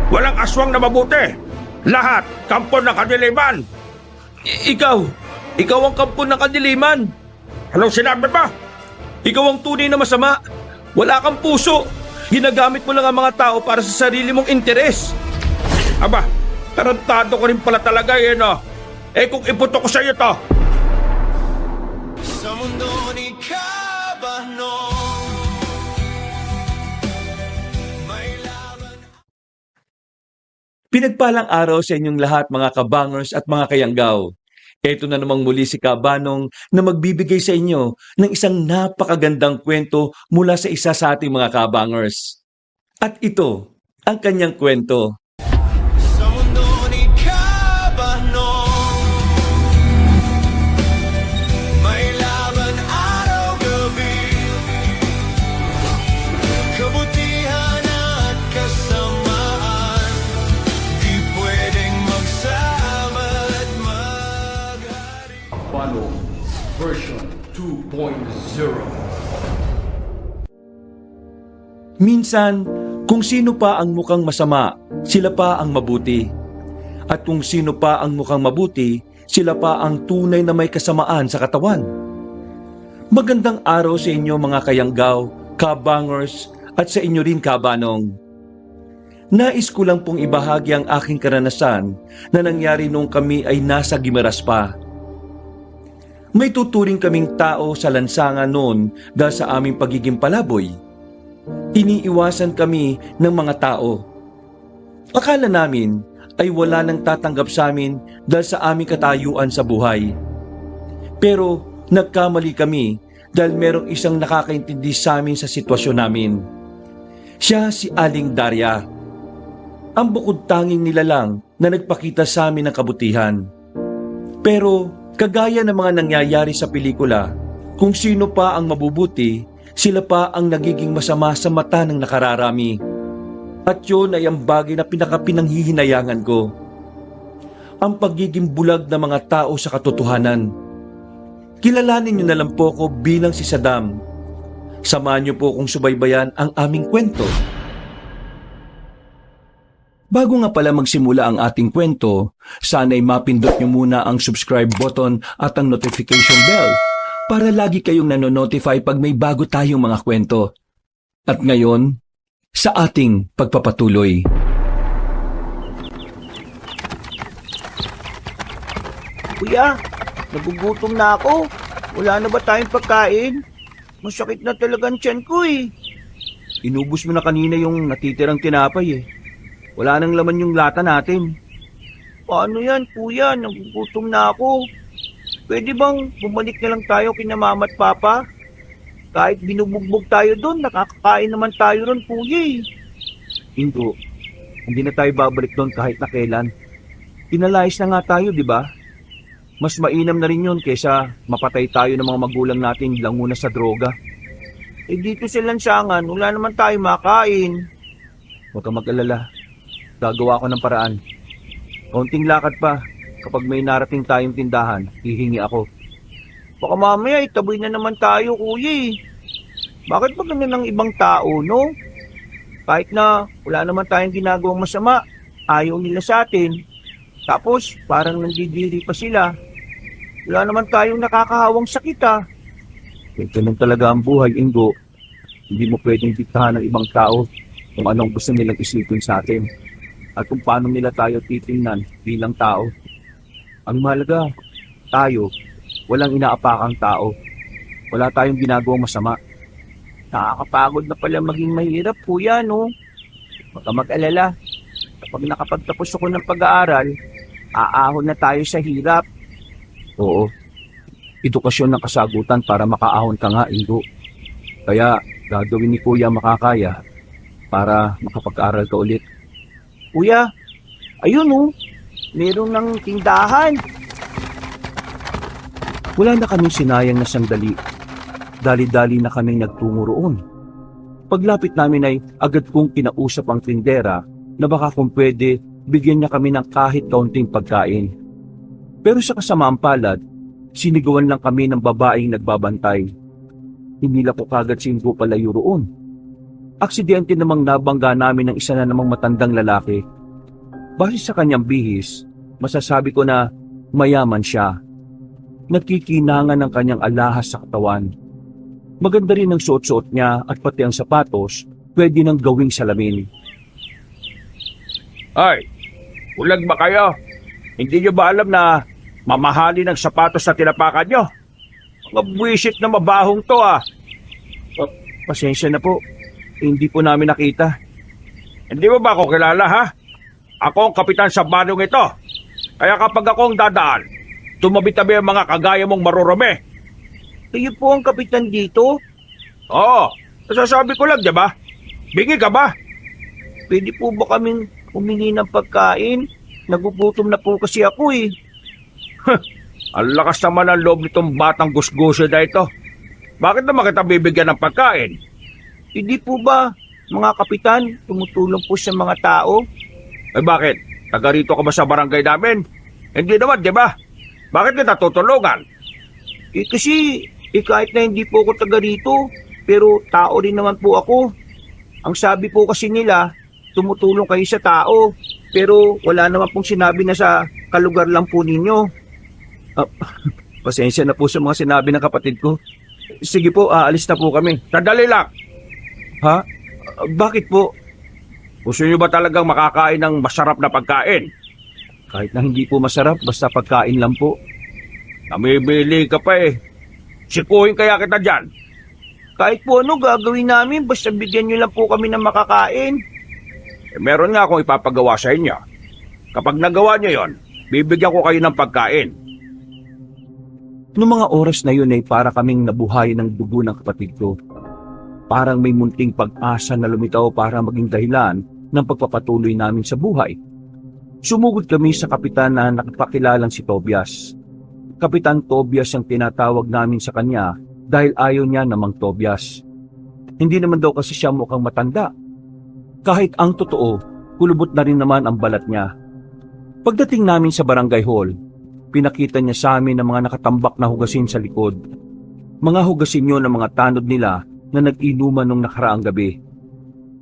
Walang aswang na mabuti. Lahat, kampo ng kadiliman. Ikaw ang kampo ng kadiliman. Anong sinabi mo? Ikaw ang tunay na masama. Wala kang puso. Ginagamit mo lang ang mga tao para sa sarili mong interes. Aba, tarantado ko rin pala talaga no. Kung iputo ko sa iyo to. Sa mundo ni Kabano, may laban. Pinagpalang araw sa inyong lahat mga kabangers at mga kayanggaw. Ito na namang muli si Kabanong na magbibigay sa inyo ng isang napakagandang kwento mula sa isa sa ating mga kabangers. At ito ang kanyang kwento. Sa mundo ni Kabano, may laban araw-gabi. Kabutihan at kasamaan, di pwedeng magsama at maghari. Kabano version 2.0. Minsan, kung sino pa ang mukhang masama, sila pa ang mabuti. At kung sino pa ang mukhang mabuti, sila pa ang tunay na may kasamaan sa katawan. Magandang araw sa inyo mga kayanggaw, kabangers, at sa inyo rin kabanong. Nais ko lang pong ibahagi ang aking karanasan na nangyari noong kami ay nasa Gimeras pa. May tuturing kaming tao sa lansangan noon dahil sa aming pagiging palaboy. Iniiwasan kami ng mga tao. Akala namin ay wala nang tatanggap sa amin dahil sa aming katayuan sa buhay. Pero nagkamali kami dahil merong isang nakakaintindi sa amin sa sitwasyon namin. Siya si Aling Daria. Ang bukod tanging nilalang na nagpakita sa amin ng kabutihan. Pero kagaya ng mga nangyayari sa pelikula, kung sino pa ang mabubuti, sila pa ang nagiging masama sa mata ng nakararami. At yun ay ang bagay na pinanghihinayangan ko. Ang pagiging bulag ng mga tao sa katotohanan. Kilalanin niyo na lang po ko bilang si Saddam. Samahan niyo po kung subaybayan ang aming kwento. Bago nga pala magsimula ang ating kwento, sana'y mapindot niyo muna ang subscribe button at ang notification bell para lagi kayong nanonotify pag may bago tayong mga kwento. At ngayon, sa ating pagpapatuloy. Kuya, nagugutom na ako. Wala na ba tayong pagkain? Masakit na talaga ang tiyan ko eh. Inubos mo na kanina yung natitirang tinapay eh. Wala nang laman yung lata natin. Paano yan, kuya? Nagugutom na ako. Pwede bang bumalik na lang tayo kina mama at papa? Kahit binubugbog tayo doon, nakakakain naman tayo ron, kuya eh. Hindi na tayo babalik doon kahit na kailan. Pinalayas na nga tayo, di ba? Mas mainam na rin yun kaysa mapatay tayo ng mga magulang natin languna sa droga. Eh dito sa lansangan, wala naman tayo makain. Huwag kang mag-alala. Gagawa ko ng paraan. Kaunting lakad pa. Kapag may narating tayong tindahan, hihingi ako. Baka mamaya itaboy na naman tayo, kuya eh. Bakit ba ganyan ng ibang tao, no? Kahit na wala naman tayong ginagawang masama, ayaw nila sa atin. Tapos parang nandidiri pa sila. Wala naman tayong nakakahawang sakit ah. Ganun talaga ang buhay, Ingo. Hindi mo pwedeng diktahan ng ibang tao kung anong gusto nilang isipin sa atin at kung paano nila tayo titingnan bilang tao. Ang mahalaga, tayo, walang inaapakang tao. Wala tayong ginagawang masama. Nakakapagod na pala maging mahirap, kuya, no? Huwag ka mag-alala. Kapag nakapagtapos ako ng pag-aaral, aahon na tayo sa hirap. Oo, edukasyon ng kasagutan para makaahon ka nga, Ingo. Kaya gagawin ni Kuya makakaya para makapag-aral ka ulit. Kuya, ayun oh, meron ng tindahan. Wala na kaming sinayang na sandali. Dali-dali na kaming nagtungo roon. Paglapit namin ay agad kong kinausap ang tindera na baka kung pwede bigyan niya kami ng kahit kaunting pagkain. Pero sa kasamaang palad, sinigawan lang kami ng babaeng nagbabantay. Hinila ko kagad si Ingo palayo roon. Aksidente namang nabangga namin ng isa na namang matandang lalaki Base sa kanyang bihis, masasabi ko na mayaman siya. Nagkikinangan ng kanyang alahas sa katawan. Maganda rin ang suot-suot niya at pati ang sapatos pwede nang gawing salamin. Ay, ulag ba kayo? Hindi nyo ba alam na mamahalin ang sapatos na tinapakan nyo? Mga buwisit na mabahong to ah. Pasensya na po, hindi po namin nakita. Hindi mo ba ako kilala ha? Ako ang kapitan sa banong ito. Kaya kapag ako ang dadaan, tumabi-tabi ang mga kagaya mong marurumi. Kayo po ang kapitan dito? Oo, nasasabi ko lang, di ba? Bingi ka ba? Pwede po ba kaming humingi ng pagkain? Nagugutom na po kasi ako eh. Ang lakas naman ang loob nitong batang gusguso na ito. Bakit naman kita bibigyan ng pagkain? Hindi po ba, mga kapitan, tumutulong po sa mga tao? Eh bakit? Taga rito ka ba sa barangay namin? Hindi naman, di ba? Bakit kita tutulungan? Kasi kahit na hindi po ako taga rito, pero tao rin naman po ako. Ang sabi po kasi nila, tumutulong kayo sa tao, pero wala naman pong sinabi na sa kalugar lang po ninyo. Pasensya na po sa mga sinabi ng kapatid ko. Sige po, aalis na po kami. Sandali lang. Ha? Bakit po? Gusto niyo ba talagang makakain ng masarap na pagkain? Kahit na hindi po masarap, basta pagkain lang po. Namimili ka pa eh. Sikuhin kaya kita dyan. Kahit po ano gagawin namin, basta bigyan nyo lang po kami ng makakain. Eh, meron nga akong ipapagawa sa inyo. Kapag nagawa niyo yon, bibigyan ko kayo ng pagkain. Noong mga oras na yun ay para kaming nabuhay ng dugo ng kapatid ko. Parang may munting pag-asa na lumitaw para maging dahilan ng pagpapatuloy namin sa buhay. Sumugod kami sa kapitan na nakapakilalang si Tobias. Kapitan Tobias ang tinatawag namin sa kanya dahil ayaw niya namang Tobias. Hindi naman daw kasi siya mukhang matanda. Kahit ang totoo, kulubot na rin naman ang balat niya. Pagdating namin sa barangay hall, pinakita niya sa amin ang mga nakatambak na hugasin sa likod. Mga hugasin yun ng mga tanod nila na nag-inuman nung nakaraang gabi.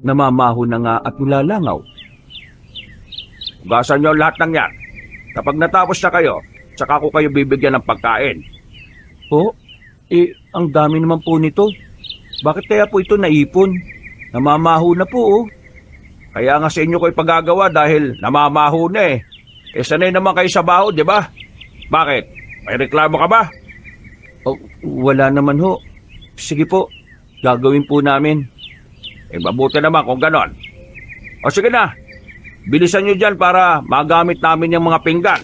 Namamaho na nga at nilalangaw. Hugasan niyo lahat ng yan. Kapag natapos na kayo, tsaka ko kayo bibigyan ng pagkain. Po? Ang dami naman po nito. Bakit kaya po ito naipon? Namamaho na po oh. Kaya nga sa inyo ko ipagagawa dahil namamaho na eh. Eh sanay naman kayo sa baho, di ba? Bakit? May reklamo ka ba? Oh, wala naman ho. Sige po, gagawin po namin. Eh mabuti naman kung ganon. O sige na, bilisan nyo dyan para magamit namin yung mga pinggan.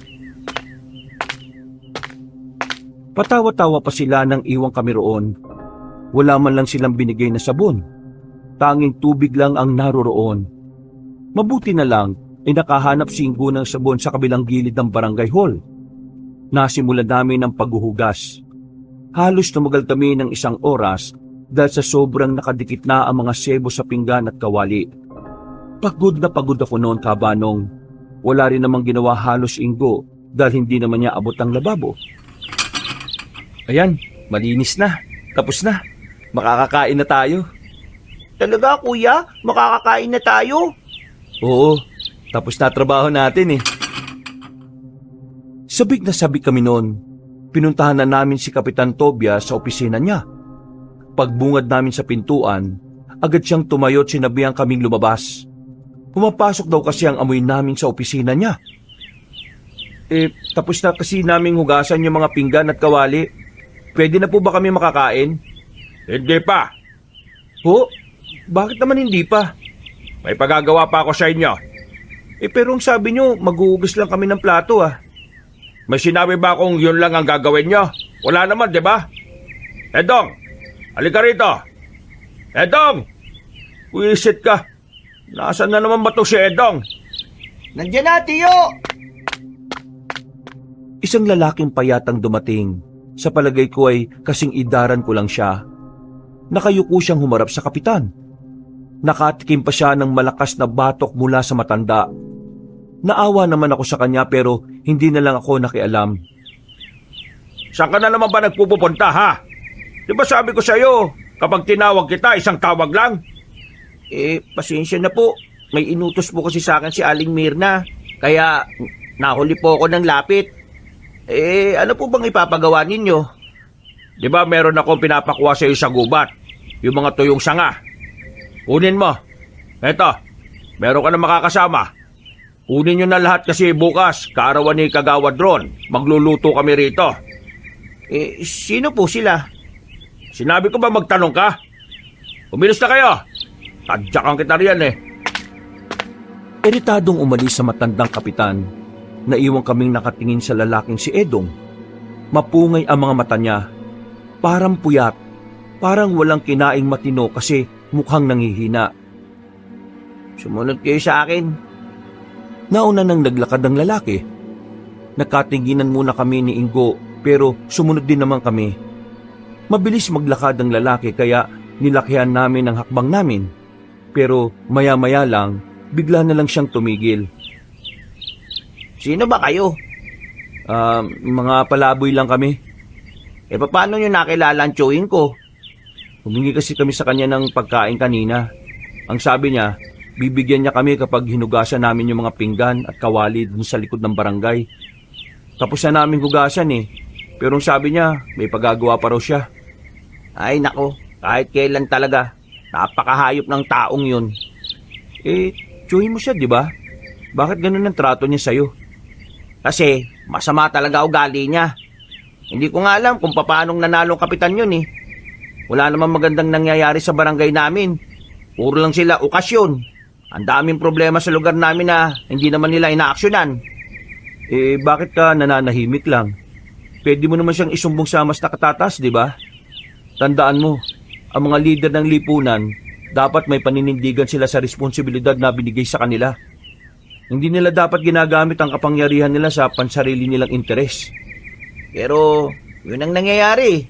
Patawa-tawa pa sila nang iwan kami roon. Wala man lang silang binigay na sabon. Tanging tubig lang ang naroroon. Mabuti na lang ay nakahanap si Ingo ng sabon sa kabilang gilid ng barangay hall. Nasimulan namin ang paghuhugas. Halos tumagal kami ng 1 oras dahil sa sobrang nakadikit na ang mga sebo sa pinggan at kawali. Pagod na pagod ako noon, kabanong. Wala rin namang ginawa halos Ingo dahil hindi naman niya abot ang lababo. Ayan, malinis na. Tapos na. Makakakain na tayo. Talaga kuya? Makakakain na tayo? Oo, tapos na trabaho natin eh. Sabik na sabik kami noon. Pinuntahan na namin si Kapitan Tobias sa opisina niya. Pagbungad namin sa pintuan, agad siyang tumayo at sinabihan kaming lumabas. Pumapasok daw kasi ang amoy namin sa opisina niya. Tapos na kasi naming hugasan yung mga pinggan at kawali. Pwede na po ba kami makakain? Hindi pa. Ho? Bakit naman hindi pa? May pagagawa pa ako sa inyo. Pero ang sabi nyo, maghuhugas lang kami ng plato ah. May sinabi ba kung yun lang ang gagawin nyo? Wala naman, di ba? Edong, halika rito. Edong! Wisit ka. Nasaan na naman ba to si Edong? Nandiyan na, Tiyo! Isang lalaking payatang dumating. Sa palagay ko ay kasing idaran ko lang siya. Nakayuko siyang humarap sa kapitan. Nakatikim pa siya ng malakas na batok mula sa matanda. Naawa naman ako sa kanya pero hindi na lang ako nakialam. Saan ka na naman ba nagpupunta, ha? Di ba sabi ko sa'yo, kapag tinawag kita, isang tawag lang? Pasensya na po. May inutos po kasi sa akin si Aling Mirna. Kaya nahuli po ako ng lapit. Ano po bang ipapagawa ninyo? Di ba meron akong pinapakuha sa iyo sa gubat? Yung mga tuyong sanga. Kunin mo. Eto, meron ka na makakasama. Kunin nyo na lahat kasi bukas, kaarawan ni Kagawad Ron. Magluluto kami rito. Sino po sila? Sinabi ko ba magtanong ka? Umilos na kayo. Tadyakan kita riyan eh. Iritadong umalis sa matandang kapitan. Naiwan kaming nakatingin sa lalaking si Edong. Mapungay ang mga mata niya. Parang puyat. Parang walang kinaing matino kasi mukhang nanghihina. Sumunod kayo sa akin. Nauna nang naglakad ang lalaki. Nakatinginan muna kami ni Ingo pero sumunod din naman kami. Mabilis maglakad ang lalaki kaya nilakihan namin ang hakbang namin. Pero maya-maya lang, bigla na lang siyang tumigil. Sino ba kayo? Mga palaboy lang kami. Paano nyo nakilala ang tiyuhin ko? Humingi kasi kami sa kanya ng pagkain kanina. Ang sabi niya, bibigyan niya kami kapag hinugasan namin yung mga pinggan at kawali dun sa likod ng barangay. Tapos na namin hugasan eh. Pero ang sabi niya, may pagagawa pa raw siya. Ay nako, kahit kailan talaga. Napakahayop ng taong yun. Tiyuhin mo siya, di ba? Bakit ganun ang trato niya sa'yo? Kasi masama talaga ugali niya. Hindi ko nga alam kung paanong nanalong kapitan yun eh. Wala namang magandang nangyayari sa barangay namin. Puro lang sila okasyon. Ang daming problema sa lugar namin na hindi naman nila inaaksyonan. Bakit ka nananahimik lang? Pwede mo naman siyang isumbong sa mas nakatatas, di ba? Tandaan mo, ang mga lider ng lipunan, dapat may paninindigan sila sa responsibilidad na binigay sa kanila. Hindi nila dapat ginagamit ang kapangyarihan nila sa pansarili nilang interes. Pero yun ang nangyayari.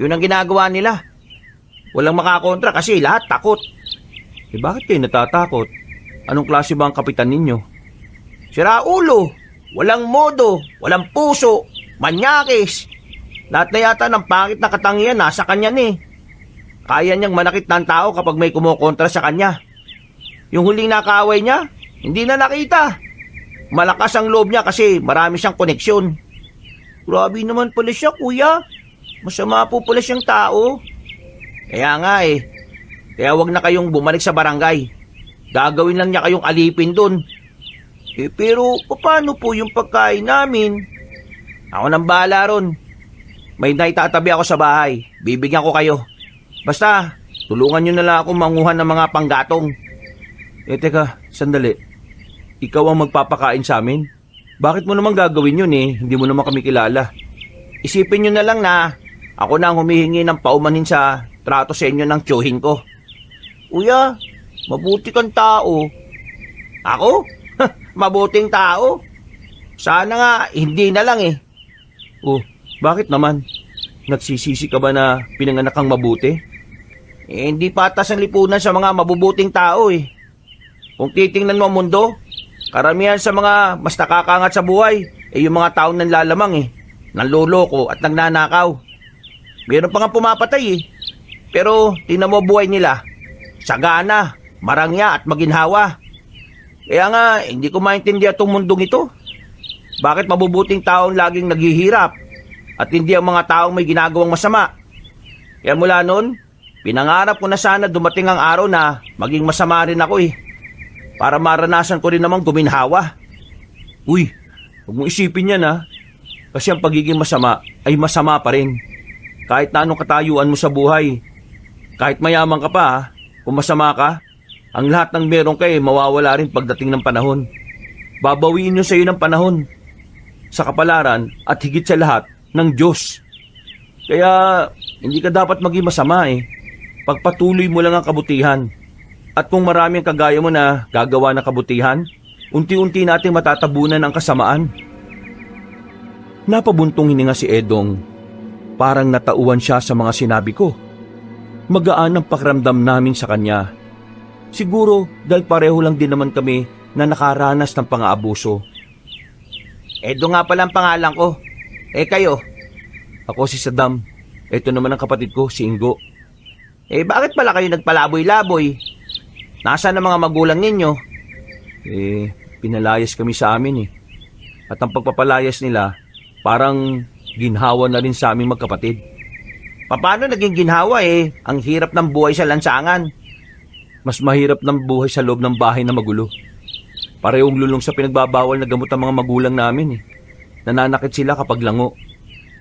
Yun ang ginagawa nila. Walang makakontra kasi lahat takot. Bakit kayo natatakot? Anong klase ba ang kapitan ninyo? Sira ulo, walang modo, walang puso, manyakis. Lahat na yata ng pangit na katangian nasa kanya ni. Kaya niyang manakit ng tao kapag may kumukontra sa kanya. Yung huling nakaaway niya, hindi na nakita. Malakas ang loob niya kasi marami siyang koneksyon. Grabe naman pala siya, kuya. Masama po pala siyang tao. Kaya nga eh. Kaya wag na kayong bumalik sa barangay. Gagawin lang niya kayong alipin dun. Pero paano po yung pagkain namin? Ako nang bahala ron. May naitatabi ako sa bahay. Bibigyan ko kayo. Basta, tulungan nyo na lang ako manguhan ng mga panggatong. Teka, sandali. Ikaw ang magpapakain sa amin? Bakit mo naman gagawin yun eh? Hindi mo naman kami kilala. Isipin nyo na lang na ako na ang humihingi ng paumanin sa trato sa inyo ng tiyuhin ko. Kuya, mabuti kang tao. Ako? Mabuting tao? Sana nga, hindi na lang eh. Bakit naman? Nagsisisi ka ba na pinanganak kang mabuti? Hindi patas ang lipunan sa mga mabubuting tao eh. Kung titingnan mo ang mundo, karamihan sa mga mas nakakangat sa buhay yung mga taong nanlalamang eh. Nanloloko at nagnanakaw. Meron pa nga pumapatay eh. Pero tingnan mo buhay nila. Sagana, marangya at maginhawa. Kaya nga, hindi ko maintindihan itong mundong ito. Bakit mabubuting taong laging naghihirap at hindi ang mga taong may ginagawang masama? Kaya mula noon, pinangarap ko na sana dumating ang araw na maging masama rin ako eh. Para maranasan ko rin namang guminhawa. Huwag mong isipin yan ha. Kasi ang pagiging masama ay masama pa rin. Kahit na anong katayuan mo sa buhay. Kahit mayaman ka pa ha, kung masama ka, ang lahat ng meron ka mawawala rin pagdating ng panahon. Babawiin nyo sa iyo ng panahon. Sa kapalaran at higit sa lahat ng Diyos. Kaya hindi ka dapat maging masama eh. Pagpatuloy mo lang ang kabutihan. At kung marami ang kagaya mo na gagawa ng kabutihan, unti-unti nating matatabunan ang kasamaan. Napabuntong hininga si Edong. Parang natauhan siya sa mga sinabi ko. Magaan ang pakiramdam namin sa kanya. Siguro dahil pareho lang din naman kami na nakaranas ng pang-aabuso. Edo nga pala ang pangalan ko. Kayo? Ako si Saddam. Ito naman ang kapatid ko, si Ingo. Bakit pala kayo nagpalaboy-laboy? Nasaan ang mga magulang ninyo? pinalayas kami sa amin eh. At ang pagpapalayas nila, parang ginhawa na rin sa aming magkapatid. Paano naging ginhawa eh? Ang hirap ng buhay sa lansangan. Mas mahirap ng buhay sa loob ng bahay na magulo. Parehong lulong sa pinagbabawal na gamot ng mga magulang namin eh. Nananakit sila kapag lango.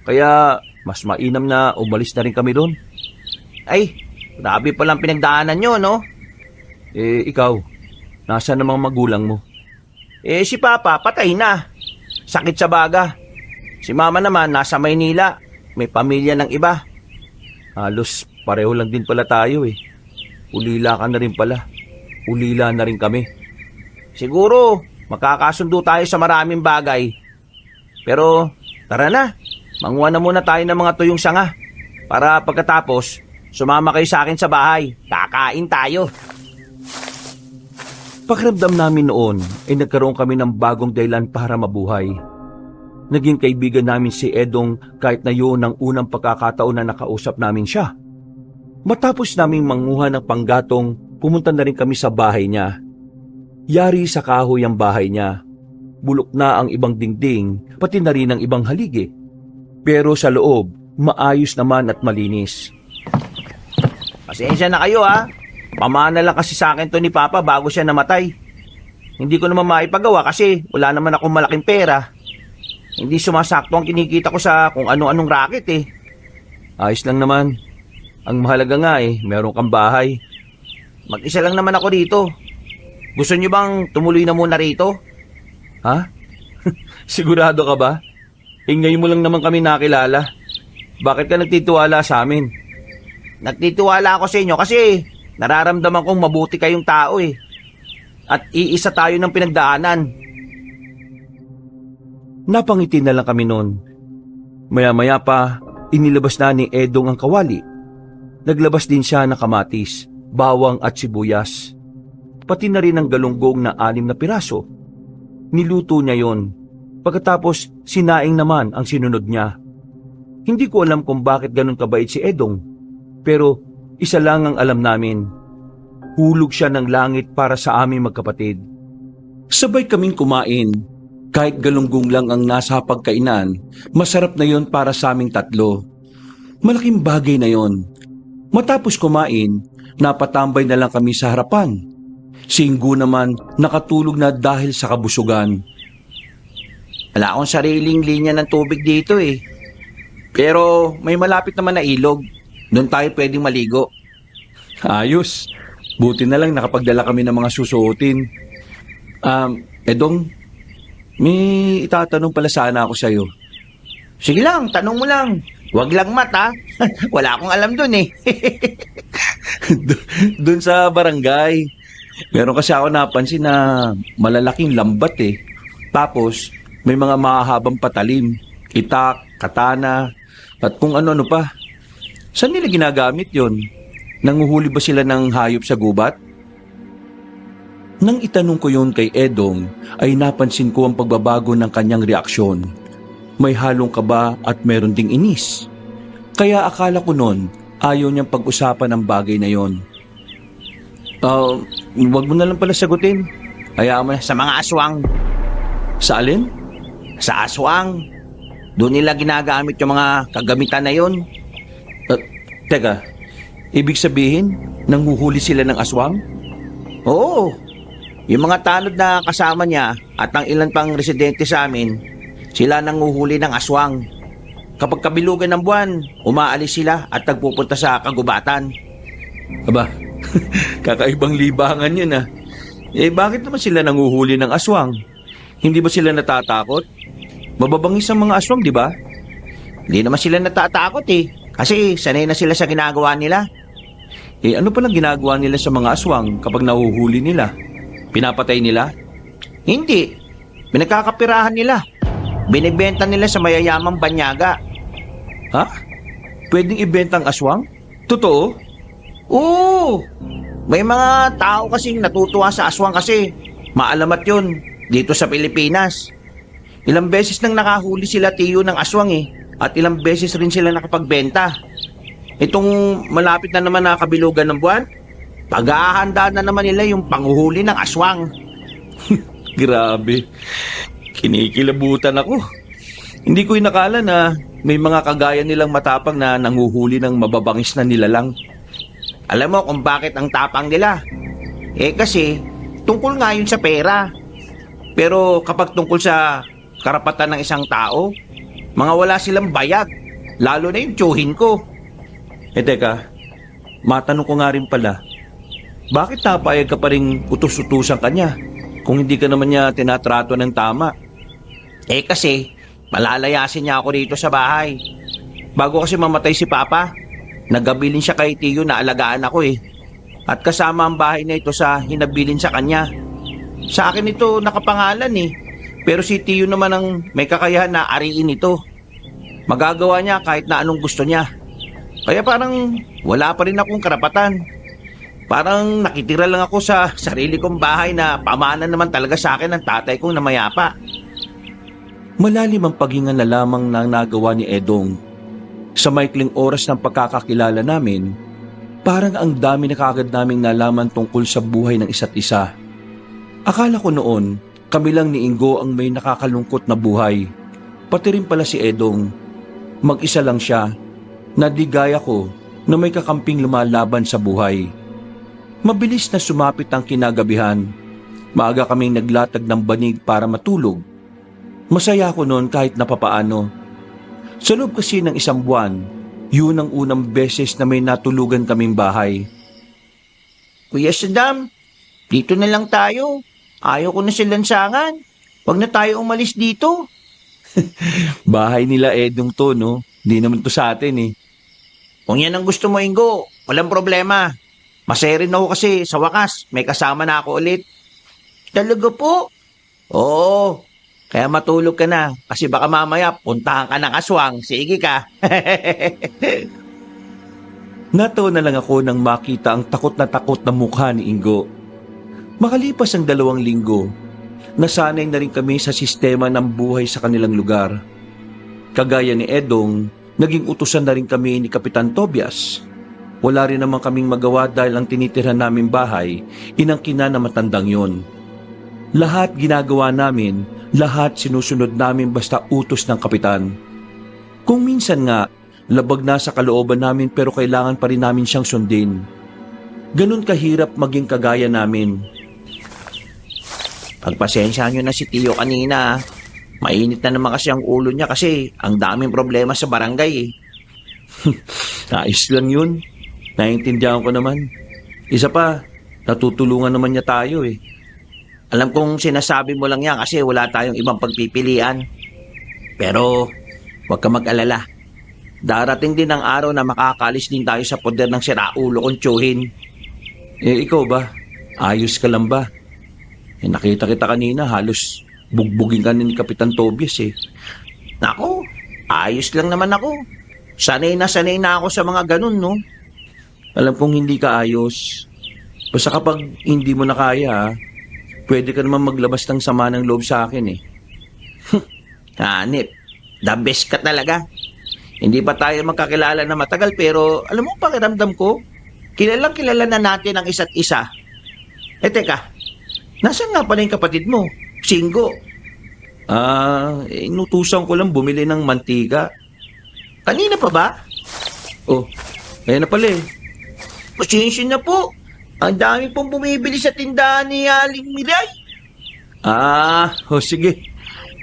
Kaya mas mainam na umalis na rin kami doon. Ay, grabe palang pinagdaanan nyo, no? Eh, ikaw, nasaan ang mga magulang mo? Eh, si Papa, patay na. Sakit sa baga. Si Mama naman, nasa Maynila. May pamilya ng iba. Halos pareho lang din pala tayo eh. Ulila ka na rin pala. Ulila na rin kami. Siguro, makakasundo tayo sa maraming bagay. Pero, tara na. Manguha na muna tayo ng mga tuyong sanga. Para pagkatapos, sumama kayo sa akin sa bahay. Kakain tayo. Pakiramdam namin noon ay nagkaroon kami ng bagong dahilan para mabuhay. Naging kaibigan namin si Edong kahit na yun ang unang pagkakataon na nakausap namin siya. Matapos naming manguha ng panggatong, pumunta na rin kami sa bahay niya. Yari sa kahoy ang bahay niya. Bulok na ang ibang dingding, pati na rin ang ibang haligi. Pero sa loob, maayos naman at malinis. Pasensya na kayo ha. Pamana lang kasi sa akin to ni Papa bago siya namatay. Hindi ko naman maipagawa kasi wala naman akong malaking pera. Hindi sumasakto ang kinikita ko sa kung ano-anong racket eh. Ayos lang naman. Ang mahalaga nga eh, meron kang bahay. Mag-isa lang naman ako dito. Gusto niyo bang tumuloy na muna rito? Ha? Sigurado ka ba? Ngayon mo lang naman kami nakilala. Bakit ka nagtitiwala sa amin? Nagtitiwala ako sa inyo kasi nararamdaman kong mabuti kayong tao eh. At iisa tayo ng pinagdaanan. Napangiti na lang kami noon. Maya-maya pa, inilabas na ni Edong ang kawali. Naglabas din siya ng kamatis, bawang at sibuyas. Pati na rin ang galunggong na 6 na piraso. Niluto niya yon. Pagkatapos, sinaing naman ang sinunod niya. Hindi ko alam kung bakit ganun kabait si Edong. Pero isa lang ang alam namin. Hulog siya ng langit para sa aming magkapatid. Sabay kaming kumain. Kahit galunggong lang ang nasa pagkainan, masarap na yon para sa aming tatlo. Malaking bagay na yon. Matapos kumain, napatambay na lang kami sa harapan. Si Ingo naman nakatulog na dahil sa kabusugan. Wala akong sariling linya ng tubig dito eh. Pero may malapit naman na ilog. Doon tayo pwedeng maligo. Ayos. Buti na lang nakapagdala kami ng mga susuotin. Edong, may itatanong pala sana ako sa'yo. Sige lang, tanong mo lang. Wag lang mata. Wala akong alam dun eh. Doon sa barangay, meron kasi ako napansin na malalaking lambat eh. Tapos, may mga mahahabang patalim, itak, katana, at kung ano-ano pa. Saan nila ginagamit yon? Nanguhuli ba sila ng hayop sa gubat? Nang itanong ko yon kay Edong, ay napansin ko ang pagbabago ng kanyang reaksyon. May halong kaba at meron ding inis. Kaya akala ko noon, ayaw niyang pag-usapan ang bagay na yon. Wag mo na lang pala sagutin. Hayaan mo na sa mga aswang. Sa alin? Sa aswang. Doon nila ginagamit yung mga kagamitan na yon. Teka, ibig sabihin, nanghuhuli sila ng aswang? Oo. Yung mga tanod na kasama niya at ang ilan pang residente sa amin, sila nanguhuli ng aswang. Kapag kabilugan ng buwan, umaalis sila at nagpupunta sa kagubatan. Aba, kakaibang libangan yun ah. Bakit naman sila nanguhuli ng aswang? Hindi ba sila natatakot? Mababangis ang mga aswang, di ba? Hindi naman sila natatakot eh. Kasi sanay na sila sa ginagawa nila. Ano palang ginagawa nila sa mga aswang kapag nahuhuli nila? Pinapatay nila? Hindi. Pinagkakapirahan nila. Binibenta nila sa mayayamang banyaga. Ha? Pwedeng ibenta ang aswang? Totoo? Oo. May mga tao kasing natutuwa sa aswang kasi maalamat yun dito sa Pilipinas. Ilang beses nang nakahuli sila tiyo ng aswang eh. At ilang beses rin sila nakapagbenta. Itong malapit na naman na kabilugan ng buwan, paghahanda na naman nila yung panghuhuli ng aswang. Grabe. Kinikilabutan ako. Hindi ko inakala na may mga kagaya nilang matapang na nanguhuli ng mababangis na nilalang. Alam mo kung bakit ang tapang nila? Kasi tungkol nga yun sa pera. Pero kapag tungkol sa karapatan ng isang tao, mga wala silang bayag. Lalo na yung tiyuhin ko. Teka, matanong ko nga rin pala, bakit napayag ka pa rin utos-utusan kanya kung hindi ka naman niya tinatrato ng tama? Kasi malalayasin niya ako dito sa bahay. Bago kasi mamatay si Papa, nagabilin siya kay Tiyo na alagaan ako At kasama ang bahay na ito sa hinabilin sa kanya. Sa akin ito nakapangalan Pero si Tiyo naman ang may kakayahan na ariin ito. Magagawa niya kahit na anong gusto niya. Kaya parang wala pa rin akong karapatan. Parang nakitira lang ako sa sarili kong bahay na pamana naman talaga sa akin ng tatay kong namayapa. Malalim ang paghinga na lamang na nagawa ni Edong. Sa maikling oras ng pagkakakilala namin, parang ang dami na kaagad naming nalaman tungkol sa buhay ng isa't isa. Akala ko noon, kami lang ni Ingo ang may nakakalungkot na buhay. Pati rin pala si Edong. Mag-isa lang siya, na di gaya ko na may kakamping lumalaban sa buhay. Mabilis na sumapit ang kinagabihan. Maaga kaming naglatag ng banig para matulog. Masaya ako noon kahit napapaano. Sa loob kasi ng isang buwan, yun ang unang beses na may natulugan kaming bahay. Kuya Saddam, dito na lang tayo. Ayaw ko na sa lansangan. Huwag na tayo umalis dito. Bahay nila Edong to, no? Di naman to sa atin Kung yan ang gusto mo, Ingo, walang problema. Masaya rin ako kasi sa wakas, may kasama na ako ulit. Talaga po? Oo, kaya matulog ka na kasi baka mamaya puntahan ka ng aswang. Sige ka. Natawa na lang ako nang makita ang takot na mukha ni Ingo. Makalipas ang 2 linggo, nasanay na rin kami sa sistema ng buhay sa kanilang lugar. Kagaya ni Edong, naging utusan na rin kami ni Kapitan Tobias. Wala rin naman kaming magawa dahil ang tinitirhan namin bahay, inangkina na matandang yon. Lahat ginagawa namin, lahat sinusunod namin basta utos ng kapitan. Kung minsan nga, labag na sa kalooban namin pero kailangan pa rin namin siyang sundin. Ganun kahirap maging kagaya namin. Pagpasensya nyo na si Tiyo kanina. Mainit na naman kasi ang ulo niya kasi ang daming problema sa barangay Ayos lang yun. Naiintindihan ko naman. Isa pa, natutulungan naman niya tayo Alam kong sinasabi mo lang yan kasi wala tayong ibang pagpipilian. Pero huwag ka mag-alala. Darating din ang araw na makakalis din tayo sa poder ng siraulo kong tiyuhin. Ikaw ba? Ayos ka lang ba? Nakita kita kanina, halos bugbugin ka ni Kapitan Tobias Nako, ayos lang naman ako. Sanay na ako sa mga ganun, no? Alam kong hindi ka ayos. Basta kapag hindi mo na kaya, pwede ka naman maglabas ng sama ng loob sa akin Hanip, the best ka talaga. Hindi pa tayo magkakilala na matagal pero alam mo pakiramdam ko, kilalang kilala na natin ang isa't isa. Teka, nasaan nga pala yung kapatid mo? Singgo. Inutusan ko lang bumili ng mantika. Kanina pa ba? Oh, ayan na pala Pasensya na po. Ang dami pong bumibili sa tindahan ni Aling Miray. Sige.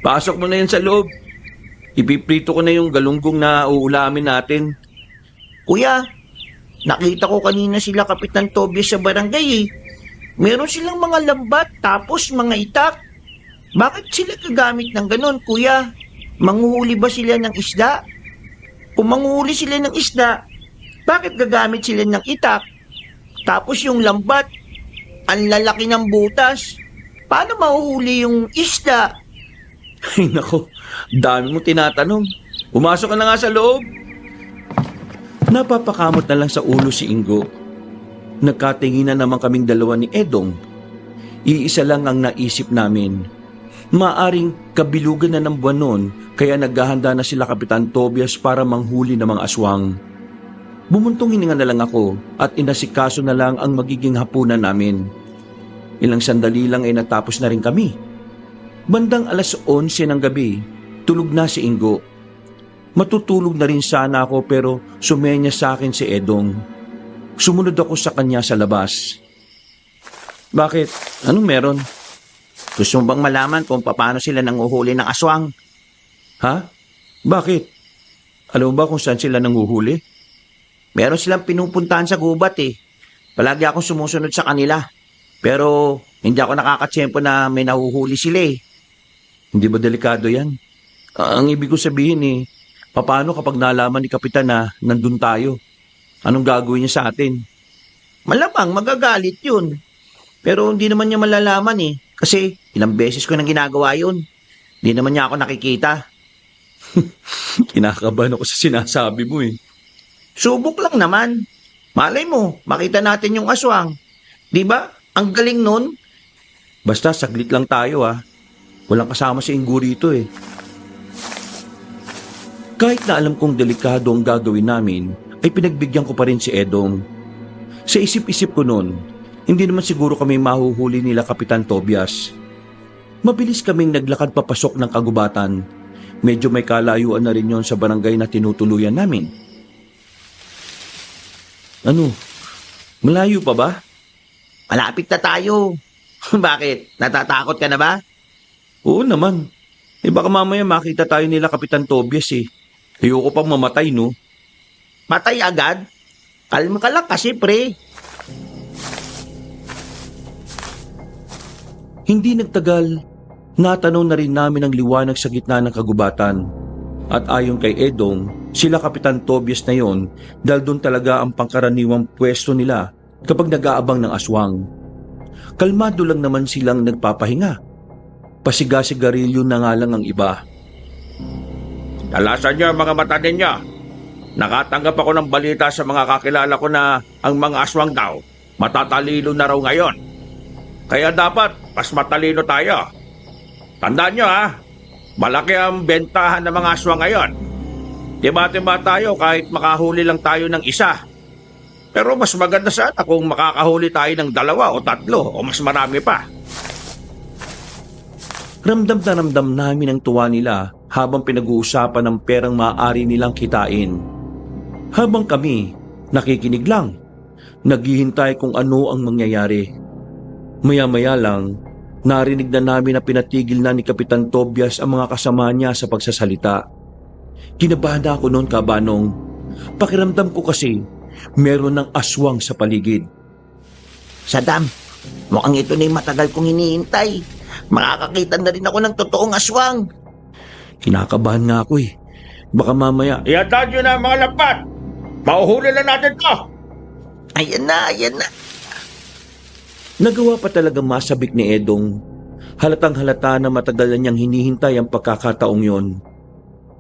Pasok mo na yan sa loob. Ipiprito ko na yung galunggong na uulamin natin. Kuya, nakita ko kanina sila Kapitan Tobias sa barangay Meron silang mga lambat tapos mga itak. Bakit sila gagamit ng ganon, kuya? Manguhuli ba sila ng isda? Kung manguhuli sila ng isda, bakit gagamit sila ng itak? Tapos yung lambat, ang lalaki ng butas. Paano mahuhuli yung isda? Ay nako, dami mo tinatanong. Pumasok ka na nga sa loob. Napapakamot na lang sa ulo si Ingo. Nagkatinginan naman kaming dalawa ni Edong. Iisa lang ang naisip namin. Maaring kabilugan na ng buwan noon, kaya naghahanda na sila Kapitan Tobias para manghuli ng mga aswang. Bumuntong hininga na lang ako at inasikaso na lang ang magiging hapunan namin. Ilang sandali lang ay natapos na rin kami. Bandang alas 11 ng gabi, tulog na si Ingo. Matutulog na rin sana ako pero sumenya sa akin si Edong. Sumunod ako sa kanya sa labas. Bakit? Anong meron? Gusto mo bang malaman kung paano sila nanguhuli ng aswang? Ha? Bakit? Alam mo ba kung saan sila nanguhuli? Meron silang pinupuntahan sa gubat eh. Palagi akong sumusunod sa kanila. Pero hindi ako nakakatsyempo na may nahuhuli sila eh. Hindi ba delikado yan? Ang ibig ko sabihin paano kapag nalaman ni Kapitan na nandun tayo? Anong gagawin niya sa atin? Malamang magagalit yun. Pero hindi naman niya malalaman eh. Kasi ilang beses ko nang ginagawa yun. Hindi naman niya ako nakikita. Kinakabahan ako sa sinasabi mo Subok lang naman. Malay mo, makita natin yung aswang. Di ba? Ang galing nun. Basta saglit lang tayo Walang kasama si Ingo rito Kahit na alam kong delikado ang gagawin namin, ay pinagbigyan ko pa rin si Edong. Sa isip-isip ko noon, hindi naman siguro kami mahuhuli nila Kapitan Tobias. Mabilis kaming naglakad papasok ng kagubatan. Medyo may kalayuan na rin yon sa barangay na tinutuluyan namin. Ano? Malayo pa ba? Malapit na tayo. Bakit? Natatakot ka na ba? Oo naman. Baka mamaya makita tayo nila Kapitan Tobias Ayoko pang mamatay, no? Patay agad? Kalma ka lang kasi, pre. Hindi nagtagal, natanaw na rin namin ang liwanag sa gitna ng kagubatan. At ayon kay Edong, sila Kapitan Tobias na yon dahil doon talaga ang pangkaraniwang pwesto nila kapag nag-aabang ng aswang. Kalmado lang naman silang nagpapahinga. Pasiga-sigarilyo na nga lang ang iba. Talasan niyo ang mga mata ninyo. Nakatanggap ako ng balita sa mga kakilala ko na ang mga aswang daw matatalino na raw ngayon. Kaya dapat mas matalino tayo. Tandaan nyo malaki ang bentahan ng mga aswang ngayon. Tiba-tiba tayo kahit makahuli lang tayo ng isa. Pero mas maganda sana kung makakahuli tayo ng 2 o 3 o mas marami pa. Ramdam na ramdam namin ang tuwa nila habang pinag-uusapan ng perang maaari nilang kitain. Habang kami, nakikinig lang, naghihintay kung ano ang mangyayari. Maya-maya lang, narinig na namin na pinatigil na ni Kapitan Tobias ang mga kasama niya sa pagsasalita. Kinabahan na ako noon, Kabanong. Pakiramdam ko kasi, meron ng aswang sa paligid. Saddam, mukhang ito na yung matagal kong hinihintay. Makakakita na rin ako ng totoong aswang. Kinakabahan nga ako Baka mamaya, Ihatad nyo na ang mga lampat. Mauhuli na natin to. Ayan na, ayan na. nagawa pa talaga masabik ni Edong. Halatang halata na matagal na niyang hinihintay ang pagkakataong yon.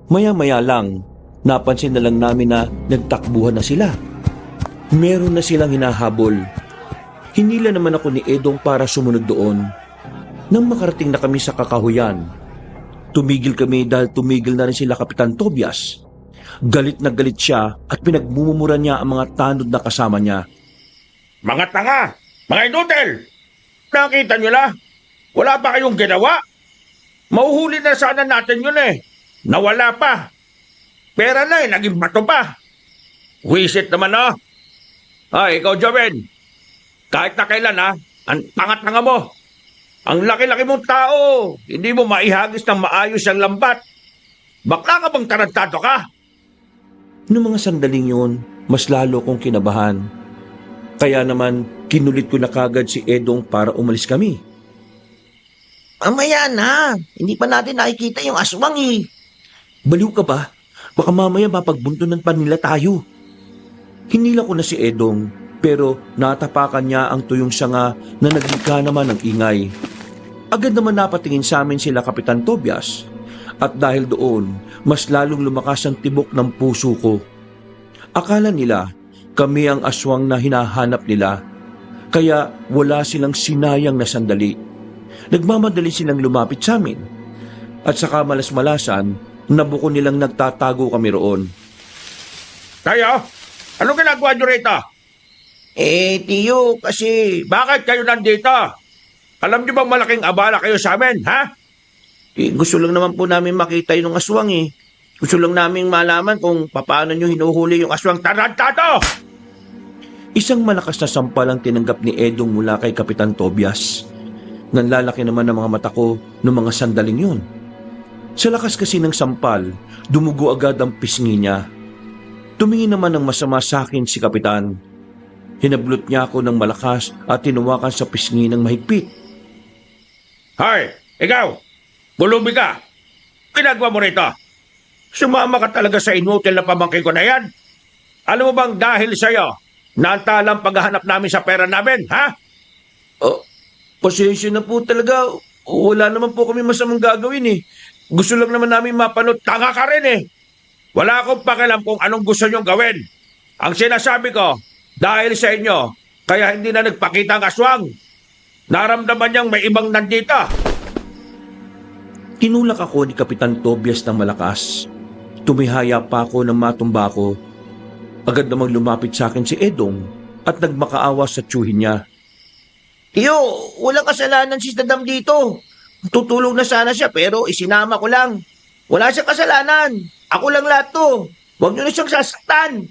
Maya-maya lang, napansin na lang namin na nagtakbuhan na sila. Meron na silang hinahabol. Hinila naman ako ni Edong para sumunod doon. Nang makarating na kami sa kakahuyan, tumigil kami dahil tumigil na rin sila Kapitan Tobias. Galit na galit siya at pinagmumura niya ang mga tanod na kasama niya. Mga tanga! Mga inutil! Nakita nyo na? Wala pa kayong ginawa? Mauhuli na sana natin yun Nawala pa. Pera na naging bato pa. Wisit naman Ay, ikaw Joven. Kahit na kailan ang tanga-tanga mo. Ang laki-laki mong tao. Hindi mo maihagis ng maayos ang lambat. Bakla ka bang tarantado ka? Noong mga sandaling yun, mas lalo kong kinabahan. Kaya naman, kinulit ko na kagad si Edong para umalis kami. Mamaya na. Hindi pa natin nakikita yung aswang Baliw ka ba? Baka mamaya mapagbuntunan pa nila tayo. Hinila ko na si Edong, pero natapakan niya ang tuyong sanga na naglikha naman ng ingay. Agad naman napatingin sa amin sila Kapitan Tobias. At dahil doon, mas lalong lumakas ang tibok ng puso ko. Akala nila, kami ang aswang na hinahanap nila. Kaya wala silang sinayang na sandali. Nagmamadali silang lumapit sa amin. At saka malas-malasan, nabuko nilang nagtatago kami roon. Tayo? Anong ginagawa nyo rito? Tiyo, kasi... Bakit kayo nandito? Alam niyo bang malaking abala kayo sa amin, ha? Gusto lang naman po namin makita yung aswang eh. Gusto lang namin malaman kung paano nyo hinuhuli yung aswang. Tarantado! Isang malakas na sampal ang tinanggap ni Edong mula kay Kapitan Tobias. Nanlalaki naman ang mga mata ko noong mga sandaling yun. Sa lakas kasi ng sampal, dumugo agad ang pisngi niya. Tumingin naman ng masama sa akin si Kapitan. Hinablot niya ako ng malakas at tinuwakan sa pisngi ng mahigpit. Hoy, ikaw! Gulubi ka! Ginagawa mo rito? Sumama ka talaga sa inutil na pamangkin ko na yan? Alam mo bang dahil sa'yo, naantala ang paghahanap namin sa pera namin, ha? Oh, pasensya na po talaga. Wala naman po kami masamang gagawin eh. Gusto lang naman namin mapanood. Tanga ka rin eh! Wala akong pakialam kung anong gusto nyong gawin. Ang sinasabi ko, dahil sa inyo, kaya hindi na nagpakita ang aswang. Naramdaman niyang may ibang nandito. Tinulak ako ni Kapitan Tobias ng malakas. Tumihaya pa ako nang matumba ko. Agad namang lumapit sa akin si Edong at nagmakaawa sa tiyuhin niya. Tiyo, walang kasalanan si Dadam dito. Tutulong na sana siya pero isinama ko lang. Wala siyang kasalanan. Ako lang lahat to. Huwag niyo na siyang sasaktan.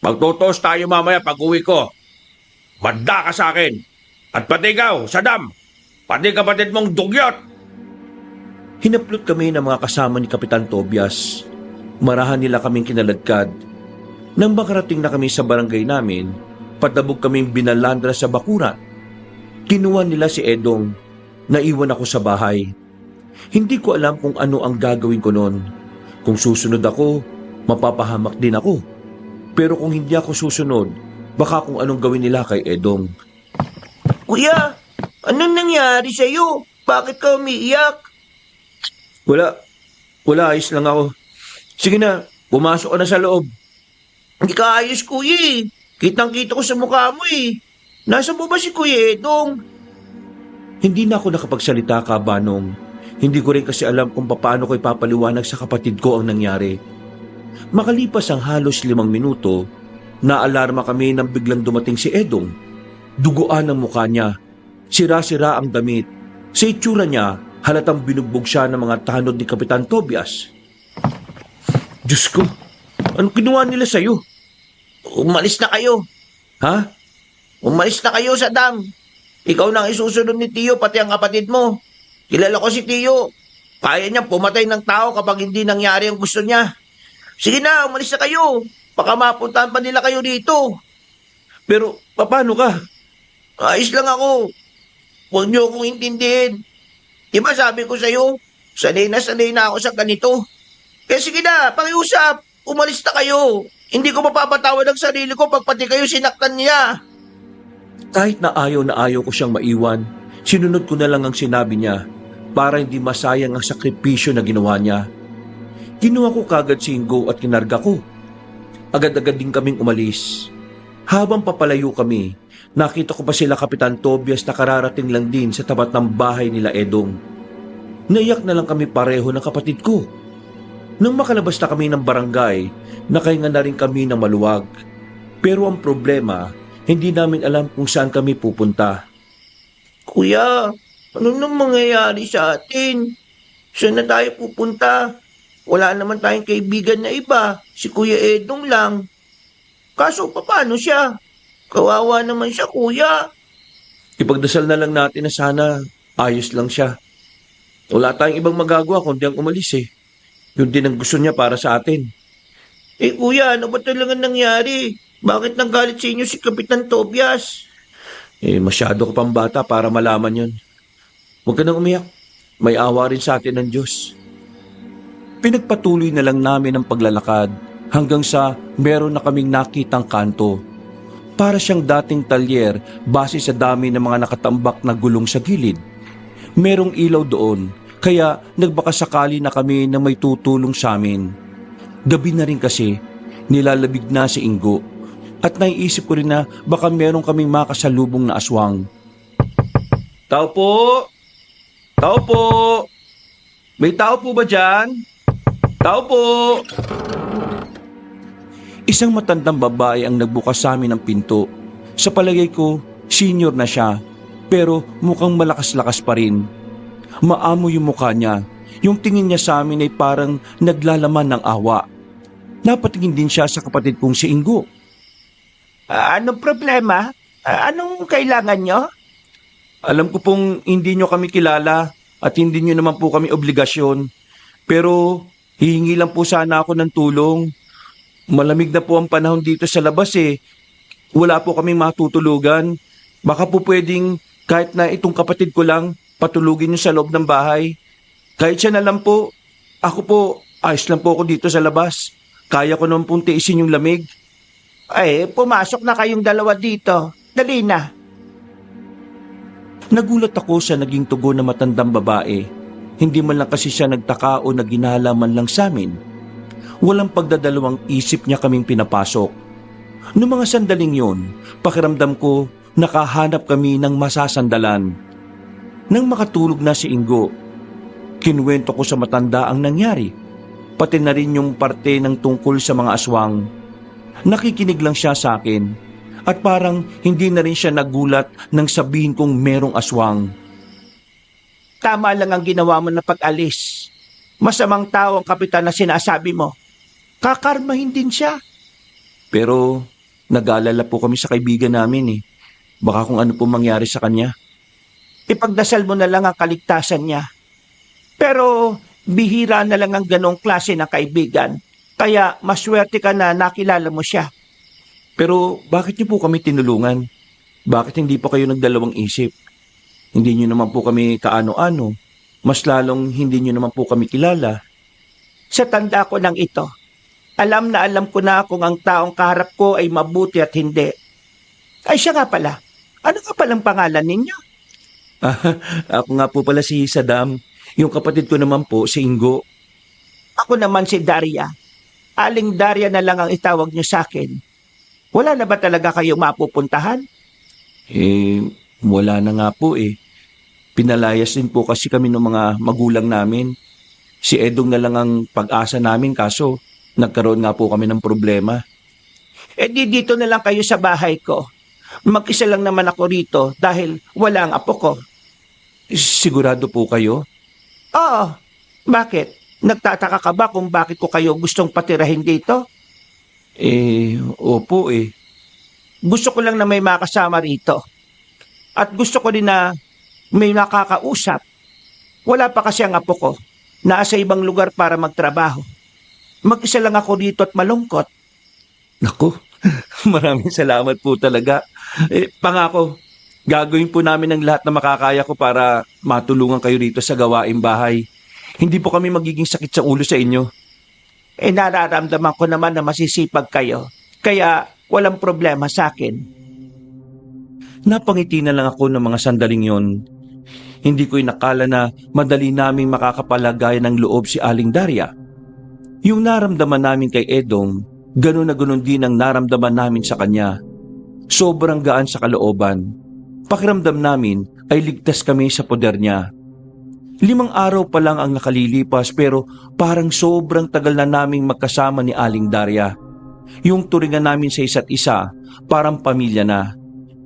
Magtutos tayo mamaya pag uwi ko. Manda ka sa akin. At pati ikaw, Saddam. Pati kapatid mong dugyot. Hinaplot kami ng mga kasama ni Kapitan Tobias. Marahan nila kaming kinaladkad. Nang makarating na kami sa barangay namin, patabog kaming binalandra sa bakuran. Kinuha nila si Edong. Naiwan ako sa bahay. Hindi ko alam kung ano ang gagawin ko noon. Kung susunod ako, mapapahamak din ako. Pero kung hindi ako susunod, baka kung anong gawin nila kay Edong. Kuya, anong nangyari sa'yo? Bakit ka umiiyak? Wala, ayos lang ako. Sige na, pumasok ka na sa loob. Hindi ka ayos, kuya eh. Kitang-kita ko sa mukha mo eh. Nasaan po ba si Kuya Edong? Hindi na ako nakapagsalita, Kabanong. Hindi ko rin kasi alam kung paano ko ipapaliwanag sa kapatid ko ang nangyari. Makalipas ang halos 5 minuto, naalarma kami nang biglang dumating si Edong. Duguan ang mukha niya. Sira-sira ang damit. Sa itsura niya, halatang binugbog siya ng mga tanod ni Kapitan Tobias. Diyos ko, anong kinuha nila sa'yo? Umalis na kayo. Ha? Umalis na kayo, Saddam. Ikaw nang isusunod ni Tiyo pati ang kapatid mo. Kilala ko si Tiyo. Kaya niya pumatay ng tao kapag hindi nangyari ang gusto niya. Sige na, umalis na kayo. Baka mapuntahan pa nila kayo dito. Pero, paano ka? Ayos lang ako. Huwag niyo akong intindihin. Diba sabi ko sa'yo, sanay na ako sa ganito. Kaya sige na, pakiusap. Umalis na kayo. Hindi ko mapapatawad ang sarili ko pag pati kayo sinaktan niya. Kahit na ayaw ko siyang maiwan, sinunod ko na lang ang sinabi niya para hindi masayang ang sakripisyo na ginawa niya. Kinuha ko kagad si Ingo at kinarga ko. Agad-agad din kaming umalis. Habang papalayo kami, nakita ko pa sila Kapitan Tobias na kararating lang din sa tapat ng bahay nila Edong. Naiyak na lang kami pareho ng kapatid ko. Nang makalabas na kami ng barangay, nakahinga na rin kami ng maluwag. Pero ang problema, hindi namin alam kung saan kami pupunta. Kuya, ano nang mangyayari sa atin? Saan na tayo pupunta? Wala naman tayong kaibigan na iba. Si Kuya Edong lang. Kaso paano siya? Kawawa naman siya, kuya. Ipagdasal na lang natin na sana ayos lang siya. Wala tayong ibang magagawa kundi ang umalis eh. Yun din ang gusto niya para sa atin. Eh kuya, ano ba talaga nangyari? Bakit nanggalit sa inyo si Kapitan Tobias? Masyado ka pang bata para malaman yun. Huwag ka nang umiyak. May awa rin sa atin ng Diyos. Pinagpatuloy na lang namin ang paglalakad hanggang sa meron na kaming nakitang kanto. Para siyang dating talyer base sa dami ng mga nakatambak na gulong sa gilid. Merong ilaw doon, kaya nagbakasakali na kami na may tutulong sa amin. Gabi na rin kasi, nilalabig na si Ingo. At naiisip ko rin na baka meron kaming makasalubong na aswang. Tao po! Tao po! May tao po ba dyan? Tao po! Isang matandang babae ang nagbukas sa amin ng pinto. Sa palagay ko, senior na siya, pero mukhang malakas-lakas pa rin. Maamo yung mukha niya. Yung tingin niya sa amin ay parang naglalaman ng awa. Napatingin din siya sa kapatid kong si Ingo. Anong problema? Anong kailangan nyo? Alam ko pong hindi nyo kami kilala at hindi nyo naman po kami obligasyon. Pero hihingi lang po sana ako ng tulong. Malamig na po ang panahon dito sa labas eh. Wala po kaming matutulugan. Baka po pwedeng kahit na itong kapatid ko lang patulugin nyo sa loob ng bahay. Kahit siya na lang po. Ako po, ayos lang po ako dito sa labas. Kaya ko naman pong tiisin yung lamig. Ay, pumasok na kayong dalawa dito. Dali na. Nagulat ako sa naging tugon na matandang babae. Hindi man lang kasi siya nagtaka o naginala man lang sa amin. Walang pagdadalawang isip niya kaming pinapasok. Noong mga sandaling yon, pakiramdam ko nakahanap kami ng masasandalan. Nang makatulog na si Ingo, kinuwento ko sa matanda ang nangyari, pati na rin yung parte ng tungkol sa mga aswang. Nakikinig lang siya sa akin at parang hindi na rin siya nagulat nang sabihin kong merong aswang. Tama lang ang ginawa mo na pag-alis. Masamang tao ang kapitan na sinasabi mo. Kakarmahin din siya. Pero nag-aalala po kami sa kaibigan namin eh. Baka kung ano po mangyari sa kanya. Ipagdasal mo na lang ang kaligtasan niya. Pero bihira na lang ang ganong klase ng kaibigan. Kaya maswerte ka na nakilala mo siya. Pero bakit niyo po kami tinulungan? Bakit hindi po kayo nagdalawang isip? Hindi niyo naman po kami kaano-ano. Mas lalong hindi niyo naman po kami kilala. Sa tanda ko ng ito, alam na alam ko na kung ang taong kaharap ko ay mabuti at hindi. Ay siya nga pala. Ano nga palang pangalan ninyo? Ako nga po pala si Saddam. Yung kapatid ko naman po, si Ingo. Ako naman si Daria. Aling Daria na lang ang itawag niyo sa akin. Wala na ba talaga kayong mapupuntahan? Wala na nga po eh. Pinalayas din po kasi kami ng mga magulang namin. Si Edong na lang ang pag-asa namin kaso nagkaroon nga po kami ng problema. Di dito na lang kayo sa bahay ko. Mag-isa lang naman ako rito dahil wala ang apo ko. Sigurado po kayo? Oo. Bakit? Nagtataka ka ba kung bakit ko kayo gustong patirahin dito? Opo eh. Gusto ko lang na may makasama rito. At gusto ko din na may nakakausap. Wala pa kasi ang apo ko. Nasa ibang lugar para magtrabaho. Mag-isa lang ako dito at malungkot. Naku, maraming salamat po talaga. Pangako, gagawin po namin ang lahat na makakaya ko para matulungan kayo rito sa gawaing bahay. Hindi po kami magiging sakit sa ulo sa inyo. Nararamdaman ko naman na masisipag kayo. Kaya walang problema sa akin. Napangiti na lang ako ng mga sandaling yon. Hindi ko inakala na madali naming makakapalagay ng loob si Aling Daria. Yung naramdaman namin kay Edong, gano'n na gano'n din ang naramdaman namin sa kanya. Sobrang gaan sa kalooban. Pakiramdam namin ay ligtas kami sa poder niya. 5 araw pa lang ang nakalilipas pero parang sobrang tagal na naming magkasama ni Aling Daria. Yung turingan namin sa isa't isa, parang pamilya na.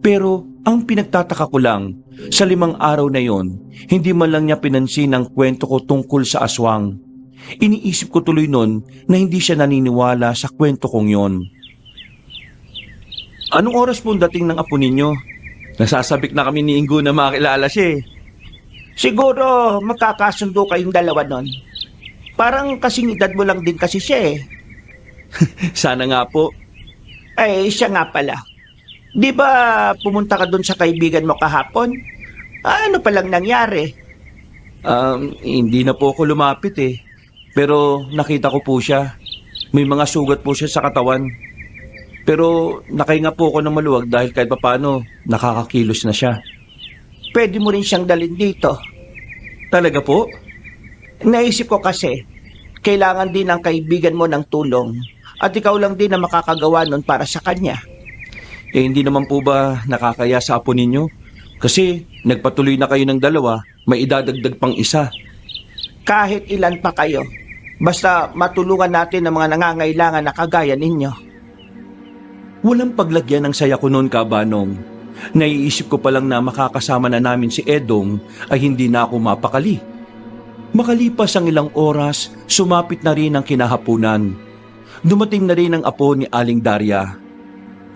Pero ang pinagtataka ko lang, sa 5 araw na yon, hindi man lang niya pinansin ang kwento ko tungkol sa aswang. Iniisip ko tuloy nun na hindi siya naniniwala sa kwento kong yon. Anong oras po dating ng apo ninyo? Nasasabik na kami ni Ingo na makilala siya eh. Siguro magkakasundo kayong dalawa nun. Parang kasing edad mo lang din kasi siya eh. Sana nga po. Siya nga pala. Di ba pumunta ka dun sa kaibigan mo kahapon? Ano palang nangyari? Hindi na po ako lumapit eh. Pero nakita ko po siya. May mga sugat po siya sa katawan. Pero nakahinga po ako ng maluwag dahil kahit papano nakakakilos na siya. Pwede mo rin siyang dalhin dito. Talaga po? Naisip ko kasi, kailangan din ng kaibigan mo ng tulong. At ikaw lang din na makakagawa nun para sa kanya. Hindi naman po ba nakakaya sa apo ninyo? Kasi nagpatuloy na kayo ng 2, may idadagdag pang 1. Kahit ilan pa kayo, basta matulungan natin ang mga nangangailangan na kagaya ninyo. Walang paglagyan ng saya ko noon, Kabanong. Naiisip ko pa lang na makakasama na namin si Edong ay hindi na ako mapakali. Makalipas ang ilang oras, sumapit na rin ang kinahapunan. Dumating na rin ang apo ni Aling Daria.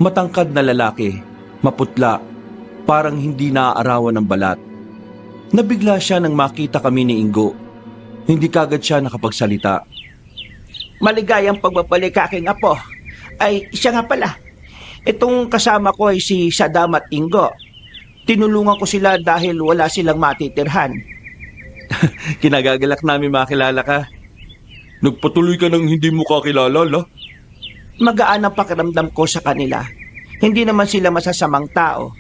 Matangkad na lalaki, maputla, parang hindi naaarawan ng balat. Nabigla siya nang makita kami ni Ingo. Hindi kagad siya nakapagsalita. Maligayang pagbabalik aking apo. Ay, siya nga pala. Itong kasama ko ay si Saddam at Ingo. Tinulungan ko sila dahil wala silang matitirhan. Kinagagalak namin makilala ka. Nagpatuloy ka ng hindi mo kakilala, la? Magaan ang pakiramdam ko sa kanila. Hindi naman sila masasamang tao.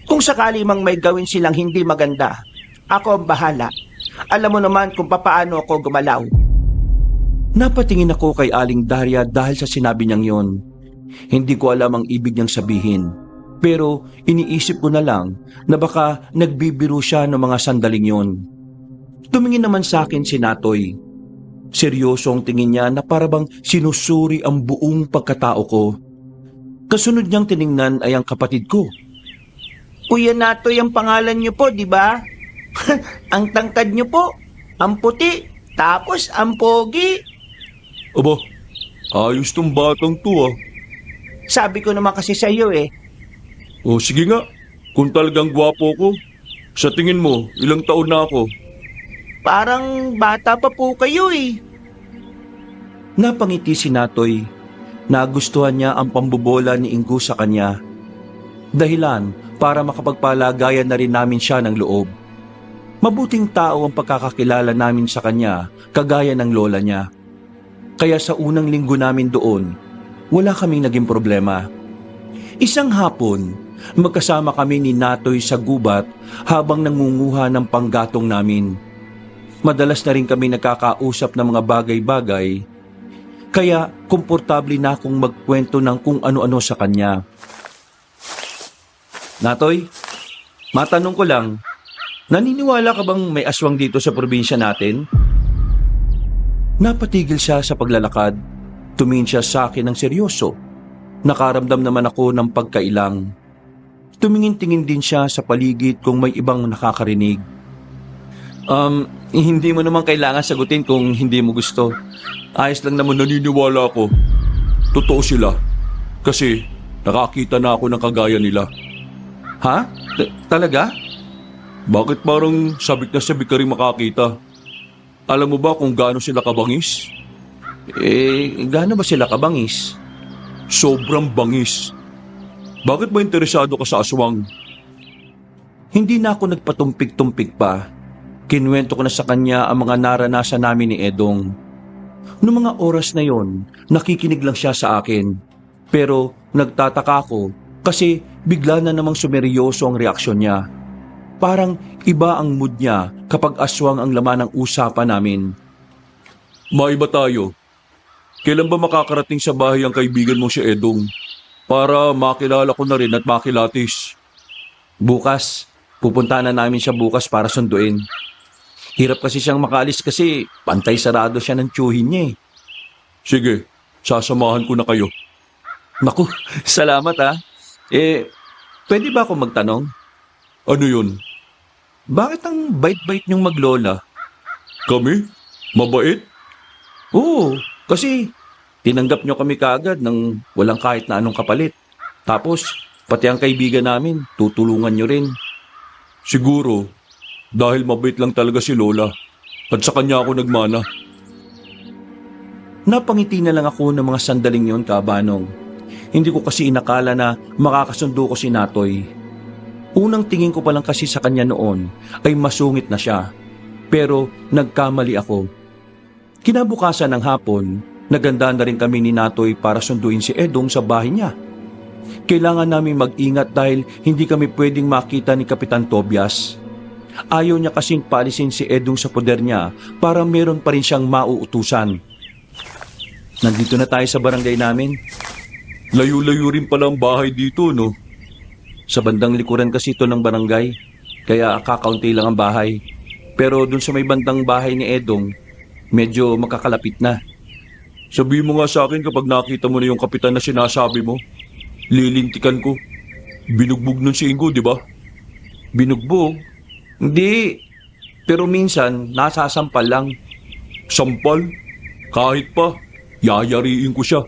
Kung sakali mang may gawin silang hindi maganda, ako ang bahala. Alam mo naman kung papaano ako gumalaw. Napatingin ako kay Aling Daria dahil sa sinabi niyang yon. Hindi ko alam ang ibig niyang sabihin. Pero iniisip ko na lang na baka nagbibiro siya ng mga sandaling yon. Tumingin naman sa akin si Natoy. Seryoso ang tingin niya na parabang sinusuri ang buong pagkatao ko. Kasunod niyang tiningnan ay ang kapatid ko. Kuya Natoy ang pangalan niyo po, di ba? Ang tangkad niyo po, ang puti, tapos ang pogi. Aba, ayos tong batang to, ah. Sabi ko naman kasi sa iyo eh. O sige nga, kung talagang gwapo ko, sa tingin mo, ilang taon na ako? Parang bata pa po kayo eh. Napangiti si Natoy. Nagustuhan niya ang pambobola ni Ingo sa kanya. Dahilan para makapagpalagayan na rin namin siya ng loob. Mabuting tao ang pagkakakilala namin sa kanya, kagaya ng lola niya. Kaya sa unang linggo namin doon, wala kaming naging problema. Isang hapon, magkasama kami ni Natoy sa gubat habang nangunguha ng panggatong namin. Madalas na rin kami nagkakausap ng mga bagay-bagay, kaya komportable na akong magkwento ng kung ano-ano sa kanya. Natoy, matanong ko lang, naniniwala ka bang may aswang dito sa probinsya natin? Napatigil siya sa paglalakad. Tumingin siya sa akin ng seryoso. Nakaramdam naman ako ng pagkailang. Tumingin-tingin din siya sa paligid kung may ibang nakakarinig. Hindi mo naman kailangan sagutin kung hindi mo gusto. Ayos lang naman. Naniniwala ako. Totoo sila. Kasi nakakita na ako ng kagaya nila. Ha? Talaga? Bakit parang sabik na sabik ka rin makakita? Alam mo ba kung gaano sila kabangis? Gaano ba sila kabangis? Sobrang bangis. Bakit ba interesado ka sa aswang? Hindi na ako nagpatumpik-tumpik pa. Kinuwento ko na sa kanya ang mga naranasan namin ni Edong. Noong mga oras na yon, nakikinig lang siya sa akin. Pero nagtataka ako kasi bigla na namang sumeryoso ang reaksyon niya. Parang iba ang mood niya kapag aswang ang laman ng usapan namin. Maiba tayo. Kailan ba makakarating sa bahay ang kaibigan mo si Edong? Para makilala ko na rin at makilatis. Bukas, pupunta na namin siya bukas para sunduin. Hirap kasi siyang makaalis kasi pantay sarado siya ng tiyuhin niya eh. Sige, sasamahan ko na kayo. Naku, salamat ha. Pwede ba ako magtanong? Ano yun? Bakit ang bait-bait niyong maglola? Kami? Mabait? Oo, kasi tinanggap niyo kami kaagad nang walang kahit na anong kapalit. Tapos, pati ang kaibigan namin, tutulungan niyo rin. Siguro, dahil mabait lang talaga si Lola. At sa kanya ako nagmana. Napangiti na lang ako ng mga sandaling yon, Kabanong. Hindi ko kasi inakala na makakasundo ko si Natoy. Unang tingin ko pa lang kasi sa kanya noon ay masungit na siya. Pero nagkamali ako. Kinabukasan ng hapon, naganda na rin kami ni Natoy para sunduin si Edong sa bahay niya. Kailangan namin mag-ingat dahil hindi kami pwedeng makita ni Kapitan Tobias. Ayaw niya kasing paalisin si Edong sa poder niya para meron pa rin siyang mauutusan. Nandito na tayo sa barangay namin. Layo-layo rin pala ang bahay dito, no? Sa bandang likuran kasi ito ng barangay, kaya kakaunti lang ang bahay. Pero dun sa may bandang bahay ni Edong, medyo makakalapit na. Sabi mo nga sa akin kapag nakita mo na yung kapitan na sinasabi mo. Lilintikan ko. Binugbog nun si Ingo, di ba? Binugbog? Hindi. Pero minsan, nasasampal lang. Sampal? Kahit pa, yayariin ko siya.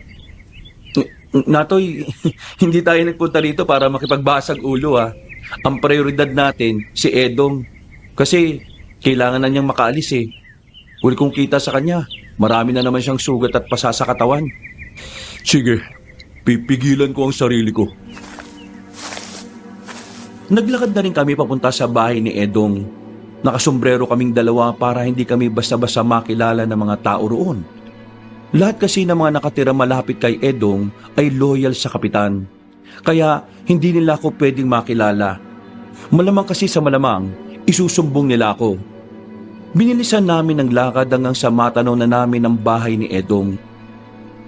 Natoy, hindi tayo nagpunta rito para makipagbasag ulo ha. Ang prioridad natin, si Edong. Kasi kailangan na niyang makaalis eh. Huli kong kita sa kanya, marami na naman siyang sugat at pasa sa katawan. Sige, pipigilan ko ang sarili ko. Naglakad na rin kami papunta sa bahay ni Edong. Nakasombrero kaming dalawa para hindi kami basta-basta makilala ng mga tao roon. Lahat kasi ng mga nakatira malapit kay Edong ay loyal sa kapitan. Kaya hindi nila ako pwedeng makilala. Malamang kasi sa malamang, isusumbong nila ako. Binilisan namin ang lakad hanggang sa matanaw na namin ang bahay ni Edong.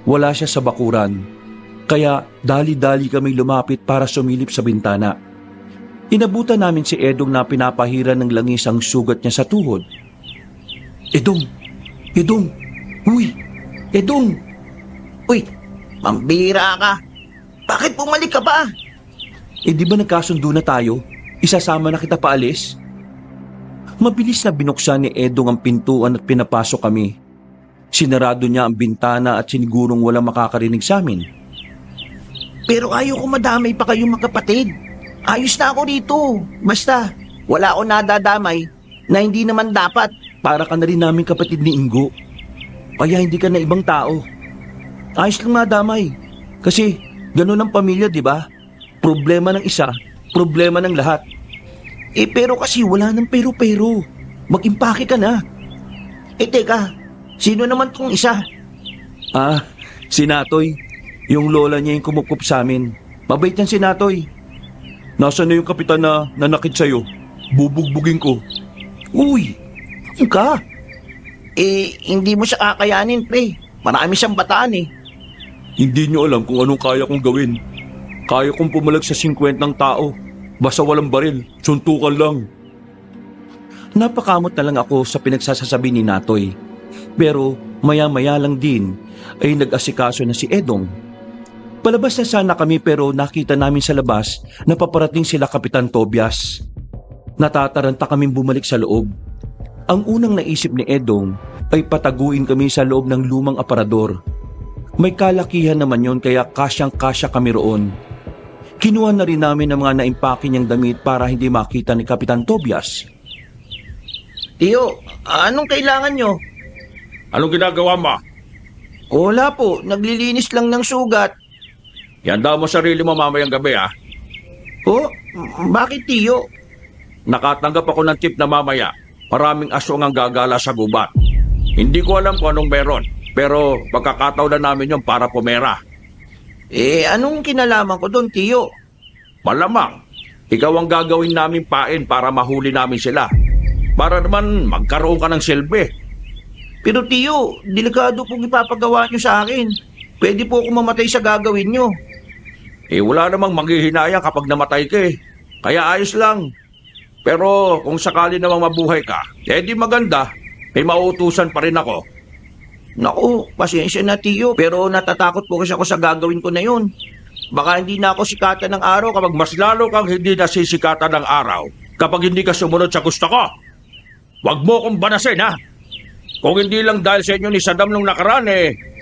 Wala siya sa bakuran. Kaya dali-dali kami lumapit para sumilip sa bintana. Inabutan namin si Edong na pinapahiran ng langis ang sugat niya sa tuhod. Edong! Edong! Uy! Edong! Uy, mambira ka. Bakit bumalik ka pa? Di ba nagkasundo na tayo? Isasama na kita paalis? Mabilis na binuksan ni Edong ang pintuan at pinapasok kami. Sinarado niya ang bintana at sinigurong walang makakarinig sa amin. Pero ayaw ko madamay pa kayong magkapatid. Ayos na ako dito. Basta, wala ako nadadamay na hindi naman dapat. Para ka na rin namin kapatid ni Ingo. Kaya hindi ka na ibang tao. Ayos lang madamay. Kasi ganun ang pamilya, di ba? Problema ng isa, problema ng lahat. Pero kasi wala nang pero-pero. Mag-impake ka na. Teka, sino naman tong isa? Si Natoy. Yung lola niya yung kumukup sa amin. Mabait yan si Natoy. Nasaan na yung kapitan na nanakit sa'yo? Bubugbugin ko. Uy, ka? Hindi mo siya kakayanin, pre. Marami siyang bataan eh. Hindi niyo alam kung anong kaya kong gawin. Kaya kong pumalag sa 50 ng tao. Basta walang baril, suntukan lang. Napakamot na lang ako sa pinagsasasabi ni Natoy. Pero maya-maya lang din ay nag-asikaso na si Edong. Palabas na sana kami pero nakita namin sa labas na paparating sila Kapitan Tobias. Natataranta kaming bumalik sa loob. Ang unang naisip ni Edong ay pataguin kami sa loob ng lumang aparador. May kalakihan naman yon kaya kasyang-kasya kami roon. Kinuha na rin namin ang mga naimpake niyang damit para hindi makita ni Kapitan Tobias. Tiyo, anong kailangan nyo? Anong ginagawa mo? Wala po, naglilinis lang ng sugat. Ihanda mo sarili mo mamayang gabi ha. Bakit tiyo? Nakatanggap ako ng tip na mamaya. Maraming aswang ang gagala sa gubat. Hindi ko alam kung anong meron. Pero pagkakataon na namin yun para pumera. Anong kinalaman ko doon, tiyo? Malamang, ikaw ang gagawin namin pain para mahuli namin sila. Para naman magkaroon ka ng silbi. Pero tiyo, delikado pong ipapagawa nyo sa akin. Pwede po ako mamatay sa gagawin nyo. Wala namang manghihinayang kapag namatay ka eh. Kaya ayos lang. Pero kung sakali namang mabuhay ka, di maganda. May mauutusan pa rin ako. Naku, pasensya na tiyo. Pero natatakot po kasi ako sa gagawin ko na yun. Baka hindi na ako sikatan ng araw kapag Mas lalo kang hindi nasisikatan ng araw kapag hindi ka sumunod sa gusto ko. Huwag mo akong banasin ha. Kung hindi lang dahil sa inyo ni Saddam nung nakaraan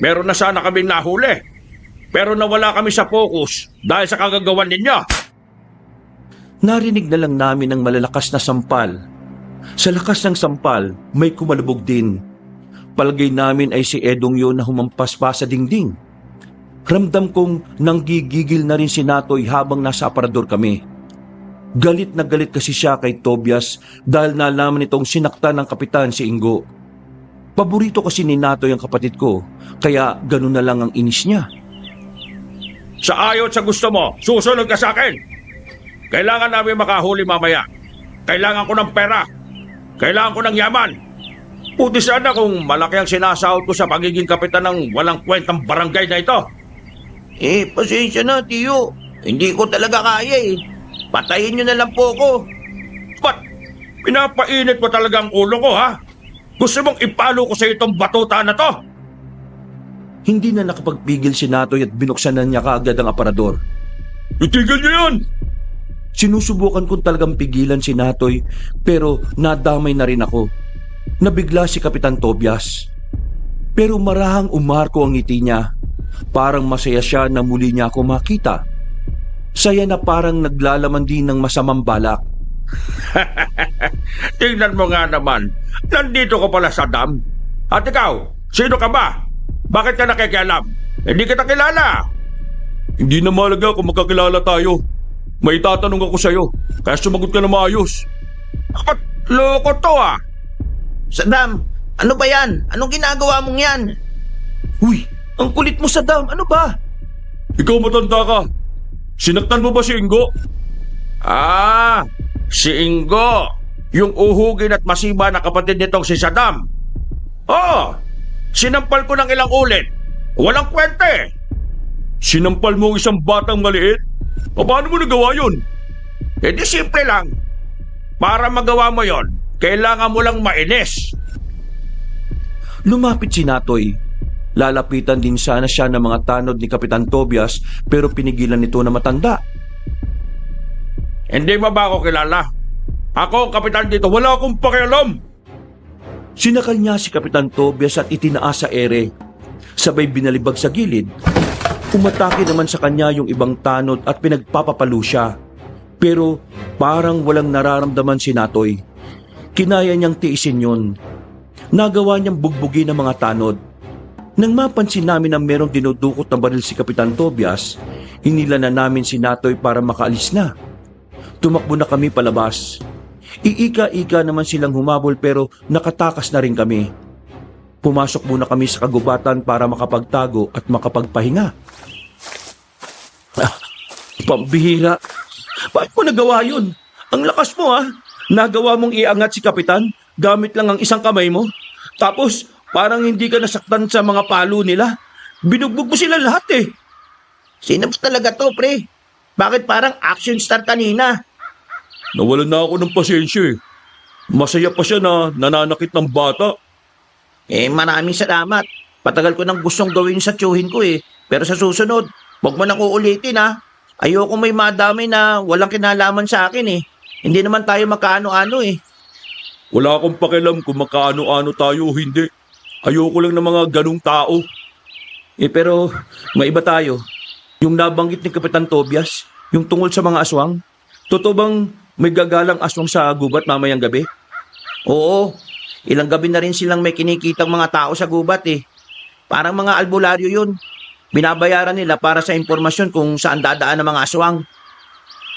meron na sana kaming nahuli. Pero nawala kami sa focus dahil sa kagagawan ninyo. Narinig na lang namin ang malalakas na sampal. Sa lakas ng sampal, may kumalubog din. Palagay namin ay si Edong yun na humampas pa sa dingding. Ramdam kong nanggigigil na rin si Natoy habang nasa aparador kami. Galit na galit kasi siya kay Tobias dahil nalaman nitong sinaktan ng kapitan si Ingo. Paborito kasi ni Natoy ang kapatid ko, kaya ganun na lang ang inis niya. Sa ayaw at sa gusto mo, susunod ka sa akin. Kailangan namin makahuli mamaya. Kailangan ko ng pera. Kailangan ko ng yaman. Puti sana kung malaki ang sinasahod ko sa pagiging kapitan ng walang kwentang barangay na ito. Pasensya na tiyo. Hindi ko talaga kaya eh. Patayin nyo na lang po ko. Ba't pinapainit mo talaga ang ulo ko ha? Gusto mong ipalo ko sa itong batuta na to? Hindi na nakapagpigil si Natoy at binuksan na niya kaagad ang aparador. Itigil niyo yun! Sinusubukan kong talagang pigilan si Natoy pero nadamay na rin ako. Nabigla si Kapitan Tobias. Pero marahang umarko ang ngiti niya. Parang masaya siya na muli niya ako makita. Saya na parang naglalaman din ng masamang balak. Tingnan mo nga naman, nandito ka pala sa dam. At ikaw, sino ka ba? Bakit ka nakikialam? Hindi kita kilala. Hindi na mahalaga kung magkakilala tayo. May tatanong ako sa'yo, kaya sumagot ka na maayos. At loko to ah. Saddam, ano ba yan? Anong ginagawa mong yan? Uy, ang kulit mo, Saddam, ano ba? Ikaw matanda ka. Sinaktan mo ba si Ingo? Ah, si Ingo. Yung uhugin at masiba na kapatid nitong si Saddam. Oh, sinampal ko ng ilang ulit. Walang kwente. Sinampal mo ang isang batang maliit? Paano mo nagawa yun? Eh di simple lang. Para magawa mo yon, kailangan mo lang mainis. Lumapit si Natoy. Lalapitan din sana siya ng mga tanod ni Kapitan Tobias pero pinigilan nito na matanda. Hindi mo ba ako kilala? Ako ang kapitan dito, wala akong pakialam. Sinakal niya si Kapitan Tobias at itinaas sa ere. Sabay binalibag sa gilid. Umatake naman sa kanya yung ibang tanod at pinagpapapalo siya. Pero parang walang nararamdaman si Natoy. Kinaya niyang tiisin yun. Nagawa niyang bugbugin ang mga tanod. Nang mapansin namin na merong dinudukot na baril si Kapitan Tobias, hinila na namin si Natoy para makaalis na. Tumakbo na kami palabas. Iika-ika naman silang humabol pero nakatakas na rin kami. Pumasok muna kami sa kagubatan para makapagtago at makapagpahinga. Pambihira. Bakit mo nagawa yun? Ang lakas mo ha. Nagawa mong iangat si Kapitan gamit lang ang isang kamay mo. Tapos parang hindi ka nasaktan sa mga palo nila. Binugbog mo sila lahat eh. Sino ba talaga to, pre? Bakit parang action star kanina? Nawalan na ako ng pasensya eh. Masaya pa siya na nananakit ng bata. Eh, maraming salamat. Patagal ko nang gustong gawin sa tiyuhin ko eh. Pero sa susunod, huwag mo nang uulitin ha. Ayoko may madamay na walang kinalaman sa akin eh. Hindi naman tayo magkaano-ano eh. Wala akong pakialam kung makaano-ano tayo o hindi. Ayoko lang ng mga ganong tao. Eh pero, may iba tayo. Yung nabanggit ni Kapitan Tobias, yung tungkol sa mga aswang. Totoo bang may gagalang aswang sa gubat mamayang gabi? Oo, ilang gabi na rin silang may kinikitang mga tao sa gubat eh. Parang mga albularyo yun. Binabayaran nila para sa impormasyon kung saan dadaan ang mga aswang.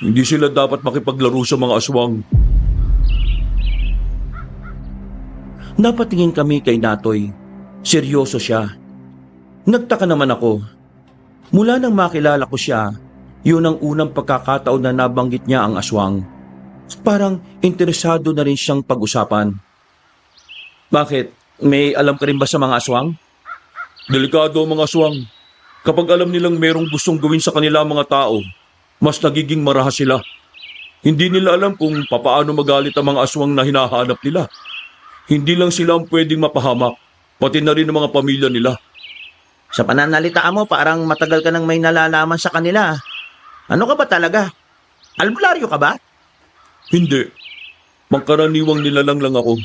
Hindi sila dapat makipaglaro sa mga aswang. Napatingin kami kay Natoy. Seryoso siya. Nagtaka naman ako. Mula nang makilala ko siya, yun ang unang pagkakataon na nabanggit niya ang aswang. Parang interesado na rin siyang pag-usapan. Bakit? May alam ka rin ba sa mga aswang? Delikado ang mga aswang. Kapag alam nilang merong gustong gawin sa kanila mga tao, mas nagiging marahas sila. Hindi nila alam kung papaano magalit ang mga aswang na hinahanap nila. Hindi lang sila ang pwedeng mapahamak, pati na rin ang mga pamilya nila. Sa pananalita mo, parang matagal ka nang may nalalaman sa kanila. Ano ka ba talaga? Albularyo ka ba? Hindi. Pangkaraniwang nilalang lang ako.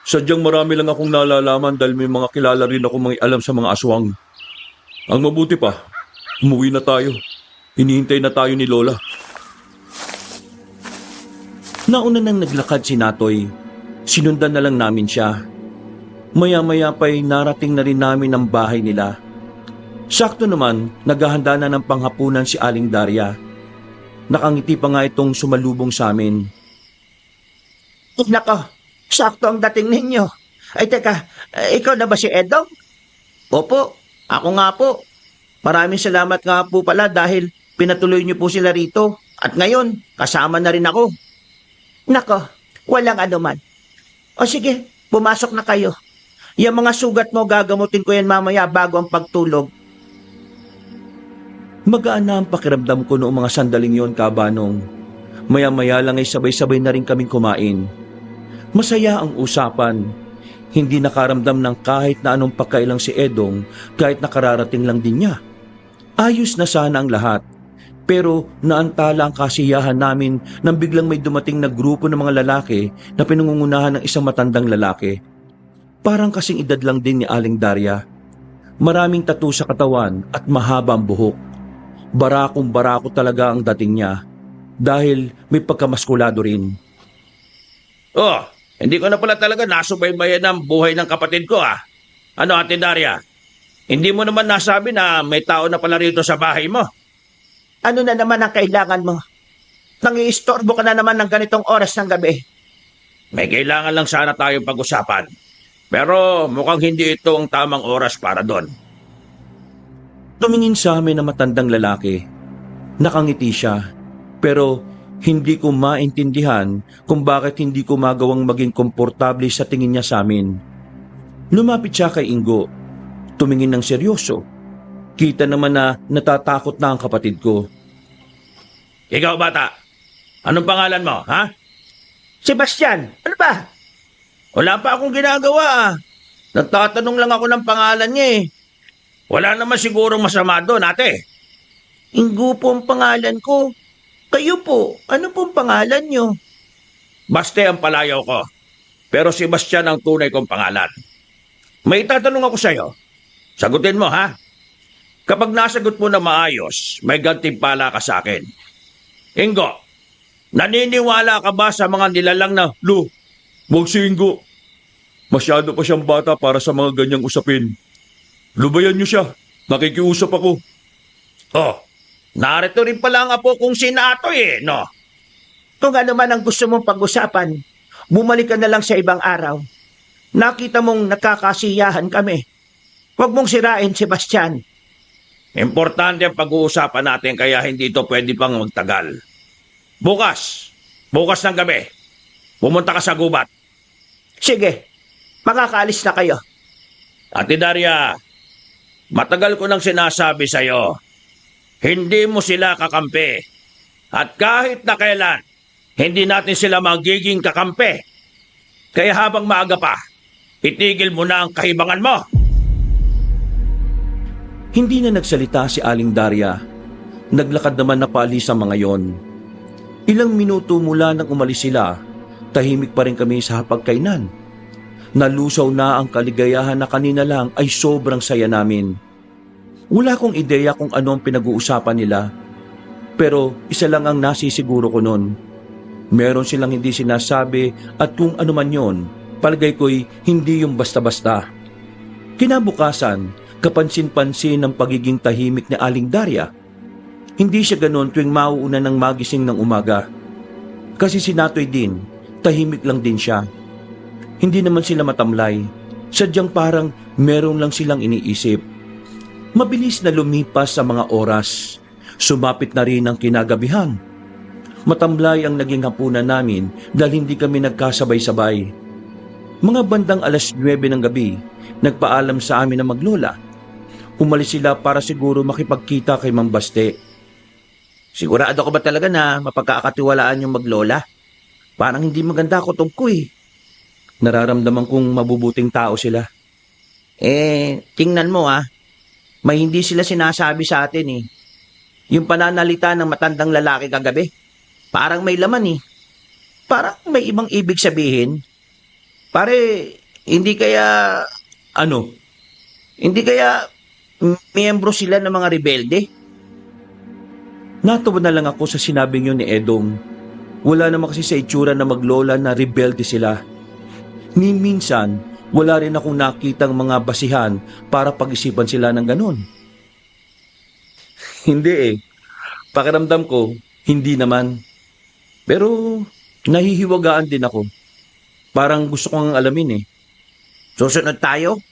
Sadyang marami lang akong nalalaman dahil may mga kilala rin ako mga alam sa mga aswang. Ang mabuti pa, umuwi na tayo. Hinihintay na tayo ni Lola. Nauna nang naglakad si Natoy. Sinundan na lang namin siya. Maya-maya pa'y narating na rin namin ang bahay nila. Sakto naman, naghahanda na ng panghapunan si Aling Daria. Nakangiti pa nga itong sumalubong sa amin. Nako, sakto ang dating ninyo. Ay teka, ikaw na ba si Edong? Opo, ako nga po. Maraming salamat nga po pala dahil pinatuloy niyo po sila rito. At ngayon, kasama na rin ako. Nako, walang anuman. O sige, pumasok na kayo. Yung mga sugat mo, gagamutin ko yan mamaya bago ang pagtulog. Magaan na ang pakiramdam ko noong mga sandaling yon, Kabanong. Maya-maya lang ay sabay-sabay na rin kaming kumain. Masaya ang usapan. Hindi nakaramdam ng kahit na anong pagkailang si Edong kahit nakararating lang din niya. Ayos na sana ang lahat. Pero naantala ang kasiyahan namin nang biglang may dumating na grupo ng mga lalaki na pinangungunahan ng isang matandang lalaki. Parang kasing edad lang din ni Aling Daria. Maraming tattoo sa katawan at mahaba ang buhok. Barakong barako talaga ang dating niya dahil may pagkamaskulado rin. Oh, hindi ko na pala talaga nasubaybayan ang buhay ng kapatid ko ah. Ano, Ate Daria? Hindi mo naman nasabi na may tao na pala rito sa bahay mo? Ano na naman ang kailangan mo? Nangiistorbo ka na naman ng ganitong oras ng gabi. May kailangan lang sana tayong pag-usapan. Pero mukhang hindi ito ang tamang oras para doon. Tumingin sa amin ang matandang lalaki. Nakangiti siya, pero hindi ko maintindihan kung bakit hindi ko magawang maging komportable sa tingin niya sa amin. Lumapit siya kay Ingo. Tumingin ng seryoso. Kita naman na natatakot na ang kapatid ko. Ikaw, bata. Anong pangalan mo, ha? Sebastian, ano ba? Wala pa akong ginagawa ah. Nagtatanong lang ako ng pangalan niya eh. Wala naman sigurong masama doon, ate. Ingo po ang pangalan ko. Kayo po, ano pong pangalan nyo? Baste ang palayaw ko. Pero si Bastian ang tunay kong pangalan. May itatanong ako sa'yo. Sagutin mo, ha? Kapag nasagot mo na maayos, may gantimpala ka sa akin. Ingo, naniniwala ka ba sa mga nilalang na, Lo, wag si Ingo. Masyado pa siyang bata para sa mga ganyang usapin. Lubayan niyo siya. Nakikiusap ako. oh, narito rin pala ang apo kong si Natoy eh, no? Kung ano man ang gusto mong pag-usapan, bumalik ka na lang sa ibang araw. Nakita mong nakakasiyahan kami. Huwag mong sirain, Sebastian. Importante ang pag-uusapan natin kaya hindi ito pwede pang magtagal. Bukas ng gabi, pumunta ka sa gubat. Sige, makakaalis na kayo. Ate Daria, matagal ko nang sinasabi sa'yo, hindi mo sila kakampi. At kahit na kailan, hindi natin sila magiging kakampi. Kaya habang maaga pa, itigil mo na ang kahibangan mo. Hindi na nagsalita si Aling Daria. Naglakad naman na paalis ang mga yon. Ilang minuto mula nang umalis sila, tahimik pa rin kami sa hapagkainan. Nalusaw na ang kaligayahan na kanina lang ay sobrang saya namin. Wala akong ideya kung ano ang pinag-uusapan nila. Pero isa lang ang nasisiguro ko noon. Meron silang hindi sinasabi at kung ano man yon, palagay ko'y hindi yung basta-basta. Kinabukasan, kapansin-pansin ang pagiging tahimik ni Aling Daria. Hindi siya ganon tuwing mauuna ng magising ng umaga. Kasi si Natoy din, tahimik lang din siya. Hindi naman sila matamlay. Sadyang parang meron lang silang iniisip. Mabilis na lumipas sa mga oras. Sumapit na rin ang kinagabihan. Matamlay ang naging hapunan namin dahil hindi kami nagkasabay-sabay. Mga bandang 9:00 ng gabi, nagpaalam sa amin na maglola. Umalis sila para siguro makipagkita kay Mang Baste. Sigurado ka ba talaga na mapagkakatiwalaan yung maglola? Parang hindi maganda ako tungko eh. Nararamdaman kong mabubuting tao sila. Tingnan mo ah. May hindi sila sinasabi sa atin eh. Yung pananalita ng matandang lalaki kagabi, parang may laman eh. Parang may ibang ibig sabihin. Pare, hindi kaya... Ano? Hindi kaya miyembro sila ng mga rebelde? Natawa na lang ako sa sinabing yun ni Edong. Wala naman kasi sa itsura na maglola na rebelde sila. Ni minsan, wala rin akong nakitang mga basihan para pag-isipan sila ng ganun. Hindi eh. Pakiramdam ko, hindi naman. Pero nahihiwagaan din ako. Parang gusto kong alamin eh. Susunod tayo?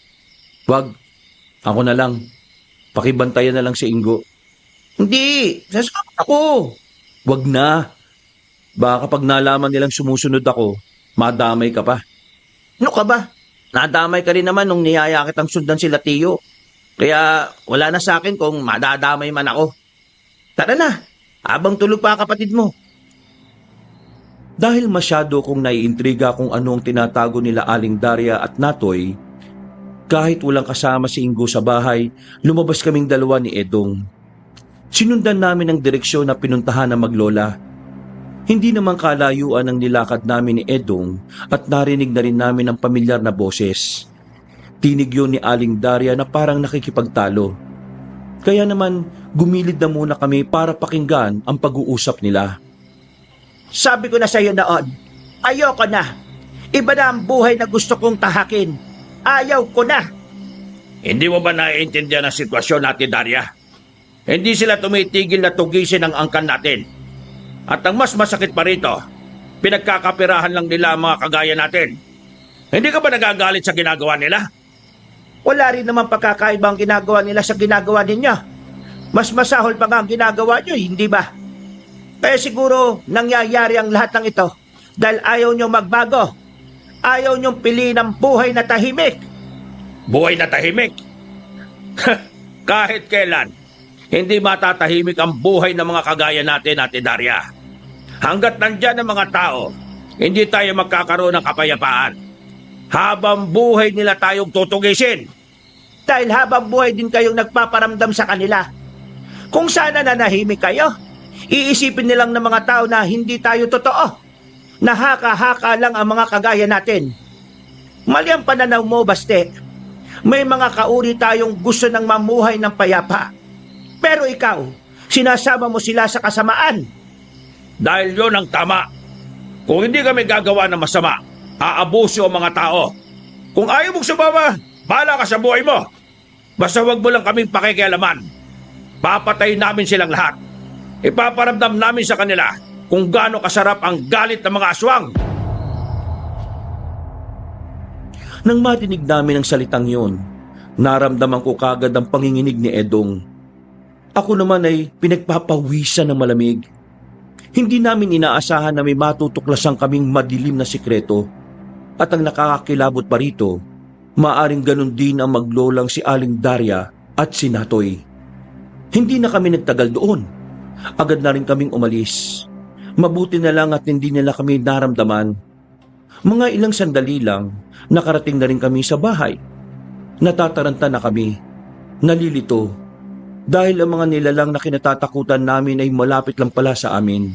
Wag, ako na lang. Pakibantayan na lang si Ingo. Hindi, sasama ako. Wag na. Baka pag nalaman nilang sumusunod ako, madamay ka pa. Ano ka ba? Nadamay ka rin naman nung niyaya kitang sundan sila Tiyo. Kaya wala na sa akin kung madadamay man ako. Tara na, habang tulog pa kapatid mo. Dahil masyado kong naiintriga kung ano ang tinatago nila Aling Daria at Natoy, kahit walang kasama si Ingo sa bahay, lumabas kaming dalawa ni Edong. Sinundan namin ang direksyon na pinuntahan ng maglola. Hindi naman kalayuan ang nilakad namin ni Edong at narinig na rin namin ang pamilyar na boses. Tinig yun ni Aling Daria na parang nakikipagtalo. Kaya naman gumilid na muna kami para pakinggan ang pag-uusap nila. Sabi ko na sa iyo noon, ayoko na. Iba na ang buhay na gusto kong tahakin. Ayaw ko na. Hindi mo ba naiintindihan ang sitwasyon natin, Daria? Hindi sila tumitigil na tugisin ang angkan natin. At ang mas masakit pa rito, pinagkakapirahan lang nila ang mga kagaya natin. Hindi ka ba nagagalit sa ginagawa nila? Wala rin naman pagkakaiba ang ginagawa nila sa ginagawa ninyo. Mas masahol pa nga ang ginagawa nyo, hindi ba? Kaya siguro nangyayari ang lahat ng ito dahil ayaw nyo magbago. Ayaw nyong piliin ang buhay na tahimik. Buhay na tahimik? Kahit kailan, hindi matatahimik ang buhay ng mga kagaya natin, Ate Daria. Hanggat nandyan ang mga tao, hindi tayo magkakaroon ng kapayapaan. Habang buhay nila tayong tutugisin. Dahil habang buhay din kayong nagpaparamdam sa kanila. Kung sana nanahimik kayo, iisipin nilang ng mga tao na hindi tayo totoo. Nahaka-haka lang ang mga kagaya natin. Mali ang pananaw mo, Baste. May mga kauri tayong gusto ng mamuhay ng payapa. Pero ikaw, sinasama mo sila sa kasamaan. Dahil yon ang tama. Kung hindi kami gagawa ng masama, aabuso ang mga tao. Kung ayaw mong sumama, bahala ka sa buhay mo. Basta wag mo lang kaming pakikialaman. Papatayin namin silang lahat. Ipaparamdam namin sa kanila kung gaano kasarap ang galit ng mga aswang. Nang matinig namin ang salitang yun, naramdaman ko kagad ang panginginig ni Edong. Ako naman ay pinagpapawisan ng malamig. Hindi namin inaasahan na may matutuklasan kaming madilim na sikreto. At ang nakakakilabot pa rito, maaring ganun din ang maglolang si Aling Daria at si Natoy. Hindi na kami nagtagal doon. Agad na rin kaming umalis. Mabuti na lang at hindi nila kami naramdaman. Mga ilang sandali lang, nakarating na rin kami sa bahay. Natataranta na kami. Nalilito. Dahil ang mga nilalang na kinatatakutan namin ay malapit lang pala sa amin.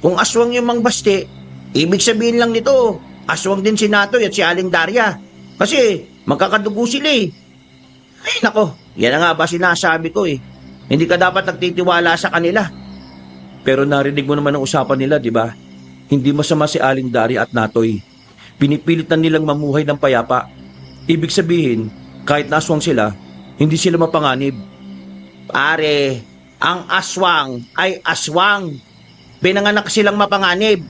Kung aswang yung Mang Baste, ibig sabihin lang nito, aswang din si Natoy at si Aling Daria. Kasi magkakadugo sila eh. Ay nako, yan na nga ba sinasabi ko eh. Hindi ka dapat nagtitiwala sa kanila. Pero narinig mo naman ang usapan nila, di ba? Hindi masama si Aling Daria at Natoy. Pinipilit na nilang mamuhay ng payapa. Ibig sabihin, kahit naswang sila, hindi sila mapanganib. Pare, ang aswang ay aswang. Pinanganak silang mapanganib.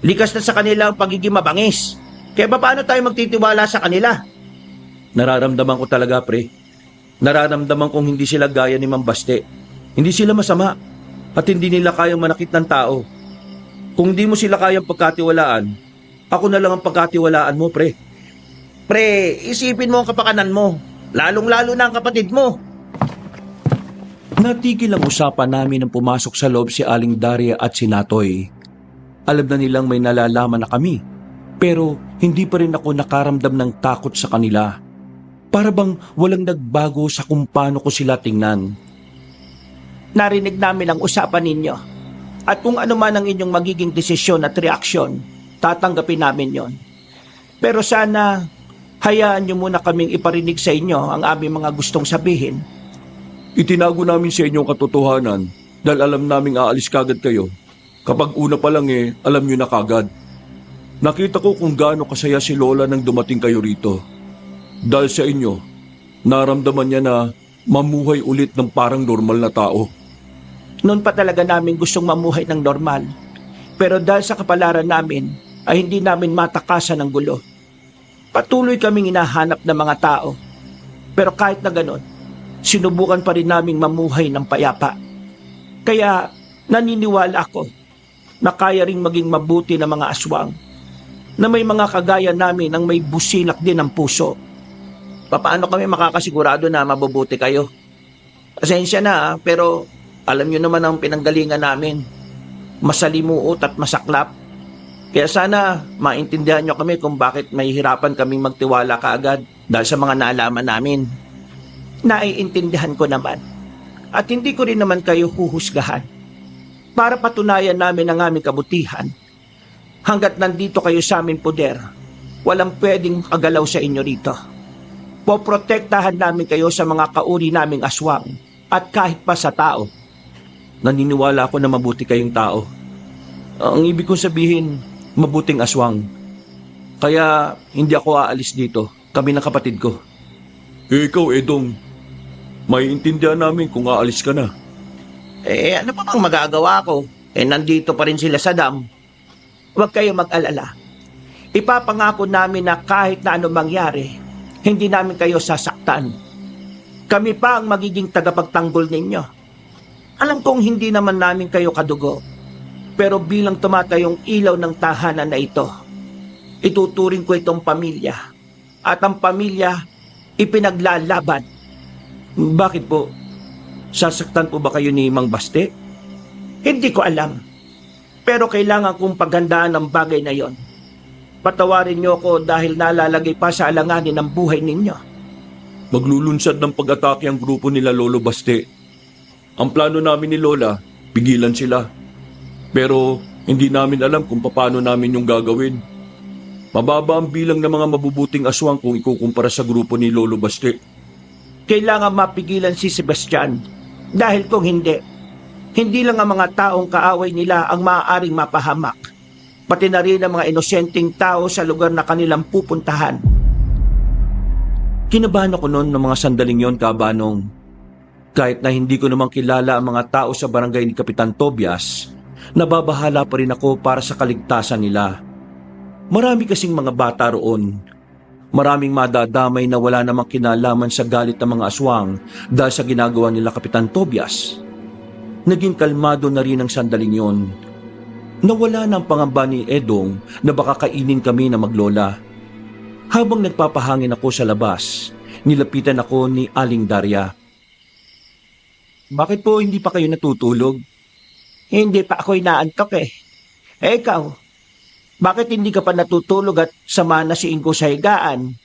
Likas na sa kanila ang pagiging mabangis. Kaya paano tayo magtitiwala sa kanila? Nararamdaman ko talaga, pre. Nararamdaman kong hindi sila gaya ni Mang Baste. Hindi sila masama. At hindi nila kayang manakit ng tao. Kung hindi mo sila kayang pagkatiwalaan, ako na lang ang pagkatiwalaan mo, pre. Pre, isipin mo ang kapakanan mo. Lalong-lalo na ang kapatid mo. Natigil ang usapan namin nang pumasok sa loob si Aling Daria at si Natoy. Alam na nilang may nalalaman na kami, pero hindi pa rin ako nakaramdam ng takot sa kanila. Para bang walang nagbago sa kung paano ko sila tingnan. Narinig namin ang usapan ninyo. At kung ano man ang inyong magiging desisyon at reaksyon, tatanggapin namin yon. Pero sana, hayaan nyo muna kaming iparinig sa inyo ang aming mga gustong sabihin. Itinago namin sa inyo ang katotohanan dahil alam naming aalis kagad kayo. Kapag una pa lang alam nyo na kagad. Nakita ko kung gaano kasaya si Lola nang dumating kayo rito. Dahil sa inyo, naramdaman niya na mamuhay ulit ng parang normal na tao. Noon pa talaga namin gustong mamuhay ng normal. Pero dahil sa kapalaran namin, ay hindi namin matakasan ng gulo. Patuloy kaming hinahanap ng mga tao. Pero kahit na ganon, sinubukan pa rin naming mamuhay ng payapa. Kaya naniniwala ako na kaya ring maging mabuti ng mga aswang, na may mga kagaya namin ang may busilak din ng puso. Paano kami makakasigurado na mabubuti kayo? Pasensya na pero alam nyo naman ang pinanggalingan namin. Masalimuot at masaklap. Kaya sana maintindihan nyo kami kung bakit may hirapan kaming magtiwala kaagad dahil sa mga naalaman namin. Naiintindihan ko naman. At hindi ko rin naman kayo huhusgahan. Para patunayan namin ang aming kabutihan, hanggat nandito kayo sa aming poder, walang pwedeng agalaw sa inyo rito. Poprotektahan namin kayo sa mga kauri naming aswang at kahit pa sa tao. Naniniwala ako na mabuti kayong tao. Ang ibig kong sabihin, mabuting aswang. Kaya hindi ako aalis dito, kami ng kapatid ko. Ikaw, Edong, maiintindihan namin kung aalis ka na. Ano pa bang magagawa ko? Nandito pa rin sila sa dam. Huwag kayo mag-alala. Ipapangako namin na kahit na ano mangyari, hindi namin kayo sasaktan. Kami pa ang magiging tagapagtanggol ninyo. Alam kong hindi naman namin kayo kadugo, pero bilang tumatayong ilaw ng tahanan na ito, ituturing ko itong pamilya. At ang pamilya, ipinaglalaban. Bakit po? Sasaktan po ba kayo ni Mang Baste? Hindi ko alam. Pero kailangan kong paghandaan ang bagay na yon. Patawarin niyo ako dahil nalalagay pa sa alanganin ang buhay ninyo. Maglulunsad ng pag-atake ang grupo nila Lolo Baste. Ang plano namin ni Lola, pigilan sila. Pero hindi namin alam kung paano namin yung gagawin. Mababa ang bilang ng mga mabubuting aswang kung ikukumpara sa grupo ni Lolo Baste. Kailangan mapigilan si Sebastian. Dahil kung hindi lang ang mga taong kaaway nila ang maaaring mapahamak, pati na rin ang mga inosenteng tao sa lugar na kanilang pupuntahan. Kinabahan ako noon ng mga sandaling yon, Kabanong. Kahit na hindi ko namang kilala ang mga tao sa barangay ni Kapitan Tobias, nababahala pa rin ako para sa kaligtasan nila. Marami kasing mga bata roon. Maraming madadamay na wala namang kinalaman sa galit ng mga aswang dahil sa ginagawa nila Kapitan Tobias. Naging kalmado na rin ang sandaling yon. Nawala na ang pangamba ni Edong na baka kainin kami na maglola. Habang nagpapahangin ako sa labas, nilapitan ako ni Aling Daria. Bakit po hindi pa kayo natutulog? Hindi pa ako inaantok eh. Ikaw, bakit hindi ka pa natutulog at sama na si Ingo sa higaan?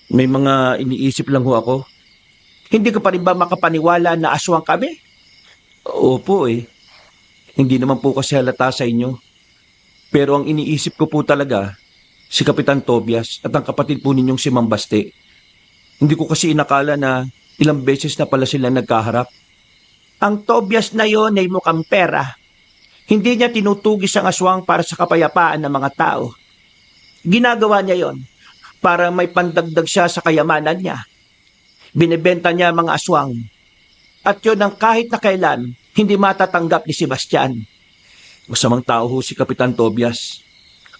May mga iniisip lang ho ako. Hindi ka pa rin ba makapaniwala na aswang kami? Opo eh. Hindi naman po kasi halata sa inyo. Pero ang iniisip ko po talaga, si Kapitan Tobias at ang kapatid po ninyong si Mang Baste. Hindi ko kasi inakala na ilang beses na pala sila nagkaharap. Ang Tobias na yon ay mukhang pera. Hindi niya tinutugis ang aswang para sa kapayapaan ng mga tao. Ginagawa niya yon para may pandagdag siya sa kayamanan niya. Binebenta niya ang mga aswang. At yun ang kahit na kailan, hindi matatanggap ni Sebastian. Masamang tao ho si Kapitan Tobias.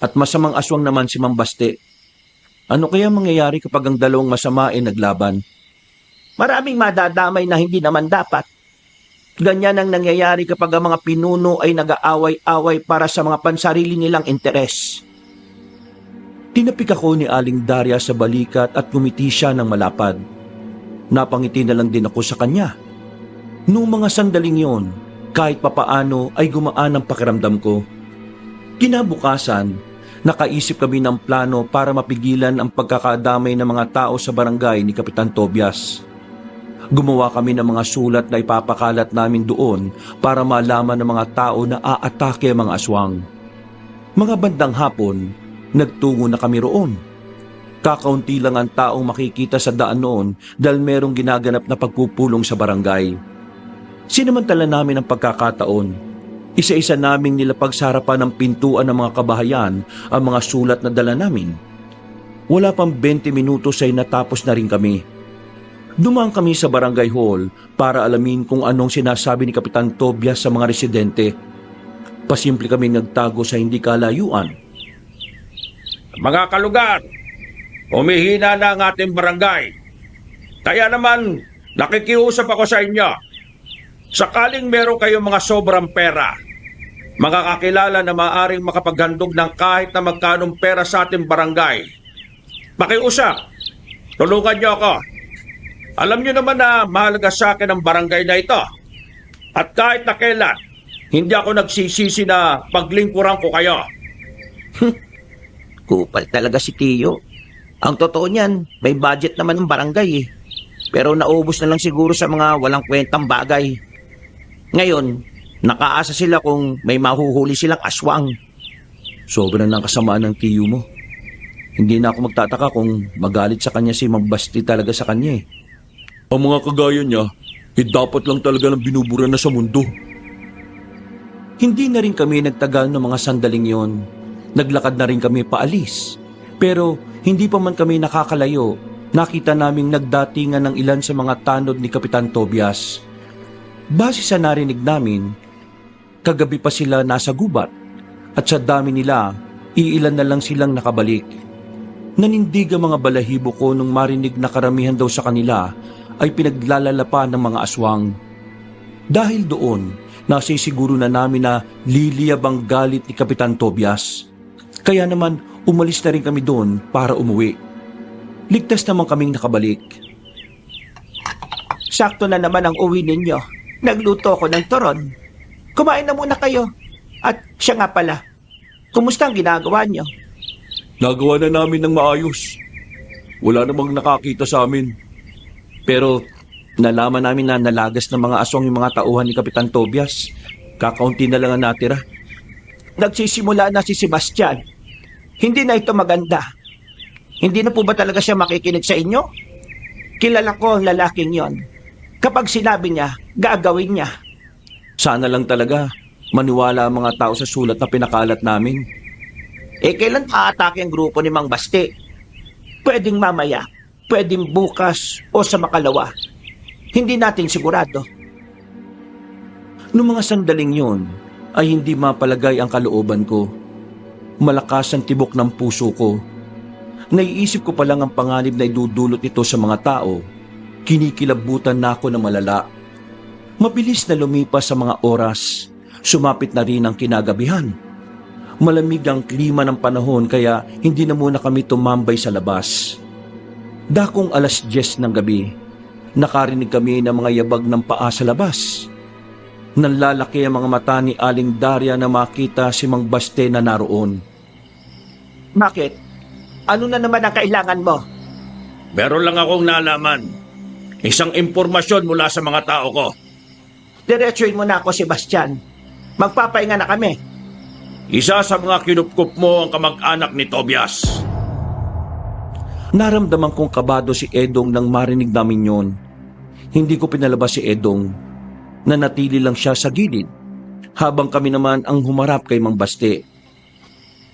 At masamang aswang naman si Mang Baste. Ano kaya mangyayari kapag ang dalawang masama ay naglaban? Maraming madadamay na hindi naman dapat. Ganyan ang nangyayari kapag ang mga pinuno ay nag-aaway-away para sa mga pansarili nilang interes. Tinapik ako ni Aling Daria sa balikat at ngumiti siya ng malapad. Napangiti na lang din ako sa kanya. Noong mga sandaling yon, kahit papaano ay gumaan ang pakiramdam ko. Kinabukasan, nakaisip kami ng plano para mapigilan ang pagkakadamay ng mga tao sa barangay ni Kapitan Tobias. Gumawa kami ng mga sulat na ipapakalat namin doon para malaman ng mga tao na aatake ang mga aswang. Mga bandang hapon, nagtungo na kami roon. Kakaunti lang ang taong makikita sa daan noon dahil merong ginaganap na pagpupulong sa barangay. Sinamantala namin ang pagkakataon. Isa-isa naming nilapag sa harapan ng pintuan ng mga kabahayan ang mga sulat na dala namin. Wala pang 20 minutos ay natapos na rin kami. Dumaan kami sa barangay hall para alamin kung anong sinasabi ni Kapitan Tobias sa mga residente. Pasimple kami nagtago sa hindi kalayuan. Mga kalugar, humihina na ang ating barangay. Kaya naman, nakikiusap ako sa inyo. Sakaling meron kayong mga sobrang pera, mga kakilala na maaaring makapaghandog ng kahit na magkanong pera sa ating barangay, pakiusap, tulungan niyo ako. Alam niyo naman na mahalaga sa akin ang barangay na ito. At kahit na kailan, hindi ako nagsisisi na paglingkuran ko kayo. Kupal talaga si Tiyo. Ang totoo niyan, may budget naman ng barangay eh. pero naubos na lang siguro sa mga walang kwentang bagay. Ngayon, nakaasa sila kung may mahuhuli silang aswang. Sobrang ng kasamaan ng tiyo mo. Hindi na ako magtataka kung magalit sa kanya si Mang Basti talaga sa kanya eh. Ang mga kagaya niya, dapat lang talaga ng binubura na sa mundo. Hindi na rin kami nagtagal ng mga sandaling yon. Naglakad na rin kami paalis. Pero hindi pa man kami nakakalayo, nakita naming nagdatingan ng ilan sa mga tanod ni Kapitan Tobias. Base sa narinig namin, kagabi pa sila nasa gubat at sa dami nila, iilan na lang silang nakabalik. Nanindig ang mga balahibo ko nung marinig na karamihan daw sa kanila ay pinaglalala ng mga aswang. Dahil doon, nasisiguro na namin na liliyab ang galit ni Kapitan Tobias. Kaya naman, umalis na rin kami doon para umuwi. Ligtas naman kaming nakabalik. Sakto na naman ang uwi ninyo. Nagluto ko ng turon. Kumain na muna kayo. At siya nga pala, kumusta ang ginagawa niyo? Nagawa na namin ng maayos. Wala namang nakakita sa amin. Pero nalaman namin na nalagas ng mga aswang yung mga tauhan ni Kapitan Tobias. Kakaunti na lang ang natira. Nagsisimula na si Sebastian. Hindi na ito maganda. Hindi na po ba talaga siya makikinig sa inyo? Kilala ko ang lalaking yon. Kapag sinabi niya, gagawin niya. Sana lang talaga maniwala ang mga tao sa sulat na pinakalat namin. Kailan aatake ang grupo ni Mang Basti? Pwedeng mamaya, pwedeng bukas o sa makalawa. Hindi natin sigurado. Noong mga sandaling yon, ay hindi mapalagay ang kalooban ko. Malakas ang tibok ng puso ko. Naiisip ko pa lang ang panganib na idudulot ito sa mga tao. Kinikilabutan na ako ng malala. Mabilis na lumipas sa mga oras. Sumapit na rin ang kinagabihan. Malamig ang klima ng panahon kaya hindi na muna kami tumambay sa labas. Dakong 10:00 ng gabi, nakarinig kami ng mga yabag ng paa sa labas. Nanlalaki ang mga mata ni Aling Daria na makita si Mang Baste na naroon. Bakit? Ano na naman ang kailangan mo? Meron lang akong nalaman. Isang impormasyon mula sa mga tao ko. Diretsuin mo na ako, Sebastian. Magpapahinga na kami. Isa sa mga kinupkup mo ang kamag-anak ni Tobias. Naramdaman kong kabado si Edong nang marinig namin yon. Hindi ko pinalabas si Edong. Nanatili lang siya sa gilid, habang kami naman ang humarap kay Mang Baste.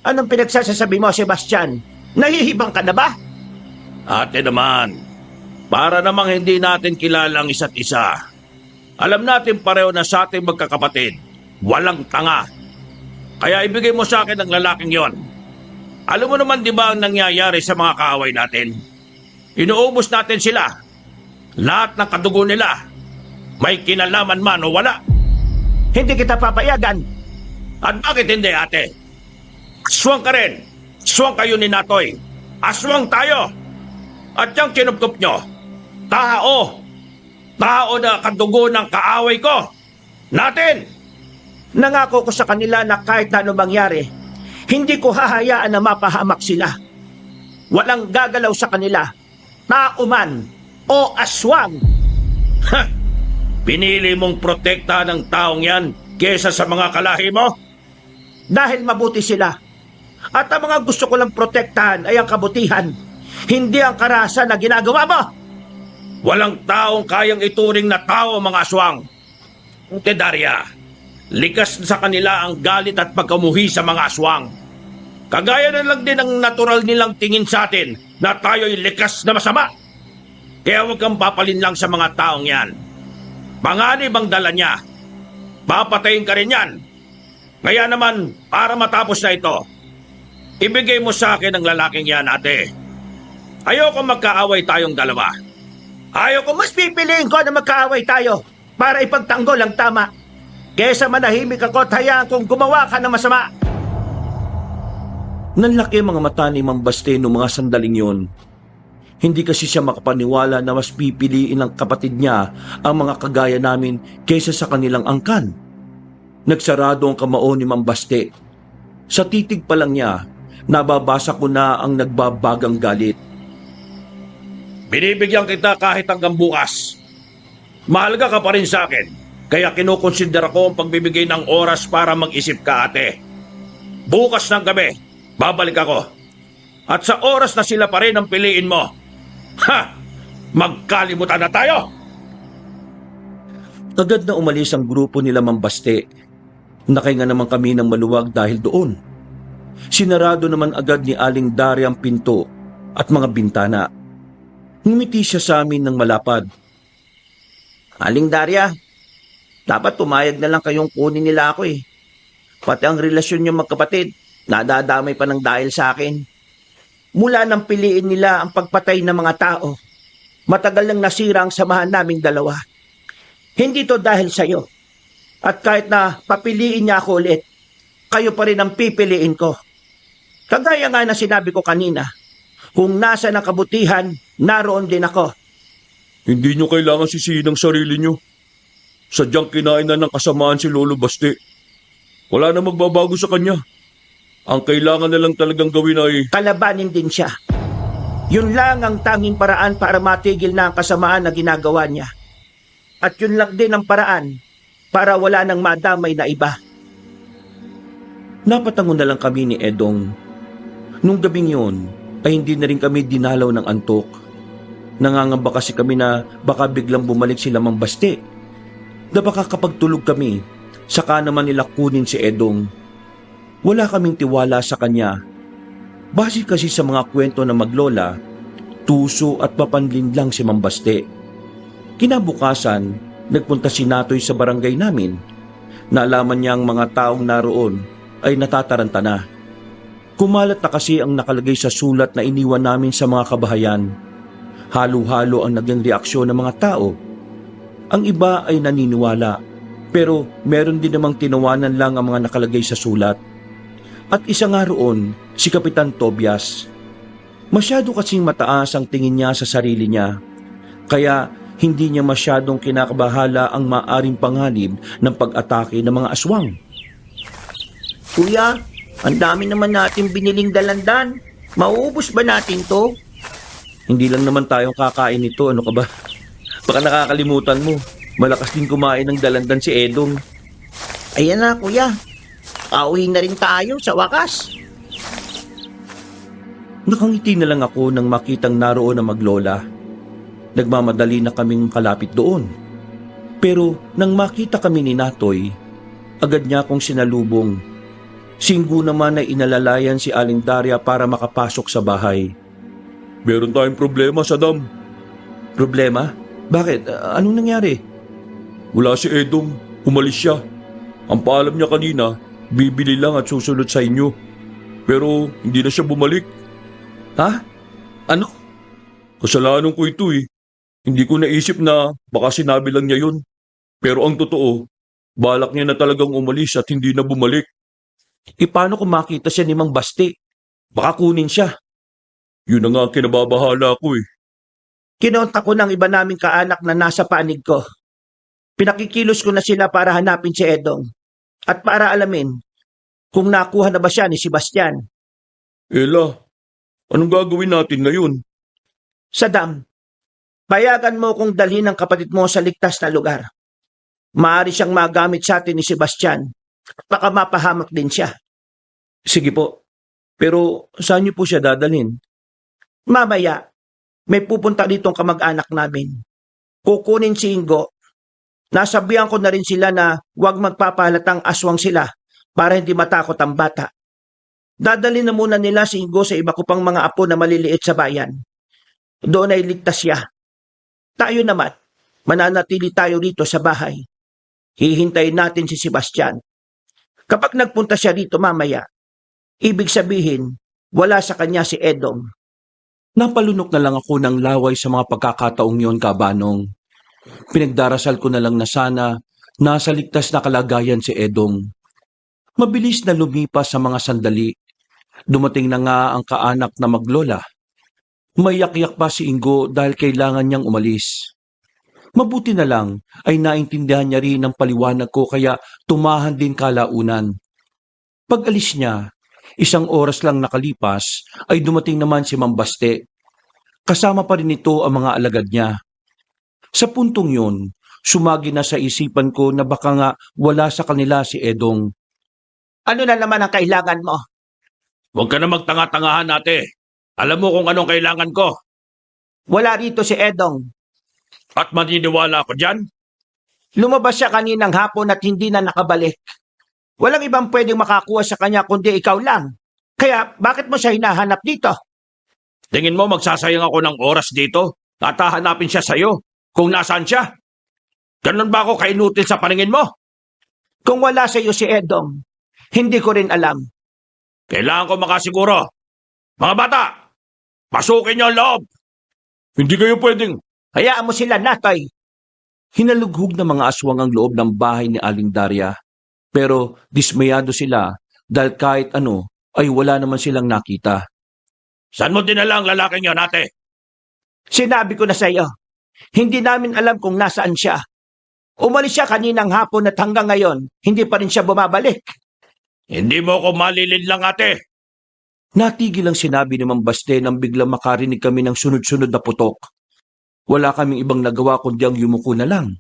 Anong pinagsasasabi mo, Sebastian? Nahihibang ka na ba? Ate naman, para namang hindi natin kilala ang isa't isa. Alam natin pareho na sa ating magkakapatid, walang tanga. Kaya ibigay mo sa akin ang lalaking yon. Alam mo naman di ba ang nangyayari sa mga kaaway natin? Inuubos natin sila. Lahat ng kadugo nila. May kinalaman man o wala. Hindi kita papayagan. At bakit hindi, ate? Aswang ka rin. Aswang kayo ni Natoy. Aswang tayo. At yung kinupkup nyo, tao. Tao na kadugo ng kaaway ko. Natin. Nangako ko sa kanila na kahit na ano mangyari, hindi ko hahayaan na mapahamak sila. Walang gagalaw sa kanila, tao man o aswang. Ha! Pinili mong protektahan ng taong yan kesa sa mga kalahi mo? Dahil mabuti sila. At ang mga gusto ko lang protektahan ay ang kabutihan, hindi ang karahasan na ginagawa mo. Walang taong kayang ituring na tao, mga aswang. Daria, likas sa kanila ang galit at pagkamuhi sa mga aswang. Kagaya na lang din ang natural nilang tingin sa atin na tayo'y likas na masama. Kaya huwag kang papalin lang sa mga taong yan. Panganib ang dala niya. Papatayin ka rin yan. Kaya naman, para matapos na ito, ibigay mo sa akin ang lalaking yan, ate. Ayoko magkaaway tayong dalawa. Ayoko Mas pipiliin ko na magkaaway tayo para ipagtanggol ang tama. Kesa manahimik ako at hayaan kong gumawa ka ng masama. Nanlaki ang mga mata ni Mang Baste noong mga sandaling yon. Hindi kasi siya makapaniwala na mas pipiliin ng kapatid niya ang mga kagaya namin kaysa sa kanilang angkan. Nagsarado ang kamao ni Mang Baste. Sa titig pa lang niya, nababasa ko na ang nagbabagang galit. binibigyan kita kahit hanggang bukas. Mahalaga ka pa rin sa akin, kaya kinukonsidera ko ang pagbibigay ng oras para mag-isip ka, ate. Bukas ng gabi, babalik ako. At sa oras na sila pa rin ang piliin mo, magkalimutan na tayo! Agad na umalis ang grupo nila Mambaste. Nakahinga naman kami ng maluwag dahil doon. Sinarado naman agad ni Aling Daria ang pinto at mga bintana. Ngumiti siya sa amin ng malapad. Aling Daria, dapat pumayag na lang kayong kunin nila ako eh. Pati ang relasyon niyo magkapatid, nadadamay pa ng dahil sa akin. Mula nang piliin nila ang pagpatay ng mga tao, matagal nang nasira ang samahan naming dalawa. Hindi to dahil sa'yo. At kahit na papiliin niya ako ulit, kayo pa rin ang pipiliin ko. Kagaya nga na sinabi ko kanina, kung nasa ng kabutihan, naroon din ako. Hindi nyo kailangan sisihin ang sarili nyo. Sadyang kinain na ng kasamaan si Lolo Baste. Wala na magbabago sa kanya. Ang kailangan na lang talagang gawin ay... Kalabanin din siya. Yun lang ang tanging paraan para matigil na ang kasamaan na ginagawa niya. At yun lang din ang paraan para wala nang madamay na iba. Napatango na lang kami ni Edong. Nung gabing yun, ay hindi na rin kami dinalaw ng antok. Nangangamba kasi kami na baka biglang bumalik sila Mambaste. Na baka kapag tulog kami, saka naman nila kunin si Edong. Wala kaming tiwala sa kanya. Base kasi sa mga kwento ng maglola, tuso at papanlin lang si Mambaste. Kinabukasan, nagpunta si Natoy sa barangay namin. Naalaman niya ang mga taong naroon ay natataranta na. Kumalat na kasi ang nakalagay sa sulat na iniwan namin sa mga kabahayan. Halo-halo ang naging reaksyon ng mga tao. Ang iba ay naniniwala, pero meron din namang tinawanan lang ang mga nakalagay sa sulat. At isa nga roon, si Kapitan Tobias. Masyado kasing mataas ang tingin niya sa sarili niya, kaya hindi niya masyadong kinakabahala ang maaring panganib ng pag-atake ng mga aswang. Kuya, ang dami naman natin biniling dalandan. Mauubos ba natin to? Hindi lang naman tayong kakain nito, ano ka ba? Baka nakakalimutan mo, malakas din kumain ng dalandan si Edong. Ayan na kuya, pauwi na rin tayo sa wakas. Nakangiti na lang ako nang makitang naroon na maglola. Nagmamadali na kaming kalapit doon. Pero nang makita kami ni Natoy, agad niya akong sinalubong. Singgo naman ay inalalayan si Aling Daria para makapasok sa bahay. Meron tayong problema, Saddam. Problema? Bakit? Anong nangyari? Wala si Edong. Umalis siya. Ang paalam niya kanina, bibili lang at susunod sa inyo. Pero hindi na siya bumalik. Ha? Ano? Kasalanan ko ito eh. Hindi ko naisip na baka sinabi lang niya yun. Pero ang totoo, balak niya na talagang umalis at hindi na bumalik. Paano kung makita siya ni Mang Baste? Baka kunin siya. Yun na nga ang kinababahala ko eh. Kinontak ko ng iba naming kaanak na nasa panig ko. Pinakikilos ko na sila para hanapin si Edong. At para alamin kung nakuha na ba siya ni Sebastian. Ella, anong gagawin natin ngayon? Saddam, payagan mo kong dalhin ang kapatid mo sa ligtas na lugar. Maaari siyang magamit sa atin ni Sebastian. Baka mapahamak din siya. Sige po. Pero saan niyo po siya dadalhin? Mamaya, may pupunta dito ang kamag-anak namin. Kukunin si Ingo. Nasabihan ko na rin sila na huwag magpapahalatang aswang sila para hindi matakot ang bata. Dadalhin na muna nila si Ingo sa iba ko pang mga apo na maliliit sa bayan. Doon ay ligtas siya. Tayo naman, mananatili tayo rito sa bahay. Hihintayin natin si Sebastian. Kapag nagpunta siya rito mamaya, ibig sabihin, wala sa kanya si Edong. Napalunok na lang ako ng laway sa mga pagkakataong yon, Kabanong. Pinagdarasal ko na lang na sana nasa ligtas na kalagayan si Edong. Mabilis na lumipas sa mga sandali. Dumating na nga ang kaanak na maglola. Mayak-yak pa si Ingo dahil kailangan niyang umalis. Mabuti na lang ay naintindihan niya rin ang paliwanag ko kaya tumahan din kalaunan. Pag-alis niya, 1 oras lang nakalipas ay dumating naman si Mambaste. Kasama pa rin ito ang mga alagad niya. Sa puntong yun, sumagi na sa isipan ko na baka nga wala sa kanila si Edong. Ano na naman ang kailangan mo? Huwag ka na magtanga-tangahan, ate. Alam mo kung anong kailangan ko. Wala rito si Edong. At maniniwala ako dyan? Lumabas siya kaninang hapon at hindi na nakabalik. Walang ibang pwedeng makakuha sa kanya kundi ikaw lang. Kaya bakit mo siya hinahanap dito? Tingin mo magsasayang ako ng oras dito at hahanapin siya sa'yo kung nasaan siya? Ganun ba ako kainutil sa paningin mo? Kung wala sa iyo si Edong, hindi ko rin alam. Kailangan ko makasiguro. Mga bata, pasukin niyo ang loob. Hindi kayo pwedeng. Hayaan mo sila, Natoy. Hinalughog ng mga aswang ang loob ng bahay ni Aling Daria. Pero dismayado sila dahil kahit ano ay wala naman silang nakita. Saan mo dinala ang lalaking yun, ate? Sinabi ko na sa iyo, hindi namin alam kung nasaan siya. Umalis siya kaninang hapon at hanggang ngayon, hindi pa rin siya bumabalik. Hindi mo ako malilid lang, ate. Natigil ang sinabi ni Mang Baste nang biglang makarinig kami ng sunod-sunod na putok. Wala kaming ibang nagawa kundi ang yumuko na lang.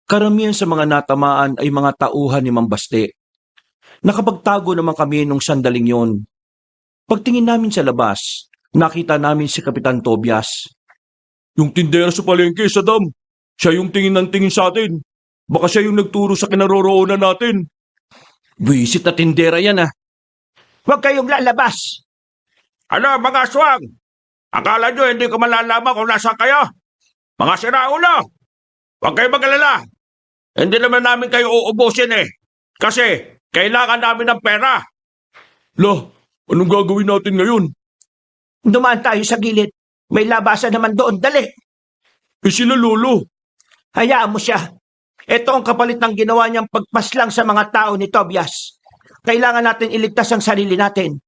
Karamihan sa mga natamaan ay mga tauhan ni Mang Baste. Nakapagtago naman kami nung sandaling yon. Pagtingin namin sa labas, nakita namin si Kapitan Tobias. Yung tindera sa palengke, Saddam. Siya yung tingin ng tingin sa atin. Baka siya yung nagturo sa kinaroroonan natin. Buisit na tindera yan ah. Huwag kayong lalabas. Ano, mga aswang? Akala nyo hindi ko malalaman kung nasaan kayo? Mga siraulo! Huwag kayo mag-alala. Hindi naman namin kayo uubusin eh. Kasi kailangan namin ng pera. Lah, anong gagawin natin ngayon? Dumaan tayo sa gilid. May labasan naman doon, dali. Eh sila lolo. Hayaan mo siya. Ito ang kapalit ng ginawa niyang pagpaslang sa mga tao ni Tobias. Kailangan natin iligtas ang sarili natin.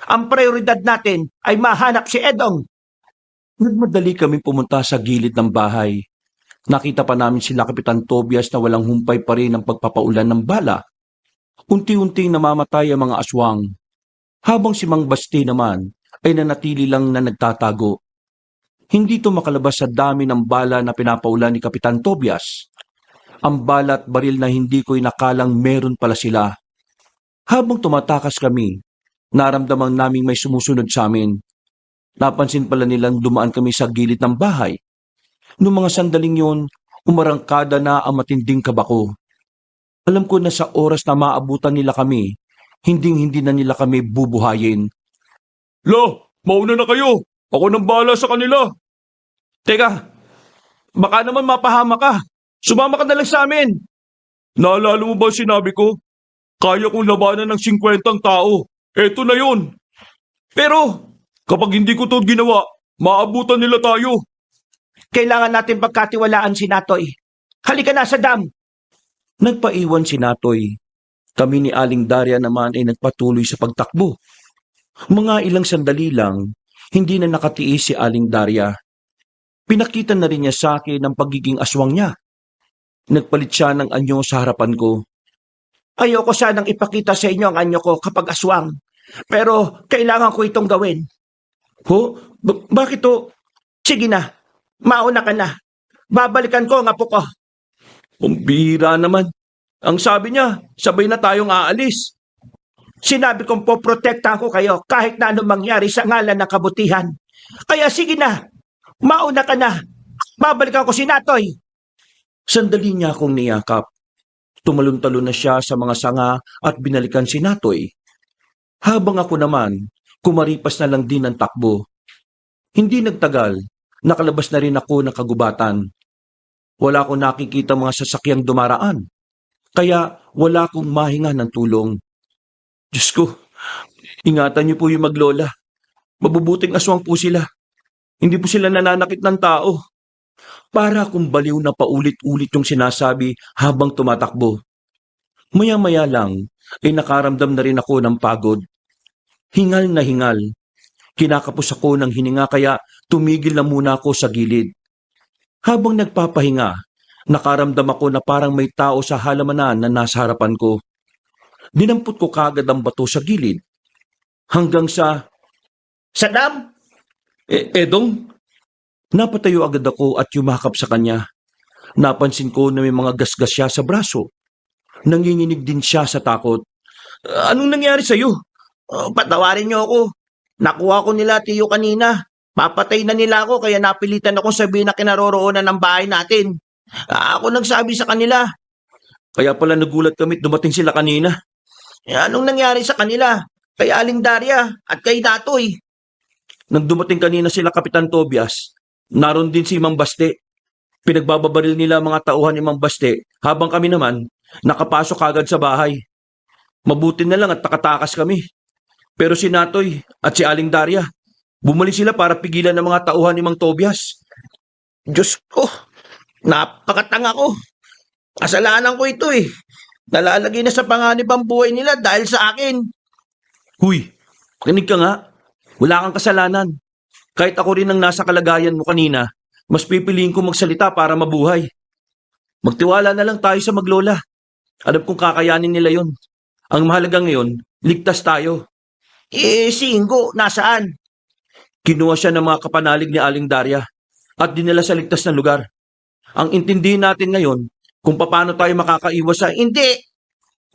Ang prioridad natin ay mahanap si Edong. Nagmadali kami pumunta sa gilid ng bahay. Nakita pa namin sila Kapitan Tobias na walang humpay pa rin ang pagpapaulan ng bala. Unti-unting namamatay ang mga aswang. Habang si Mang Basti naman ay nanatili lang na nagtatago. Hindi to makalabas sa dami ng bala na pinapaulan ni Kapitan Tobias. Ang bala at baril na hindi ko inakalang meron pala sila. Habang tumatakas kami, naramdaman naming may sumusunod sa amin. Napansin pala nilang dumaan kami sa gilid ng bahay. Noong mga sandaling yon, umarangkada na ang matinding kabako. Alam ko na sa oras na maabutan nila kami, hindi na nila kami bubuhayin. Lo, mauna na kayo. Ako nang bahala sa kanila. Teka, baka naman mapahama ka. Sumama ka na lang sa amin. Naalala mo ba sinabi ko? Kaya kong labanan ng 50 tao. Eto na yun. Pero, kapag hindi ko to ginawa, maabutan nila tayo. Kailangan natin pagkatiwalaan si Natoy. Halika na sa dam. Nagpaiwan si Natoy. Kami ni Aling Daria naman ay nagpatuloy sa pagtakbo. Mga ilang sandali lang, hindi na nakatiis si Aling Daria. Pinakita na rin niya sa akin ang pagiging aswang niya. Nagpalit siya ng anyo sa harapan ko. Ayoko sanang ipakita sa inyo ang anyo ko kapag aswang. Pero kailangan ko itong gawin. Ho? Bakit to? Sige na, mauna ka na. Babalikan ko ang apo ko. Ang bihira naman. Ang sabi niya, sabay na tayong aalis. Sinabi kong poprotektahan ko kayo kahit na anong mangyari sa ngalan ng kabutihan. Kaya sige na, mauna ka na. Babalikan ko si Natoy. Sandali niya akong niyakap. Tumalon-talon na siya sa mga sanga at binalikan si Natoy. Habang ako naman, kumaripas na lang din ang takbo. Hindi nagtagal, nakalabas na rin ako ng kagubatan. Wala akong nakikita mga sasakyang dumaraan. Kaya wala akong mahinga ng tulong. Diyos ko, ingatan niyo po yung maglola. Mabubuting aswang po sila. Hindi po sila nananakit ng tao. Para akong baliw na paulit-ulit yung sinasabi habang tumatakbo. Maya-maya lang, ay nakaramdam na rin ako ng pagod. Hingal na hingal. Kinakapos ako ng hininga kaya tumigil na muna ako sa gilid. Habang nagpapahinga, nakaramdam ako na parang may tao sa halamanan na nasa harapan ko. Dinampot ko kagad ang bato sa gilid. Hanggang sa, Saddam, Edong, Napatayo agad ako at yumakap sa kanya. Napansin ko na may mga gasgas siya sa braso. Nanginginig din siya sa takot. Anong nangyari sa'yo? Patawarin niyo ako. Nakuha ko nila tiyo kanina. Papatay na nila ako kaya napilitan akong sabihin na kinaroroonan ng bahay natin. Ako nagsabi sa kanila. Kaya pala nagulat kami at dumating sila kanina. Anong nangyari sa kanila? Kay Aling Daria at kay Datoy. Nang dumating kanina sila Kapitan Tobias, naroon din si Mang Baste. Pinagbababaril nila ang mga tauhan ni Mang Baste habang kami naman nakapasok agad sa bahay. Mabuti na lang at nakatakas kami. Pero si Natoy at si Aling Daria, bumalik sila para pigilan ang mga tauhan ni Mang Tobias. Diyos ko, napakatanga ko. Kasalanan ko ito eh. Nalalagay na sa panganib ang buhay nila dahil sa akin. Huy, kinig ka nga. Wala kang kasalanan. Kahit ako rin ang nasa kalagayan mo kanina, mas pipiliin ko magsalita para mabuhay. Magtiwala na lang tayo sa maglola. Alam kong kakayanin nila yon. Ang mahalaga ngayon, ligtas tayo. Si Ingo, nasaan? Kinuha siya ng mga kapanalig ni Aling Daria at dinala sa ligtas na lugar. Ang intindihin natin ngayon kung paano tayo makakaiwas sa... Hindi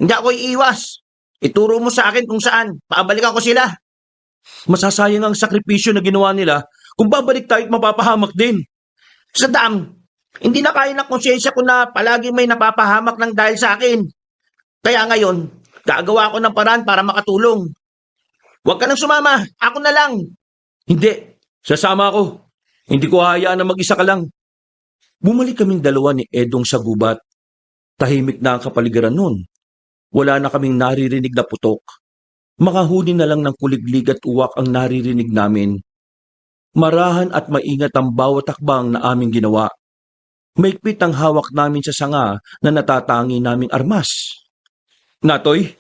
ako iiwas. Ituro mo sa akin kung saan. Pabalikan ko sila. Masasayang ang sakripisyo na ginawa nila kung babalik tayo at mapapahamak din. Saddam, hindi na kaya ng konsensya ko na palagi may napapahamak ng dahil sa akin. Kaya ngayon, gagawa ko ng paraan para makatulong. Huwag ka nang sumama. Ako na lang. Hindi, sasama ako. Hindi ko hahayaan na mag-isa ka lang. Bumalik kaming dalawa ni Edong sa gubat. Tahimik na ang kapaligiran nun. Wala na kaming naririnig na putok. Makahuni na lang ng kuliglig at uwak ang naririnig namin. Marahan at maingat ang bawat hakbang na aming ginawa. Maigpit ang hawak namin sa sanga na natatangi naming armas. Natoy?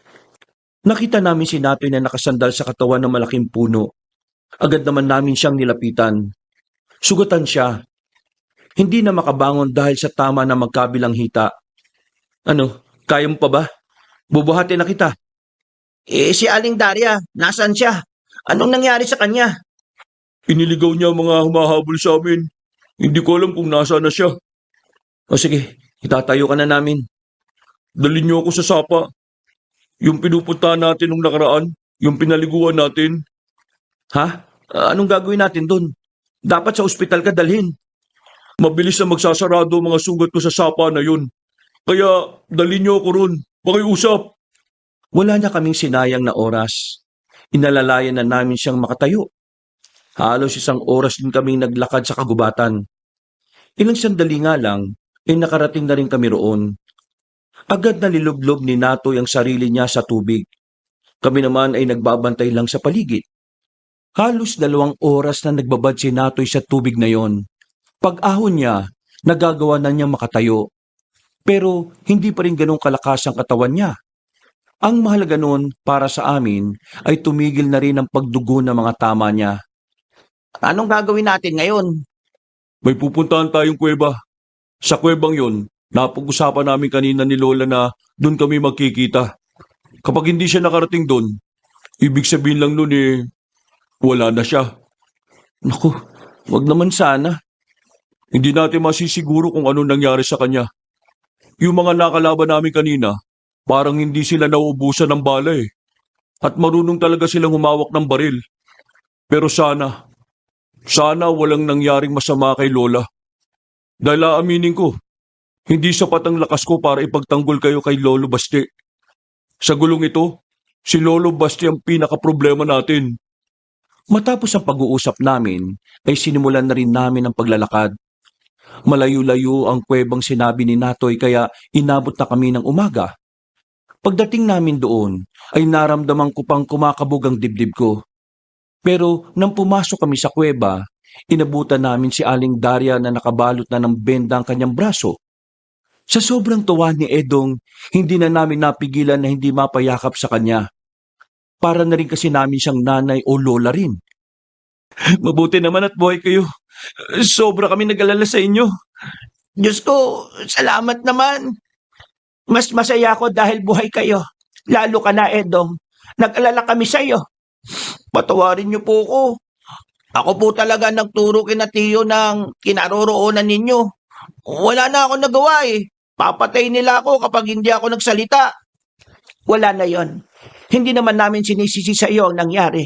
Nakita namin si Natoy na nakasandal sa katawan ng malaking puno. Agad naman namin siyang nilapitan. Sugatan siya. Hindi na makabangon dahil sa tama na magkabilang hita. Ano, kaya mo pa ba? Bubuhatin na kita. Si Aling Daria, nasaan siya? Anong nangyari sa kanya? Iniligaw niya ang mga humahabol sa amin. Hindi ko alam kung nasaan na siya. O sige, itatayo ka na namin. Dalhin niyo ako sa sapa. Yung pinupuntahan natin nung nakaraan, yung pinaliguan natin. Ha? Anong gagawin natin doon? Dapat sa ospital ka dalhin. Mabilis na magsasarado ang mga sugat ko sa sapa na yun. Kaya dalhin niyo ako ron. Pakiusap. Wala na kaming sinayang na oras. Inalalayan na namin siyang makatayo. Halos 1 oras din kaming naglakad sa kagubatan. Ilang sandali nga lang, nakarating na rin kami roon. Agad na nilublob ni Natoy ang sarili niya sa tubig. Kami naman ay nagbabantay lang sa paligid. Halos 2 oras na nagbabad si Natoy sa tubig na yon. Pag-ahon niya, nagagawa na niya makatayo. Pero hindi pa rin ganong kalakas ang katawan niya. Ang mahalaga noon para sa amin ay tumigil na rin ang pagdugo ng mga tama niya. Anong gagawin natin ngayon? May pupuntahan tayong kuweba. Sa kuwebang yon, napag-usapan namin kanina ni Lola na doon kami magkikita. Kapag hindi siya nakarating doon, ibig sabihin lang noon wala na siya. Naku, wag naman sana. Hindi natin masisiguro kung ano nangyari sa kanya. Yung mga nakalaban namin kanina, parang hindi sila nauubusan ng bala At marunong talaga silang humawak ng baril. Pero sana walang nangyaring masama kay Lola. Dahil aaminin ko, hindi sapat ang lakas ko para ipagtanggol kayo kay Lolo Baste. Sa gulong ito, si Lolo Baste ang pinaka-problema natin. Matapos ang pag-uusap namin, ay sinimulan na rin namin ang paglalakad. Malayo-layo ang kuwebang sinabi ni Natoy kaya inabot na kami ng umaga. Pagdating namin doon, ay naramdaman ko pang kumakabog ang dibdib ko. Pero nang pumasok kami sa kuweba, inabutan namin si Aling Daria na nakabalot na ng benda ang kanyang braso. Sa sobrang tuwa ni Edong, hindi na namin napigilan na hindi mapayakap sa kanya. Para na rin kasi namin siyang nanay o lola rin. Mabuti naman at buhay kayo. Sobra kami nag-alala sa inyo. Diyos ko, salamat naman. Mas masaya ako dahil buhay kayo. Lalo ka na, Edong. Nag-alala kami sa iyo. Patawarin niyo po ako. Ako po talaga nagturo kina Tiyo ng kinaroroonan ninyo. Wala na ako nagawa eh. Papatay nila ako kapag hindi ako nagsalita. Wala na yon. Hindi naman namin sinisisi sa iyo ang nangyari.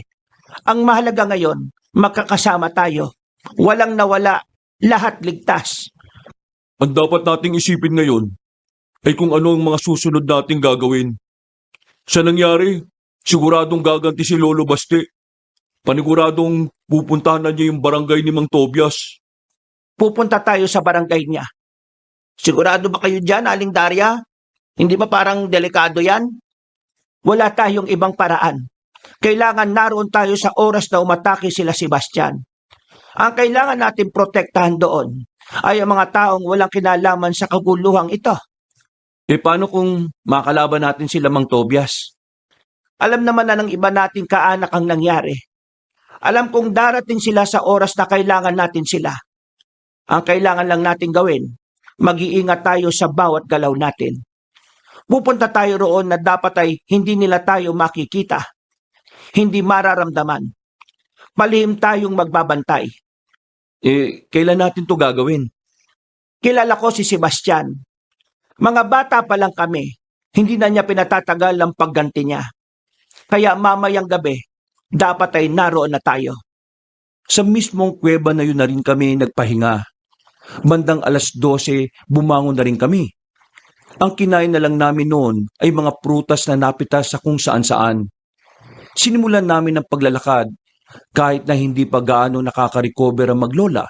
Ang mahalaga ngayon, magkakasama tayo. Walang nawala, lahat ligtas. Ang dapat nating isipin ngayon ay kung ano ang mga susunod nating gagawin. Sa nangyari, siguradong gaganti si Lolo Basti. Paniguradong pupuntahan na niya yung barangay ni Mang Tobias. Pupunta tayo sa barangay niya. Sigurado ba kayo dyan, Aling Daria? Hindi ba parang delikado yan? Wala tayong ibang paraan. Kailangan naroon tayo sa oras na umatake sila Sebastian. Ang kailangan natin protektahan doon ay ang mga taong walang kinalaman sa kaguluhang ito. Paano kung makalaban natin sila Mang Tobias? Alam naman na ng iba nating kaanak ang nangyari. Alam kong darating sila sa oras na kailangan natin sila. Ang kailangan lang natin gawin, mag-iingat tayo sa bawat galaw natin. Pupunta tayo roon na dapat ay hindi nila tayo makikita, hindi mararamdaman. Palihim tayong magbabantay. Kailan natin to gagawin? Kilala ko si Sebastian. Mga bata pa lang kami, hindi na niya pinatatagal ang pagganti niya. Kaya mamayang gabi, dapat ay naroon na tayo. Sa mismong kuweba na yun na rin kami nagpahinga. Bandang 12:00, bumangon na rin kami. Ang kinain na lang namin noon ay mga prutas na napitas sa kung saan-saan. Sinimulan namin ang paglalakad kahit na hindi pa gaano nakaka-recover ang maglola.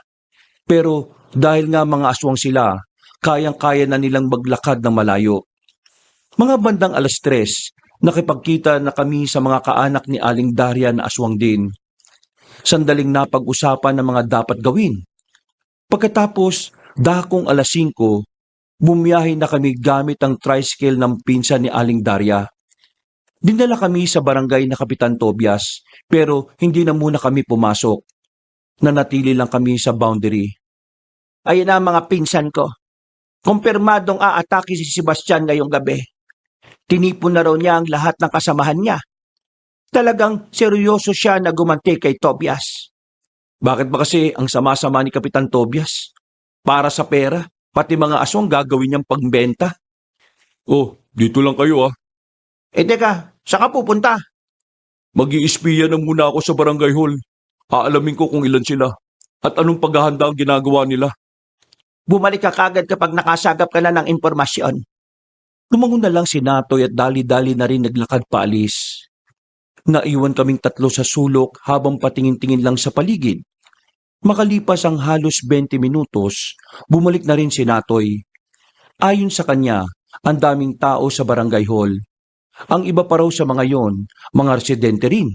Pero dahil nga mga aswang sila, kayang-kaya na nilang maglakad ng malayo. Mga bandang 3:00, nakipagkita na kami sa mga kaanak ni Aling Daria na aswang din. Sandaling napag-usapan ng mga dapat gawin. Pagkatapos, dakong 5:00, bumiyahe na kami gamit ang tricycle ng pinsan ni Aling Daria. Dinala kami sa barangay na Kapitan Tobias, pero hindi na muna kami pumasok. Nanatili lang kami sa boundary. Ayun na ang mga pinsan ko. Kumpirmadong aatake si Sebastian ngayong gabi. Tinipon na raw niya ang lahat ng kasamahan niya. Talagang seryoso siya na gumanti kay Tobias. Bakit ba kasi ang sama-sama ni Kapitan Tobias? Para sa pera, pati mga aswang gagawin niyang pagbenta. Oh, dito lang kayo ah. Teka, saan ka pupunta? Mag-iispiya na muna ako sa barangay hall. Aalamin ko kung ilan sila at anong paghahanda ang ginagawa nila. Bumalik ka kagad kapag nakasagap ka na ng impormasyon. Lumangon na lang si Natoy at dali-dali na rin naglakad paalis. Naiwan kaming 3 sa sulok habang patingin-tingin lang sa paligid. Makalipas ang halos 20 minutos, bumalik na rin si Natoy. Ayon sa kanya, ang daming tao sa barangay hall. Ang iba pa raw sa mga yon, mga residente rin.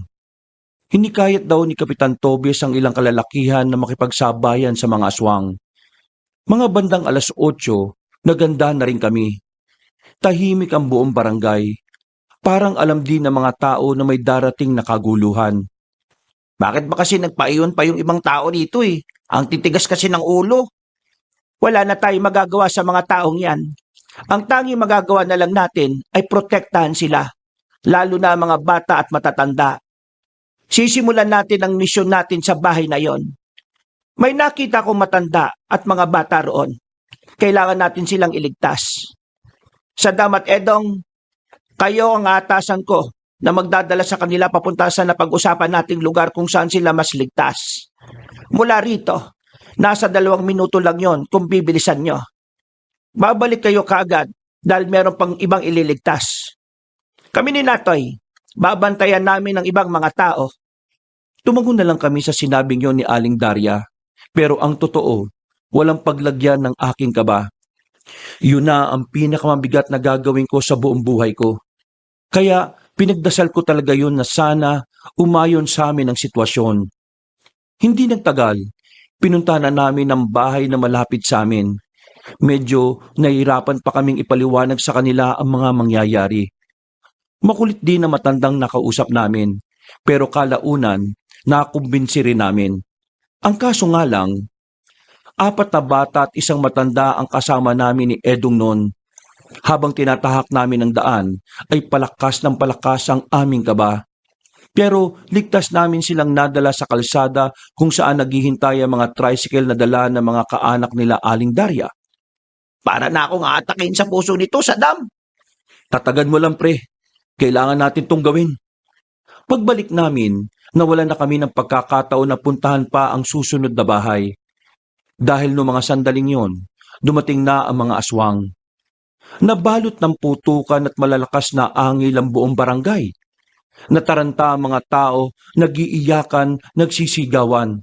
Hinikayat daw ni Kapitan Tobias ang ilang kalalakihan na makipagsabayan sa mga aswang. Mga bandang 8:00, naganda na rin kami. Tahimik ang buong barangay. Parang alam din ng mga tao na may darating na kaguluhan. Bakit ba kasi nagpaiwan pa yung ibang tao dito eh? Ang titigas kasi ng ulo. Wala na tayong magagawa sa mga taong yan. Ang tanging magagawa na lang natin ay protektahan sila, lalo na mga bata at matatanda. Sisimulan natin ang misyon natin sa bahay na yon. May nakita kong matanda at mga bata roon. Kailangan natin silang iligtas. Sa Damat Edong, kayo ang atasan ko na magdadala sa kanila papunta sa napag-usapan nating lugar kung saan sila mas ligtas. Mula rito, nasa 2 minuto lang yon kung bibilisan nyo. Babalik kayo kaagad dahil meron pang ibang ililigtas. Kami ni Natoy, babantayan namin ang ibang mga tao. Tumangon na lang kami sa sinabing yon ni Aling Daria. Pero ang totoo, walang paglagyan ng aking kaba. Yun na ang pinakamabigat na gagawin ko sa buong buhay ko. Kaya pinagdasal ko talaga yun na sana umayon sa amin ang sitwasyon. Hindi nagtagal, pinuntahan na namin ang bahay na malapit sa amin. Medyo nahihirapan pa kaming ipaliwanag sa kanila ang mga mangyayari. Makulit din na matandang nakausap namin, pero kalaunan, nakumbinsi rin namin. Ang kaso nga lang, 4 na bata at 1 matanda ang kasama namin ni Edong noon. Habang tinatahak namin ang daan, ay palakas ng palakas ang aming kaba. Pero ligtas namin silang nadala sa kalsada kung saan naghihintay ang mga tricycle na dala ng mga kaanak nila Aling Daria. Para na akong aatakin sa puso nito, Saddam. Tatagan mo lang pre, kailangan natin tong gawin. Pagbalik namin, nawalan na kami ng pagkakataon na puntahan pa ang susunod na bahay. Dahil no mga sandaling yon, dumating na ang mga aswang. Nabalot ng putukan at malalakas na angil ang buong barangay. Nataranta ang mga tao, nagiiyakan, nagsisigawan.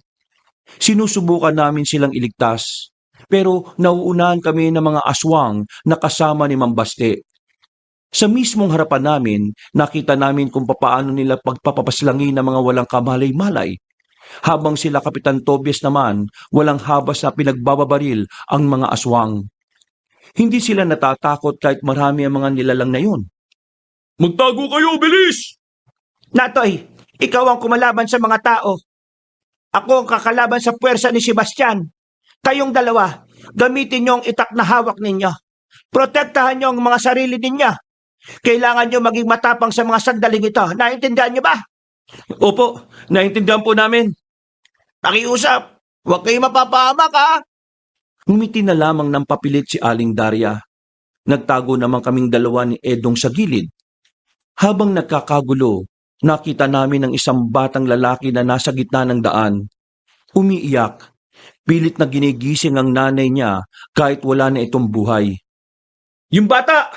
Sinusubukan namin silang iligtas, pero nauunahan kami ng mga aswang na kasama ni Mambaste. Sa mismong harapan namin, nakita namin kung papaano nila pagpapapaslangin ng mga walang kamalay-malay. Habang sila Kapitan Tobias naman, walang habas na pinagbababaril ang mga aswang. Hindi sila natatakot kahit marami ang mga nilalang na yun. Magtago kayo, bilis! Natoy, ikaw ang kumalaban sa mga tao. Ako ang kakalaban sa puwersa ni Sebastian. Kayong dalawa, gamitin niyo ang itak na hawak ninyo. Protektahan niyo ang mga sarili ninyo. Kailangan niyo maging matapang sa mga sandaling ito. Naintindihan niyo ba? Opo, naintindihan po namin. Pakiusap, huwag kayo mapapahamak ha. Ngumiti na lamang ng papilit si Aling Daria. Nagtago naman kaming dalawa ni Edong sa gilid. Habang nagkakagulo, nakita namin ang isang batang lalaki na nasa gitna ng daan. Umiiyak. Pilit na ginigising ang nanay niya kahit wala na itong buhay. Yung bata,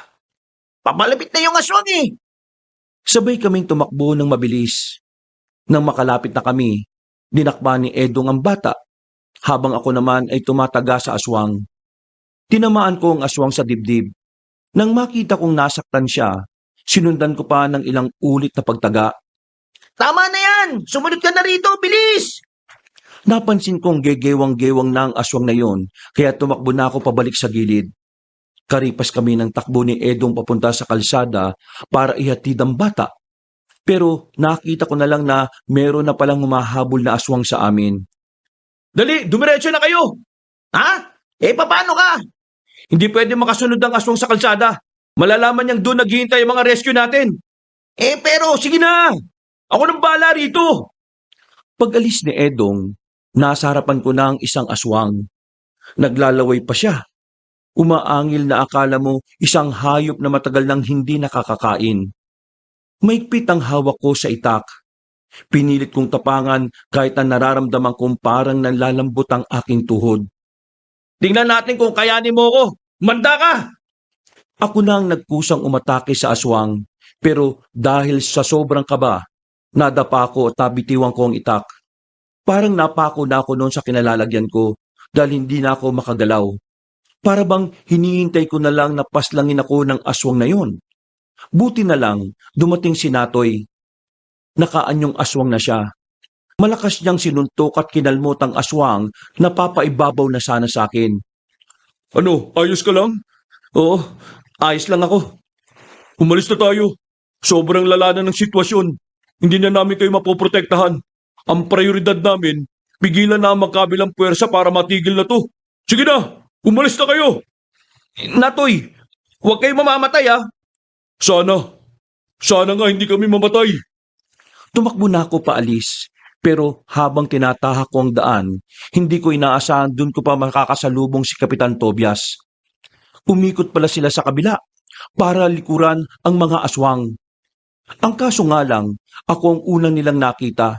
papalapit na yung aswang eh. Sabay kaming tumakbo ng mabilis. Nang makalapit na kami, dinakpa ni Edong ang bata, habang ako naman ay tumataga sa aswang. Tinamaan ko ang aswang sa dibdib. Nang makita kong nasaktan siya, sinundan ko pa ng ilang ulit na pagtaga. Tama na yan! Sumunod ka na rito, bilis! Napansin kong gegewang-gewang na ang aswang na yon, kaya tumakbo na ako pabalik sa gilid. Karipas kami ng takbo ni Edong papunta sa kalsada para ihatid ang bata. Pero nakita ko na lang na meron na palang humahabol na aswang sa amin. Dali, dumiretso na kayo! Ha? Eh, paano ka? Hindi pwede makasunod ang aswang sa kalsada. Malalaman niyang doon naghihintay ang mga rescue natin. Eh, pero Sige na! Ako nang bahala rito! Pag-alis ni Edong, nasa harapan ko na ang isang aswang. Naglalaway pa siya. Umaangil na akala mo isang hayop na matagal nang hindi nakakakain. Maigpit ang hawak ko sa itak. Pinilit kong tapangan kahit na nararamdaman kong parang nanlalambot ang aking tuhod. Tingnan natin kung kayanin mo ko. Manda ka! Ako na ang nagkusang umatake sa aswang, pero dahil sa sobrang kaba, nadapa ko at nabitiwan ko ang itak. Parang napako na ako noon sa kinalalagyan ko dahil hindi na ako makagalaw. Para bang hinihintay ko na lang na paslangin ako ng aswang na yon. Buti na lang, dumating si Natoy. Nakaanyong aswang na siya. Malakas niyang sinuntok at kinalmot ang aswang na papaibabaw na sana sa akin. Ano, ayos ka lang? Oo, ayos lang ako. Umalis na tayo. Sobrang lala na ng sitwasyon. Hindi na namin kayo mapoprotektahan. Ang prioridad namin, pigilan na ang magkabilang puwersa para matigil na to. Sige na, umalis na kayo. Natoy, huwag kayo mamamatay ah. Sana nga hindi kami mamatay. Tumakbo na ako paalis, pero habang tinatahak ko ang daan, hindi ko inaasahan doon ko pa makakasalubong si Kapitan Tobias. Umikot pala sila sa kabila para likuran ang mga aswang. Ang kaso nga lang, ako ang unang nilang nakita.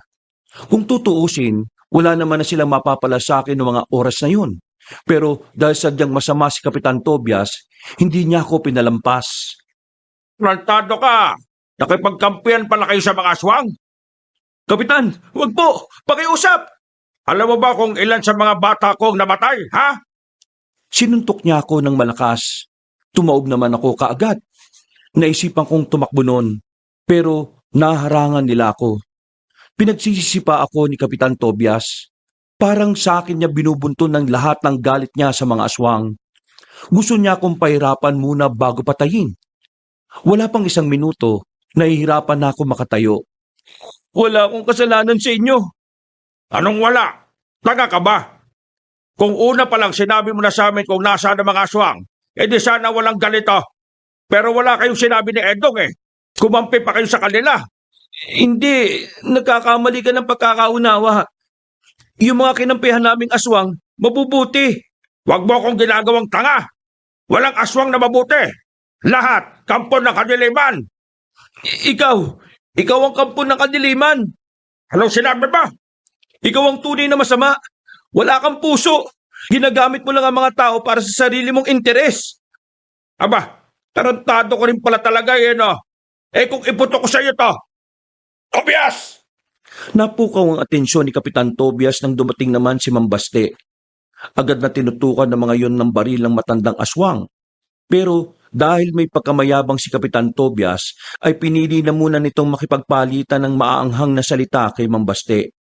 Kung tutuusin, wala naman na silang mapapala sa akin noong mga oras na yun. Pero dahil sadyang masama si Kapitan Tobias, hindi niya ako pinalampas. Plantado ka! Nakipagkampihan pala kayo sa mga aswang? Kapitan, wag po! Pakiusap! Alam mo ba kung ilan sa mga bata kong namatay, ha? Sinuntok niya ako ng malakas. Tumaob naman ako kaagad. Naisipan kong tumakbo noon, pero naharangan nila ako. Pinagsisisipa ako ni Kapitan Tobias. Parang sa akin niya binubunto ng lahat ng galit niya sa mga aswang. Gusto niya akong pahirapan muna bago patayin. Wala pang 1 minuto, nahihirapan na ako makatayo. Wala akong kasalanan sa inyo. Anong wala? Taga ka ba? Kung una pa lang sinabi mo na sa amin kung nasaan ang mga aswang, edi sana walang ganito. Pero wala kayong sinabi ni Edong eh. Kumampi pa kayo sa kanila. Hindi, nagkakamali ka ng pagkakaunawa. Yung mga kinampihan naming aswang, mabubuti. Huwag mo akong ginagawang tanga. Walang aswang na mabuti. Lahat, kampo ng kadiliman. Ikaw ang kampo ng kadiliman. Anong sinabi mo? Ikaw ang tunay na masama. Wala kang puso. Ginagamit mo lang ang mga tao para sa sarili mong interes. Aba, tarantado ko rin pala talaga no. Kung iputo ko sa iyo to. Tobias! Napukaw ang atensyon ni Kapitan Tobias nang dumating naman si Mambaste. Agad na tinutukan ng mga yon ng baril ng matandang aswang. Pero dahil may pagkamayabang si Kapitan Tobias, ay pinili na muna nitong makipagpalitan ng maaanghang na salita kay Mambaste.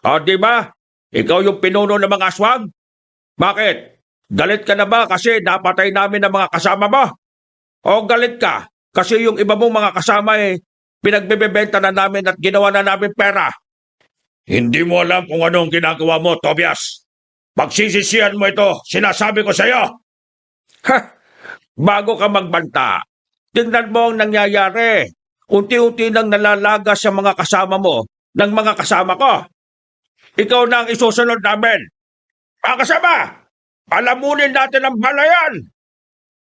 Di ba? Ikaw yung pinuno ng mga aswang? Bakit? Galit ka na ba kasi napatay namin ang mga kasama mo? O galit ka kasi yung iba mong mga kasama pinagbebenta na namin at ginawa na namin pera? Hindi mo alam kung anong ginagawa mo, Tobias. Pagsisisihan mo ito, sinasabi ko sa iyo. Ha! Bago ka magbanta, tingnan mo ang nangyayari. Unti-unti nang nalalaga sa mga kasama mo ng mga kasama ko. Ikaw na ang isusunod namin. Mga kasama, palamunin natin ang balayan.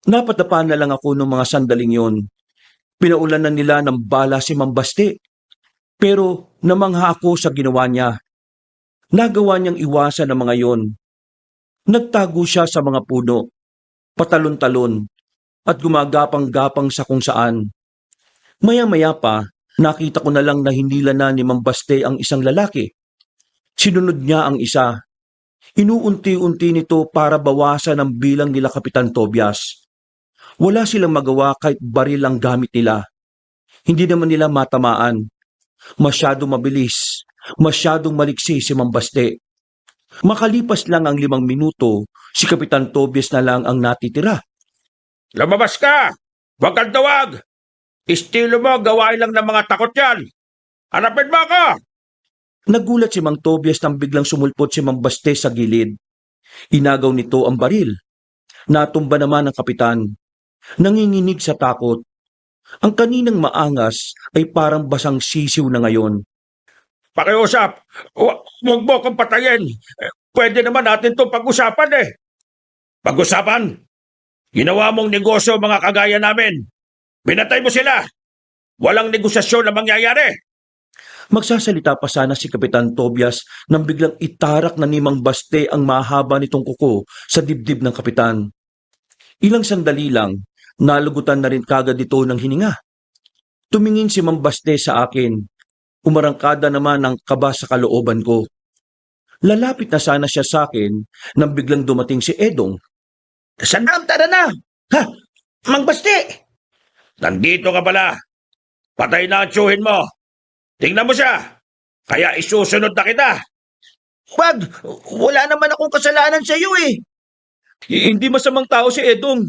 Napatapa na lang ako ng mga sandaling yon. Pinaulanan nila ng bala si Mambaste. Pero namangha ako sa ginawa niya. Nagawa niyang iwasan ang mga yon. Nagtago siya sa mga puno, patalon-talon, at gumagapang-gapang sa kung saan. Maya-maya pa, nakita ko na lang na hinila na ni Mambaste ang isang lalaki. Sinunod niya ang isa. Inuunti-unti nito para bawasan ang bilang nila Kapitan Tobias. Wala silang magawa kahit baril ang gamit nila. Hindi naman nila matamaan. Masyadong mabilis, masyadong maliksi si Mambaste. Makalipas lang ang 5 minuto, si Kapitan Tobias na lang ang natitira. Lumabas ka! Huwag kang tawag! Estilo mo, gawain lang ng mga takot yan! Hanapin mo ako! Nagulat si Mang Tobias nang biglang sumulpot si Mambaste sa gilid. Inagaw nito ang baril. Natumba naman ang kapitan. Nanginginig sa takot. Ang kaninang maangas ay parang basang sisiw na ngayon. Pakiusap! Huwag mo akong patayin! Pwede naman natin itong pag-usapan Pag-usapan? Ginawa mong negosyo mga kagaya namin. Binatay mo sila. Walang negosasyon na mangyayari. Magsasalita pa sana si Kapitan Tobias nang biglang itarak na ni Mang Baste ang mahaba nitong kuko sa dibdib ng kapitan. Ilang sandali lang, nalugutan na rin kagad ito ng hininga. Tumingin si Mang Baste sa akin. Umarangkada naman ang kaba sa kalooban ko. Lalapit na sana siya sa akin nang biglang dumating si Edong. Sandam, tara na! Ha? Mang Baste! Nandito ka pala. Patay na ang tsuhin mo. Tingnan mo siya. Kaya isusunod na kita. Wag! Wala naman akong kasalanan sa iyo eh. Hindi masamang tao si Edong.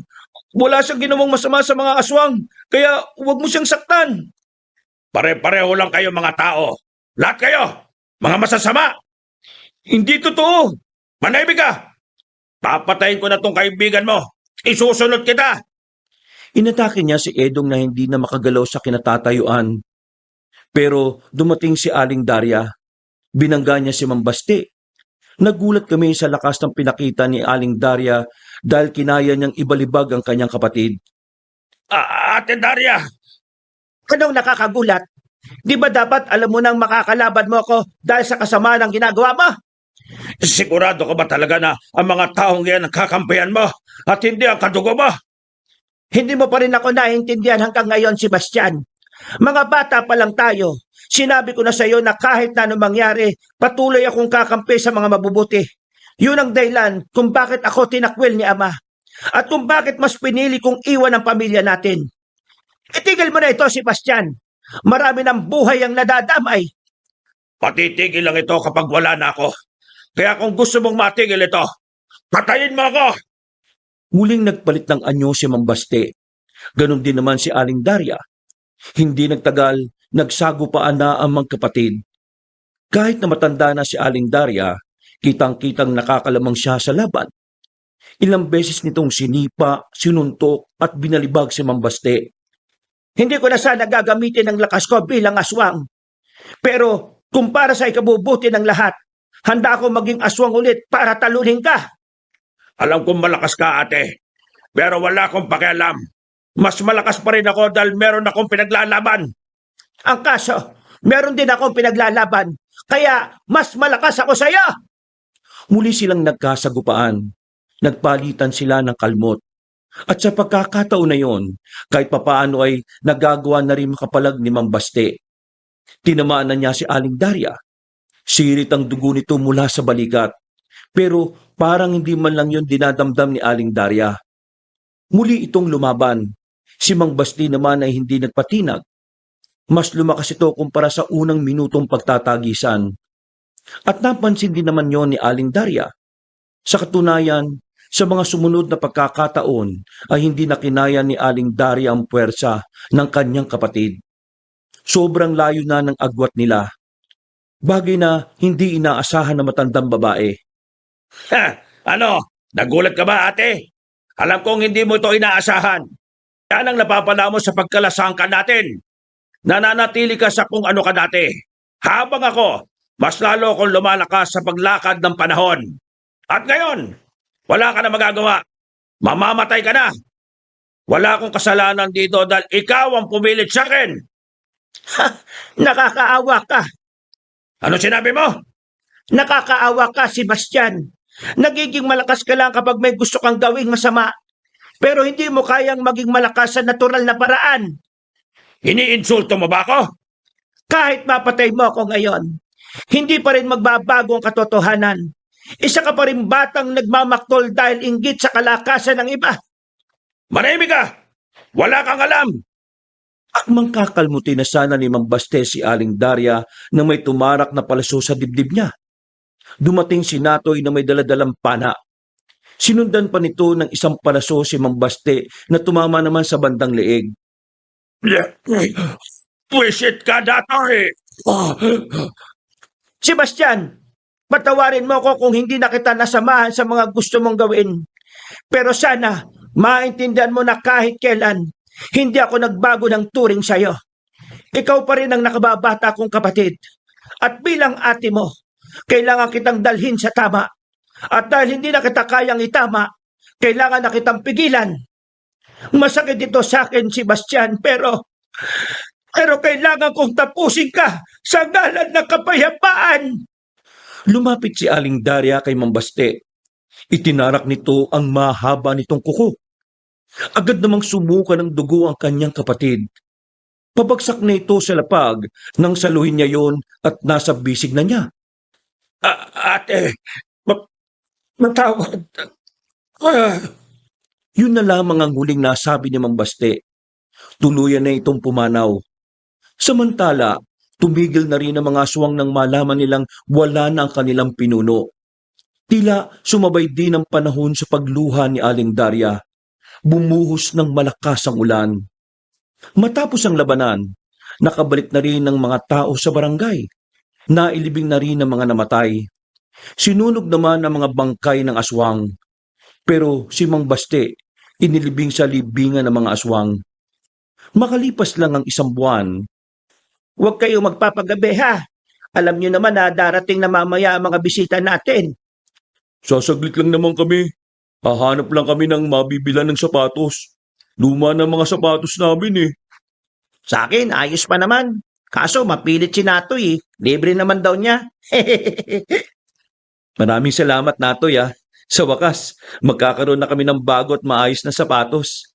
Wala siyang ginawang masama sa mga aswang, kaya huwag mo siyang saktan. Pare-pareho lang kayo mga tao. Lahat kayo. Mga masasama. Hindi totoo. Manahimik ka. Papatayin ko na tong kaibigan mo. Isusunod kita. Inatake niya si Edong na hindi na makagalaw sa kinatatayuan. Pero dumating si Aling Daria. Binangga niya si Mambaste. Nagulat kami sa lakas ng pinakita ni Aling Daria dahil kinaya niyang ibalibag ang kanyang kapatid. Ate Daria. Anong nakakagulat? Di ba dapat alam mo nang makakalaban mo ako dahil sa kasama ng ginagawa mo? Sigurado ka ba talaga na ang mga taong yan ang kakampihan mo at hindi ang kadugo mo? Hindi mo pa rin ako naiintindihan hanggang ngayon, Sebastian. Mga bata pa lang tayo. Sinabi ko na sa iyo na kahit na anong mangyari, patuloy akong kakampi sa mga mabubuti. Yun ang dahilan kung bakit ako tinakwil ni Ama. At kung bakit mas pinili kong iwan ang pamilya natin. Itigil mo na ito, Sebastian. Marami ng buhay ang nadadamay. Patitigil lang ito kapag wala na ako. Kaya kung gusto mong matigil ito, patayin mo ako! Muling nagpalit ng anyo si Mambaste. Ganon din naman si Aling Daria. Hindi nagtagal, nagsagupaan na ang magkapatid. Kahit na matanda na si Aling Daria, kitang-kitang nakakalamang siya sa laban. Ilang beses nitong sinipa, sinuntok at binalibag si Mambaste. Hindi ko na sana gagamitin ang lakas ko bilang aswang. Pero kung para sa ikabubuti ng lahat, handa ako maging aswang ulit para talunin ka. Alam kong malakas ka, ate. Pero wala akong pakialam. Mas malakas pa rin ako dahil meron akong pinaglalaban. Ang kaso, meron din akong pinaglalaban. Kaya mas malakas ako sa iyo. Muli silang nagkasagupaan. Nagpalitan sila ng kalmot. At sa pagkakataon na yon, kahit papaano ay nagagawa na rin makapalag ni Mambaste. Tinamaan na niya si Aling Daria. Sirit ang dugo nito mula sa balikat. Pero parang hindi man lang yon dinadamdam ni Aling Daria. Muli itong lumaban. Si Mang Basti naman ay hindi nagpatinag. Mas lumakas ito kumpara sa unang minutong pagtatagisan. At napansin din naman yon ni Aling Daria. Sa katunayan, sa mga sumunod na pagkakataon ay hindi na kinaya ni Aling Daria ang puwersa ng kanyang kapatid. Sobrang layo na ng agwat nila. Bagay na hindi inaasahan na matandang babae. Ha! Ano? Nagulat ka ba, ate? Alam kong hindi mo ito inaasahan. Yan ang napapala mo sa pagkalasangka natin. Nananatili ka sa kung ano ka dati. Habang ako, mas lalo akong lumalakas sa paglakad ng panahon. At ngayon, wala ka na magagawa. Mamamatay ka na. Wala akong kasalanan dito dahil ikaw ang pumilit sa akin. Nakakaawa ka. Ano sinabi mo? Nakakaawa ka, Sebastian. Nagiging malakas ka lang kapag may gusto kang gawing masama. Pero hindi mo kayang maging malakas sa natural na paraan. Iniinsulto mo ba ako? Kahit mapatay mo ako ngayon, hindi pa rin magbabago ang katotohanan. Isa ka pa rin batang nagmamaktol dahil inggit sa kalakasan ng iba. Manahimik ka! Wala kang alam! Akmang kakalmutin na sana ni Mang Baste si Aling Daria na may tumarak na palaso sa dibdib niya. Dumating si Natoy na may daladalang pana. Sinundan pa nito ng isang palaso si Mang Baste na tumama naman sa bandang leeg. Pwisit ka, Datoy! Sebastian, patawarin mo ako kung hindi na kita nasamahan sa mga gusto mong gawin. Pero sana, maintindihan mo na kahit kailan, hindi ako nagbago ng turing sa'yo. Ikaw pa rin ang nakababata kong kapatid. At bilang ate mo, kailangan kitang dalhin sa tama. At dahil hindi na kita kayang itama, kailangan na kitang pigilan. Masakit ito sa akin, Sebastian, pero kailangan kong tapusin ka sa ngalan ng kapayapaan. Lumapit si Aling Daria kay Mang Baste. Itinarak nito ang mahaba nitong kuko. Agad namang sumuka ng dugo ang kanyang kapatid. Pabagsak na ito sa lapag nang saluhin niya yon at nasa bisig na niya. Ate, matawad. Yun na lamang ang huling nasabi ni Mang Baste. Tuluyan na itong pumanaw. Samantala, tumigil na rin ang mga aswang nang malaman nilang wala na ang kanilang pinuno. Tila sumabay din ang panahon sa pagluha ni Aling Daria. Bumuhos ng malakas ang ulan. Matapos ang labanan, nakabalik na rin ang mga tao sa barangay. Nailibing na rin ang mga namatay. Sinunog naman ang mga bangkay ng aswang. Pero si Mang Baste, inilibing sa libingan ng mga aswang. Makalipas lang ang isang buwan. Huwag kayong magpapagabi ha. Alam niyo naman na darating na mamaya ang mga bisita natin. Sasaglit lang naman kami. Hahanap lang kami ng mabibilan ng sapatos. Luma na mga sapatos namin eh. Sa akin, ayos pa naman. Kaso mapilit si Natoy eh. Libre naman daw niya. Maraming salamat, Natoy ah. Sa wakas, magkakaroon na kami ng bago at maayos na sapatos.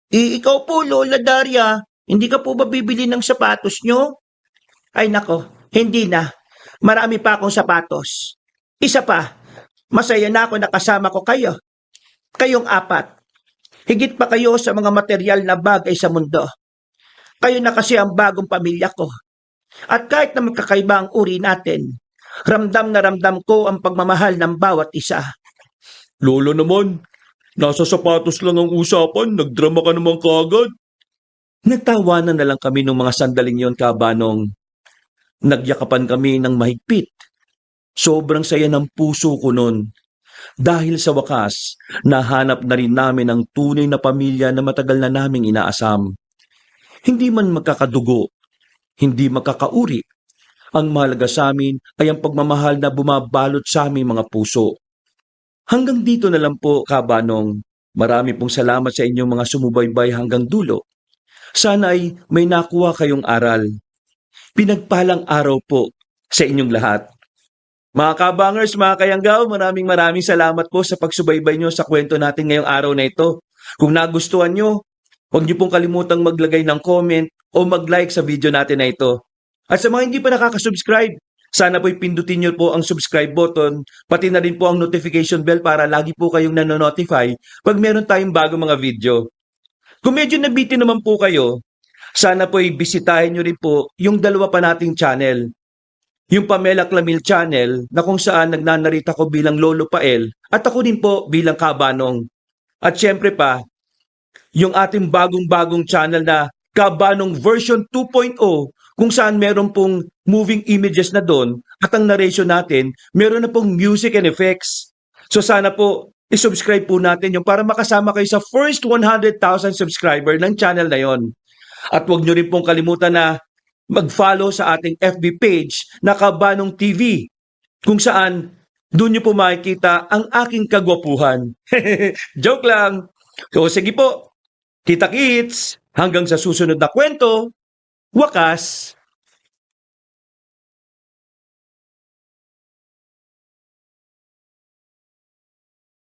Ikaw po, Lola Daria, hindi ka po ba bibili ng sapatos nyo? Ay nako, hindi na. Marami pa akong sapatos. Isa pa, masaya na ako nakasama ko kayo. Kayong apat. Higit pa kayo sa mga material na bagay sa mundo. Kayo na kasi ang bagong pamilya ko. At kahit na magkakaiba ang uri natin, ramdam na ramdam ko ang pagmamahal ng bawat isa. Lolo naman, nasa sapatos lang ang usapan, nagdrama ka naman kaagad. Nagtawanan na lang kami ng mga sandaling yon, Kabanong. Nagyakapan kami ng mahigpit. Sobrang saya ng puso ko nun. Dahil sa wakas, nahanap na rin namin ang tunay na pamilya na matagal na naming inaasam. hindi man magkakadugo, hindi magkakauri. Ang mahalaga sa amin ay ang pagmamahal na bumabalot sa aming mga puso. Hanggang dito na lang po, Kabanong. Marami pong salamat sa inyong mga sumubaybay hanggang dulo. Sana ay may nakuha kayong aral. Pinagpalang araw po sa inyong lahat. Mga kabangers, mga kayanggaw, maraming salamat po sa pagsubaybay nyo sa kwento natin ngayong araw na ito. Kung nagustuhan nyo, huwag nyo pong kalimutang maglagay ng comment o mag-like sa video natin na ito. At sa mga hindi pa nakaka-subscribe, sana po'y pindutin nyo po ang subscribe button, pati na rin po ang notification bell para lagi po kayong nanonotify pag meron tayong bagong mga video. Kung medyo nabitin naman po kayo, sana po'y bisitahin nyo rin po yung dalawa pa nating channel. Yung Pamela Clamil channel na kung saan nagnanarita ko bilang Lolo Pael at ako din po bilang Kabanong. At syempre pa, yung ating bagong channel na Kabanong version 2.0 kung saan meron pong moving images na doon at ang narration natin, meron na pong music and effects. So sana po, isubscribe po natin yung para makasama kayo sa first 100,000 subscriber ng channel na yon. At huwag nyo rin pong kalimutan na mag-follow sa ating FB page na Kabanong TV kung saan doon nyo po makikita ang aking kagwapuhan. Joke lang! So sige po, kita-kits! Hanggang sa susunod na kwento, wakas!